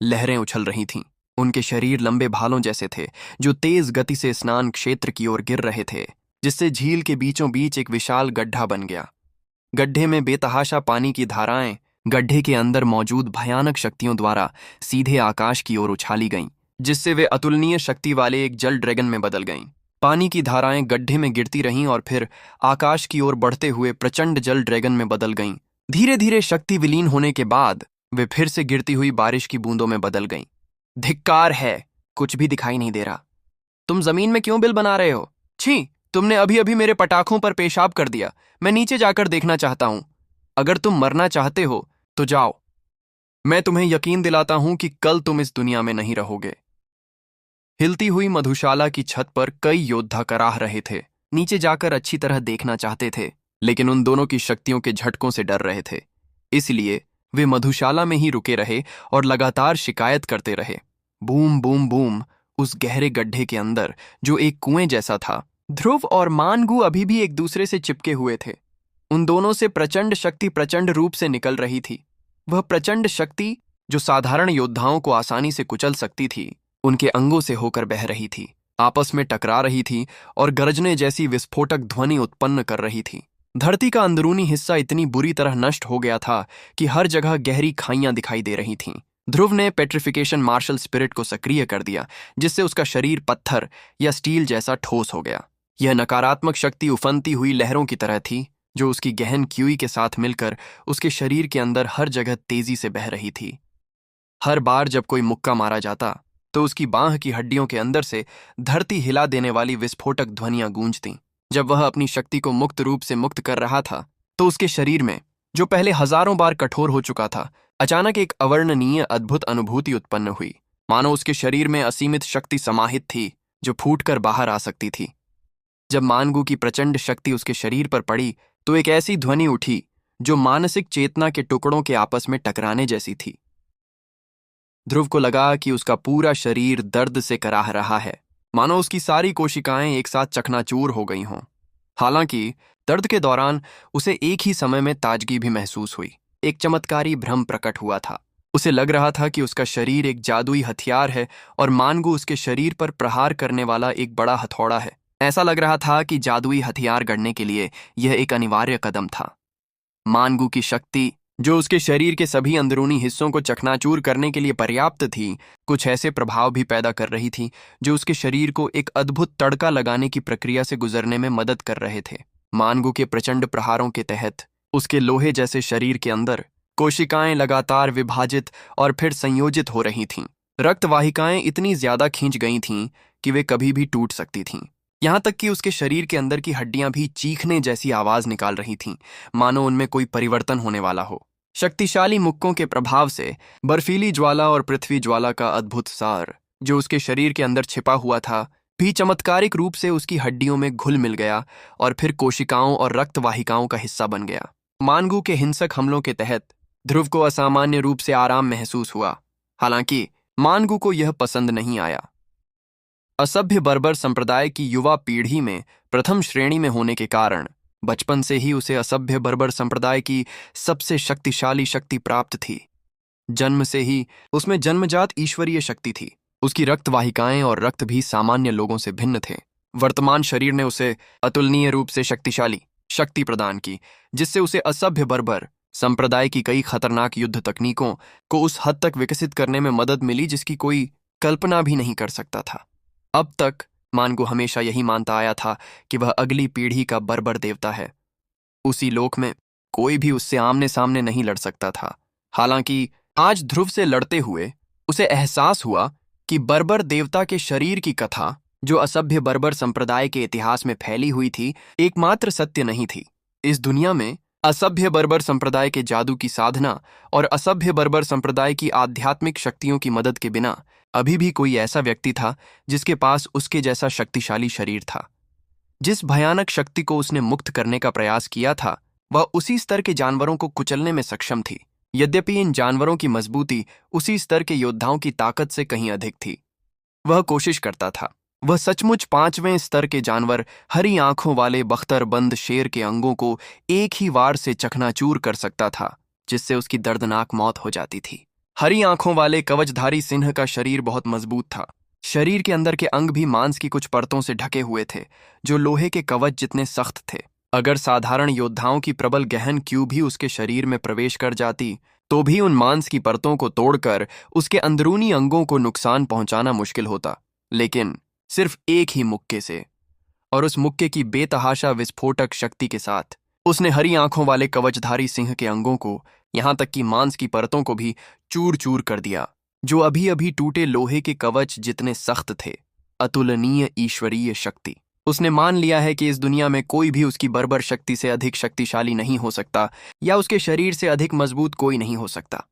लहरें उछल रही थीं। उनके शरीर लंबे भालों जैसे थे, जो तेज गति से स्नान क्षेत्र की ओर गिर रहे थे, जिससे झील के बीचों बीच एक विशाल गड्ढा बन गया। गड्ढे में बेतहाशा पानी की धाराएं गड्ढे के अंदर मौजूद भयानक शक्तियों द्वारा सीधे आकाश की ओर उछाली गईं, जिससे वे अतुलनीय शक्ति वाले एक जल ड्रैगन में बदल गईं। पानी की धाराएं गड्ढे में गिरती रहीं और फिर आकाश की ओर बढ़ते हुए प्रचंड जल ड्रैगन में बदल गईं। धीरे धीरे शक्ति विलीन होने के बाद वे फिर से गिरती हुई बारिश की बूंदों में बदल गईं। धिक्कार है, कुछ भी दिखाई नहीं दे रहा। तुम जमीन में क्यों बिल बना रहे हो? छी, तुमने अभी अभी मेरे पटाखों पर पेशाब कर दिया। मैं नीचे जाकर देखना चाहता हूं। अगर तुम मरना चाहते हो तो जाओ। मैं तुम्हें यकीन दिलाता हूं कि कल तुम इस दुनिया में नहीं रहोगे। हिलती हुई मधुशाला की छत पर कई योद्धा कराह रहे थे। नीचे जाकर अच्छी तरह देखना चाहते थे, लेकिन उन दोनों की शक्तियों के झटकों से डर रहे थे। इसलिए वे मधुशाला में ही रुके रहे और लगातार शिकायत करते रहे। Boom boom boom! उस गहरे गड्ढे के अंदर, जो एक कुएं जैसा था, ध्रुव और मानगु अभी भी एक दूसरे से चिपके हुए थे। उन दोनों से प्रचंड शक्ति प्रचंड रूप से निकल रही थी। वह प्रचंड शक्ति, जो साधारण योद्धाओं को आसानी से कुचल सकती थी, उनके अंगों से होकर बह रही थी, आपस में टकरा रही थी और गरजने जैसी विस्फोटक ध्वनि उत्पन्न कर रही थी। धरती का अंदरूनी हिस्सा इतनी बुरी तरह नष्ट हो गया था कि हर जगह गहरी खाइयां दिखाई दे रही थीं। ध्रुव ने पेट्रिफिकेशन मार्शल स्पिरिट को सक्रिय कर दिया, जिससे उसका शरीर पत्थर या स्टील जैसा ठोस हो गया। यह नकारात्मक शक्ति उफनती हुई लहरों की तरह थी, जो उसकी गहन क्यूई के साथ मिलकर उसके शरीर के अंदर हर जगह तेजी से बह रही थी। हर बार जब कोई मुक्का मारा जाता, तो उसकी बांह की हड्डियों के अंदर से धरती हिला देने वाली विस्फोटक ध्वनियां गूंजतीं। जब वह अपनी शक्ति को मुक्त रूप से मुक्त कर रहा था, तो उसके शरीर में, जो पहले हजारों बार कठोर हो चुका था, अचानक एक अवर्णनीय अद्भुत अनुभूति उत्पन्न हुई। मानो उसके शरीर में असीमित शक्ति समाहित थी, जो फूटकर बाहर आ सकती थी। जब मानगु की प्रचंड शक्ति उसके शरीर पर पड़ी, तो एक ऐसी ध्वनि उठी जो मानसिक चेतना के टुकड़ों के आपस में टकराने जैसी थी। ध्रुव को लगा कि उसका पूरा शरीर दर्द से कराह रहा है, मानो उसकी सारी कोशिकाएं एक साथ चकनाचूर हो गई हों। हालांकि दर्द के दौरान उसे एक ही समय में ताजगी भी महसूस हुई। एक चमत्कारी भ्रम प्रकट हुआ था। उसे लग रहा था कि उसका शरीर एक जादुई हथियार है और मानगु उसके शरीर पर प्रहार करने वाला एक बड़ा हथौड़ा है। ऐसा लग रहा था कि जादुई हथियार गढ़ने के लिए यह एक अनिवार्य कदम था। मानगु की शक्ति, जो उसके शरीर के सभी अंदरूनी हिस्सों को चकनाचूर करने के लिए पर्याप्त थी, कुछ ऐसे प्रभाव भी पैदा कर रही थी जो उसके शरीर को एक अद्भुत तड़का लगाने की प्रक्रिया से गुजरने में मदद कर रहे थे। मानगु के प्रचंड प्रहारों के तहत उसके लोहे जैसे शरीर के अंदर कोशिकाएं लगातार विभाजित और फिर संयोजित हो रही थीं। रक्तवाहिकाएं इतनी ज्यादा खींच गई थीं कि वे कभी भी टूट सकती थीं। यहां तक कि उसके शरीर के अंदर की हड्डियां भी चीखने जैसी आवाज निकाल रही थीं, मानो उनमें कोई परिवर्तन होने वाला हो। शक्तिशाली मुक्कों के प्रभाव से बर्फीली ज्वाला और पृथ्वी ज्वाला का अद्भुत सार, जो उसके शरीर के अंदर छिपा हुआ था, भी चमत्कारिक रूप से उसकी हड्डियों में घुल मिल गया और फिर कोशिकाओं और रक्तवाहिकाओं का हिस्सा बन गया। मानगु के हिंसक हमलों के तहत ध्रुव को असामान्य रूप से आराम महसूस हुआ। हालांकि मानगु को यह पसंद नहीं आया। असभ्य बर्बर संप्रदाय की युवा पीढ़ी में प्रथम श्रेणी में होने के कारण बचपन से ही उसे असभ्य बर्बर संप्रदाय की सबसे शक्तिशाली शक्ति प्राप्त थी। जन्म से ही उसमें जन्मजात ईश्वरीय शक्ति थी। उसकी रक्तवाहिकाएं और रक्त भी सामान्य लोगों से भिन्न थे। वर्तमान शरीर ने उसे अतुलनीय रूप से शक्तिशाली शक्ति प्रदान की, जिससे उसे असभ्य बर्बर संप्रदाय की कई खतरनाक युद्ध तकनीकों को उस हद तक विकसित करने में मदद मिली जिसकी कोई कल्पना भी नहीं कर सकता था। अब तक मानगु हमेशा यही मानता आया था कि वह अगली पीढ़ी का बर्बर देवता है। उसी लोक में कोई भी उससे आमने सामने नहीं लड़ सकता था। हालांकि आज ध्रुव से लड़ते हुए उसे एहसास हुआ कि बर्बर देवता के शरीर की कथा, जो असभ्य बर्बर संप्रदाय के इतिहास में फैली हुई थी, एकमात्र सत्य नहीं थी। इस दुनिया में असभ्य बर्बर संप्रदाय के जादू की साधना और असभ्य बर्बर संप्रदाय की आध्यात्मिक शक्तियों की मदद के बिना अभी भी कोई ऐसा व्यक्ति था जिसके पास उसके जैसा शक्तिशाली शरीर था। जिस भयानक शक्ति को उसने मुक्त करने का प्रयास किया था, वह उसी स्तर के जानवरों को कुचलने में सक्षम थी। यद्यपि इन जानवरों की मजबूती उसी स्तर के योद्धाओं की ताकत से कहीं अधिक थी। वह कोशिश करता था। वह सचमुच 5वें स्तर के जानवर, हरी आंखों वाले बख्तरबंद शेर के अंगों को एक ही वार से चकनाचूर कर सकता था, जिससे उसकी दर्दनाक मौत हो जाती थी। हरी आंखों वाले कवचधारी सिंह का शरीर बहुत मजबूत था। शरीर के अंदर के अंग भी मांस की कुछ परतों से ढके हुए थे, जो लोहे के कवच जितने सख्त थे। अगर साधारण योद्धाओं की प्रबल गहन क्यू भी उसके शरीर में प्रवेश कर जाती, तो भी उन मांस की परतों को तोड़कर उसके अंदरूनी अंगों को नुकसान पहुंचाना मुश्किल होता। लेकिन सिर्फ एक ही मुक्के से, और उस मुक्के की बेतहाशा विस्फोटक शक्ति के साथ, उसने हरी आंखों वाले कवचधारी सिंह के अंगों को, यहां तक कि मांस की परतों को भी चूर चूर कर दिया, जो अभी अभी टूटे लोहे के कवच जितने सख्त थे। अतुलनीय ईश्वरीय शक्ति। उसने मान लिया है कि इस दुनिया में कोई भी उसकी बर्बर शक्ति से अधिक शक्तिशाली नहीं हो सकता, या उसके शरीर से अधिक मजबूत कोई नहीं हो सकता।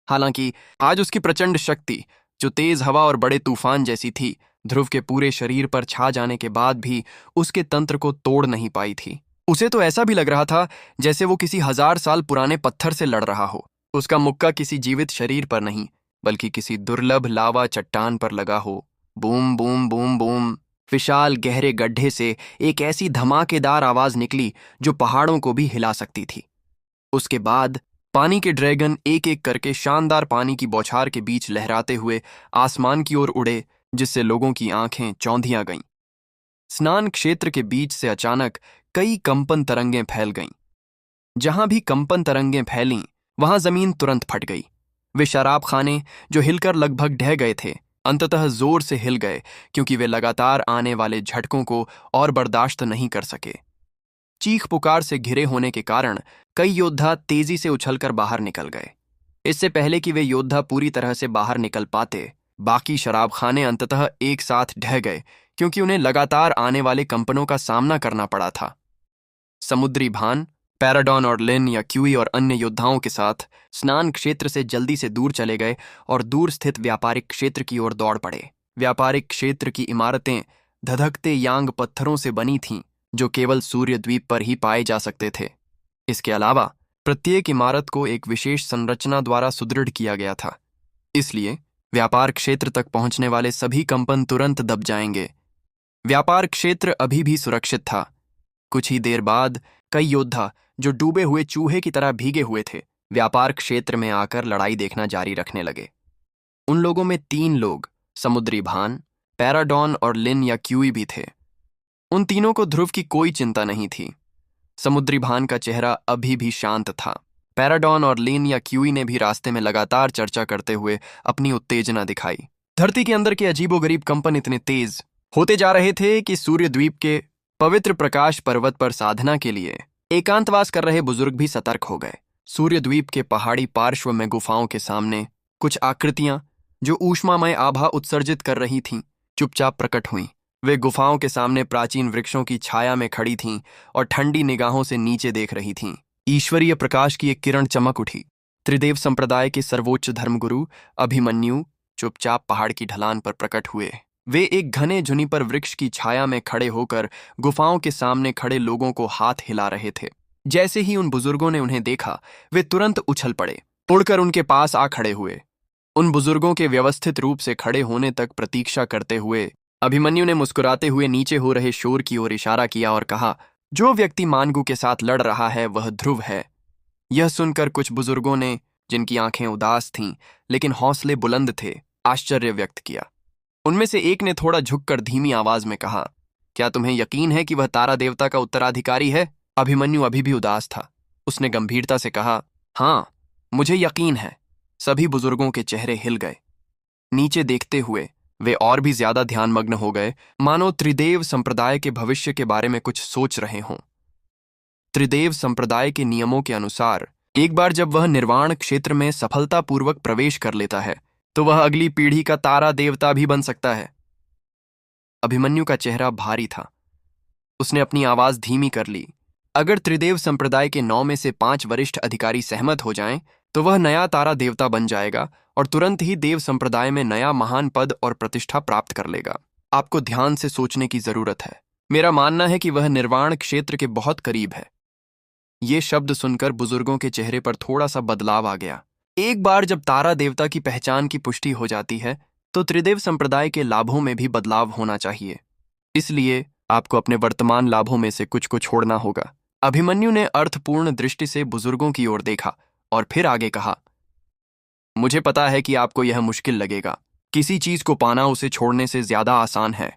हालांकि आज उसकी प्रचंड शक्ति, जो तेज हवा और बड़े तूफान जैसी थी, ध्रुव के पूरे शरीर पर छा जाने के बाद भी उसके तंत्र को तोड़ नहीं पाई थी। उसे तो ऐसा भी लग रहा था जैसे वो किसी 1000 साल पुराने पत्थर से लड़ रहा हो। उसका मुक्का किसी जीवित शरीर पर नहीं, बल्कि किसी दुर्लभ लावा चट्टान पर लगा हो। Boom boom boom boom. विशाल गहरे गड्ढे से एक ऐसी धमाकेदार आवाज निकली जो पहाड़ों को भी हिला सकती थी। उसके बाद पानी के ड्रैगन एक एक करके शानदार पानी की बौछार के बीच लहराते हुए आसमान की ओर उड़े, जिससे लोगों की आंखें चौंधिया गईं। स्नान क्षेत्र के बीच से अचानक कई कंपन तरंगें फैल गईं। जहां भी कंपन तरंगें फैलीं, वहां जमीन तुरंत फट गई। वे शराब खाने, जो हिलकर लगभग ढह गए थे, अंततः जोर से हिल गए, क्योंकि वे लगातार आने वाले झटकों को और बर्दाश्त नहीं कर सके। चीख पुकार से घिरे होने के कारण कई योद्धा तेजी से उछलकर बाहर निकल गए। इससे पहले कि वे योद्धा पूरी तरह से बाहर निकल पाते, बाकी शराब खाने अंततः एक साथ ढह गए, क्योंकि उन्हें लगातार आने वाले कंपनों का सामना करना पड़ा था। समुद्री भान, पैराडॉन और लिन या क्यूई और अन्य योद्धाओं के साथ स्नान क्षेत्र से जल्दी से दूर चले गए और दूर स्थित व्यापारिक क्षेत्र की ओर दौड़ पड़े। व्यापारिक क्षेत्र की इमारतें धधकते यांग पत्थरों से बनी थीं, जो केवल सूर्य द्वीप पर ही पाए जा सकते थे। इसके अलावा प्रत्येक इमारत को एक विशेष संरचना द्वारा सुदृढ़ किया गया था, इसलिए व्यापार क्षेत्र तक पहुंचने वाले सभी कंपन तुरंत दब जाएंगे। व्यापार क्षेत्र अभी भी सुरक्षित था। कुछ ही देर बाद कई योद्धा, जो डूबे हुए चूहे की तरह भीगे हुए थे, व्यापार क्षेत्र में आकर लड़ाई देखना जारी रखने लगे। उन लोगों में 3 लोग, समुद्री भान, पैराडॉन और लिन या क्यूई भी थे। उन तीनों को ध्रुव की कोई चिंता नहीं थी। समुद्री भान का चेहरा अभी भी शांत था। पैराडॉन और लिन या क्यूई ने भी रास्ते में लगातार चर्चा करते हुए अपनी उत्तेजना दिखाई। धरती के अंदर के अजीबोगरीब कंपन इतने तेज होते जा रहे थे कि सूर्य द्वीप के पवित्र प्रकाश पर्वत पर साधना के लिए एकांतवास कर रहे बुजुर्ग भी सतर्क हो गए। सूर्य द्वीप के पहाड़ी पार्श्व में गुफाओं के सामने कुछ आकृतियां, जो ऊष्मामय आभा उत्सर्जित कर रही थीं, चुपचाप प्रकट हुईं। वे गुफाओं के सामने प्राचीन वृक्षों की छाया में खड़ी थीं और ठंडी निगाहों से नीचे देख रही थीं। ईश्वरीय प्रकाश की एक किरण चमक उठी। त्रिदेव संप्रदाय के सर्वोच्च धर्मगुरु अभिमन्यु चुपचाप पहाड़ की ढलान पर प्रकट हुए। वे एक घने जुनिपर वृक्ष की छाया में खड़े होकर गुफाओं के सामने खड़े लोगों को हाथ हिला रहे थे। जैसे ही उन बुजुर्गों ने उन्हें देखा, वे तुरंत उछल पड़े, उड़कर उनके पास आ खड़े हुए। उन बुजुर्गों के व्यवस्थित रूप से खड़े होने तक प्रतीक्षा करते हुए अभिमन्यु ने मुस्कुराते हुए नीचे हो रहे शोर की ओर इशारा किया और कहा, जो व्यक्ति मानगु के साथ लड़ रहा है वह ध्रुव है। यह सुनकर कुछ बुजुर्गों ने, जिनकी आंखें उदास थीं लेकिन हौसले बुलंद थे, आश्चर्य व्यक्त किया। उनमें से एक ने थोड़ा झुककर धीमी आवाज में कहा, क्या तुम्हें यकीन है कि वह तारा देवता का उत्तराधिकारी है? अभिमन्यु अभी भी उदास था। उसने गंभीरता से कहा, हाँ, मुझे यकीन है। सभी बुजुर्गों के चेहरे हिल गए। नीचे देखते हुए वे और भी ज्यादा ध्यानमग्न हो गए, मानो त्रिदेव संप्रदाय के भविष्य के बारे में कुछ सोच रहे हों। त्रिदेव संप्रदाय के नियमों के अनुसार एक बार जब वह निर्वाण क्षेत्र में सफलतापूर्वक प्रवेश कर लेता है, तो वह अगली पीढ़ी का तारा देवता भी बन सकता है। अभिमन्यु का चेहरा भारी था। उसने अपनी आवाज धीमी कर ली। अगर त्रिदेव संप्रदाय के 9 में से 5 वरिष्ठ अधिकारी सहमत हो जाएं, तो वह नया तारा देवता बन जाएगा और तुरंत ही देव संप्रदाय में नया महान पद और प्रतिष्ठा प्राप्त कर लेगा। आपको ध्यान से सोचने की जरूरत है। मेरा मानना है कि वह निर्वाण क्षेत्र के बहुत करीब है। ये शब्द सुनकर बुजुर्गों के चेहरे पर थोड़ा सा बदलाव आ गया। एक बार जब तारा देवता की पहचान की पुष्टि हो जाती है, तो त्रिदेव संप्रदाय के लाभों में भी बदलाव होना चाहिए। इसलिए आपको अपने वर्तमान लाभों में से कुछ को छोड़ना होगा। अभिमन्यु ने अर्थपूर्ण दृष्टि से बुजुर्गों की ओर देखा और फिर आगे कहा, मुझे पता है कि आपको यह मुश्किल लगेगा। किसी चीज को पाना उसे छोड़ने से ज्यादा आसान है,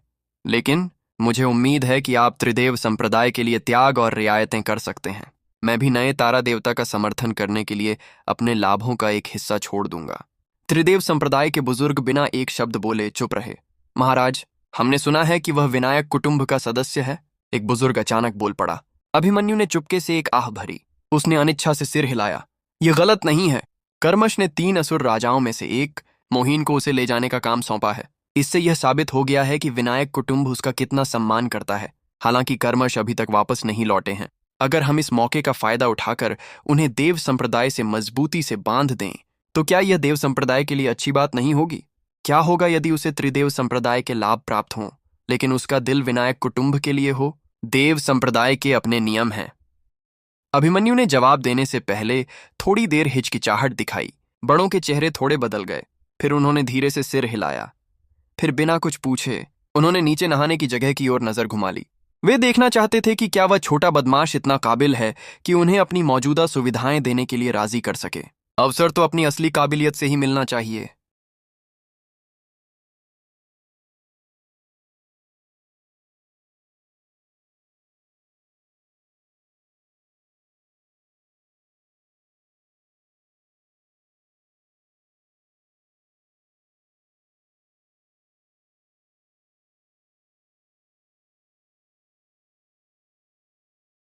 लेकिन मुझे उम्मीद है कि आप त्रिदेव संप्रदाय के लिए त्याग और रियायतें कर सकते हैं। मैं भी नए तारा देवता का समर्थन करने के लिए अपने लाभों का एक हिस्सा छोड़ दूंगा। त्रिदेव संप्रदाय के बुजुर्ग बिना एक शब्द बोले चुप रहे। महाराज, हमने सुना है कि वह विनायक कुटुंब का सदस्य है। एक बुजुर्ग अचानक बोल पड़ा। अभिमन्यु ने चुपके से एक आह भरी। उसने अनिच्छा से सिर हिलाया। यह गलत नहीं है। कर्मश ने 3 असुर राजाओं में से एक मोहिन को उसे ले जाने का काम सौंपा है। इससे यह साबित हो गया है कि विनायक कुटुंब उसका कितना सम्मान करता है। हालांकि कर्मश अभी तक वापस नहीं लौटे हैं। अगर हम इस मौके का फायदा उठाकर उन्हें देव संप्रदाय से मजबूती से बांध दें, तो क्या यह देव संप्रदाय के लिए अच्छी बात नहीं होगी? क्या होगा यदि उसे त्रिदेव संप्रदाय के लाभ प्राप्त हों, लेकिन उसका दिल विनायक कुटुंब के लिए हो? देव संप्रदाय के अपने नियम हैं। अभिमन्यु ने जवाब देने से पहले थोड़ी देर हिचकिचाहट दिखाई। बड़ों के चेहरे थोड़े बदल गए। फिर उन्होंने धीरे से सिर हिलाया। फिर बिना कुछ पूछे उन्होंने नीचे नहाने की जगह की ओर नजर घुमा ली। वे देखना चाहते थे कि क्या वह छोटा बदमाश इतना काबिल है कि उन्हें अपनी मौजूदा सुविधाएं देने के लिए राजी कर सके। अवसर तो अपनी असली काबिलियत से ही मिलना चाहिए।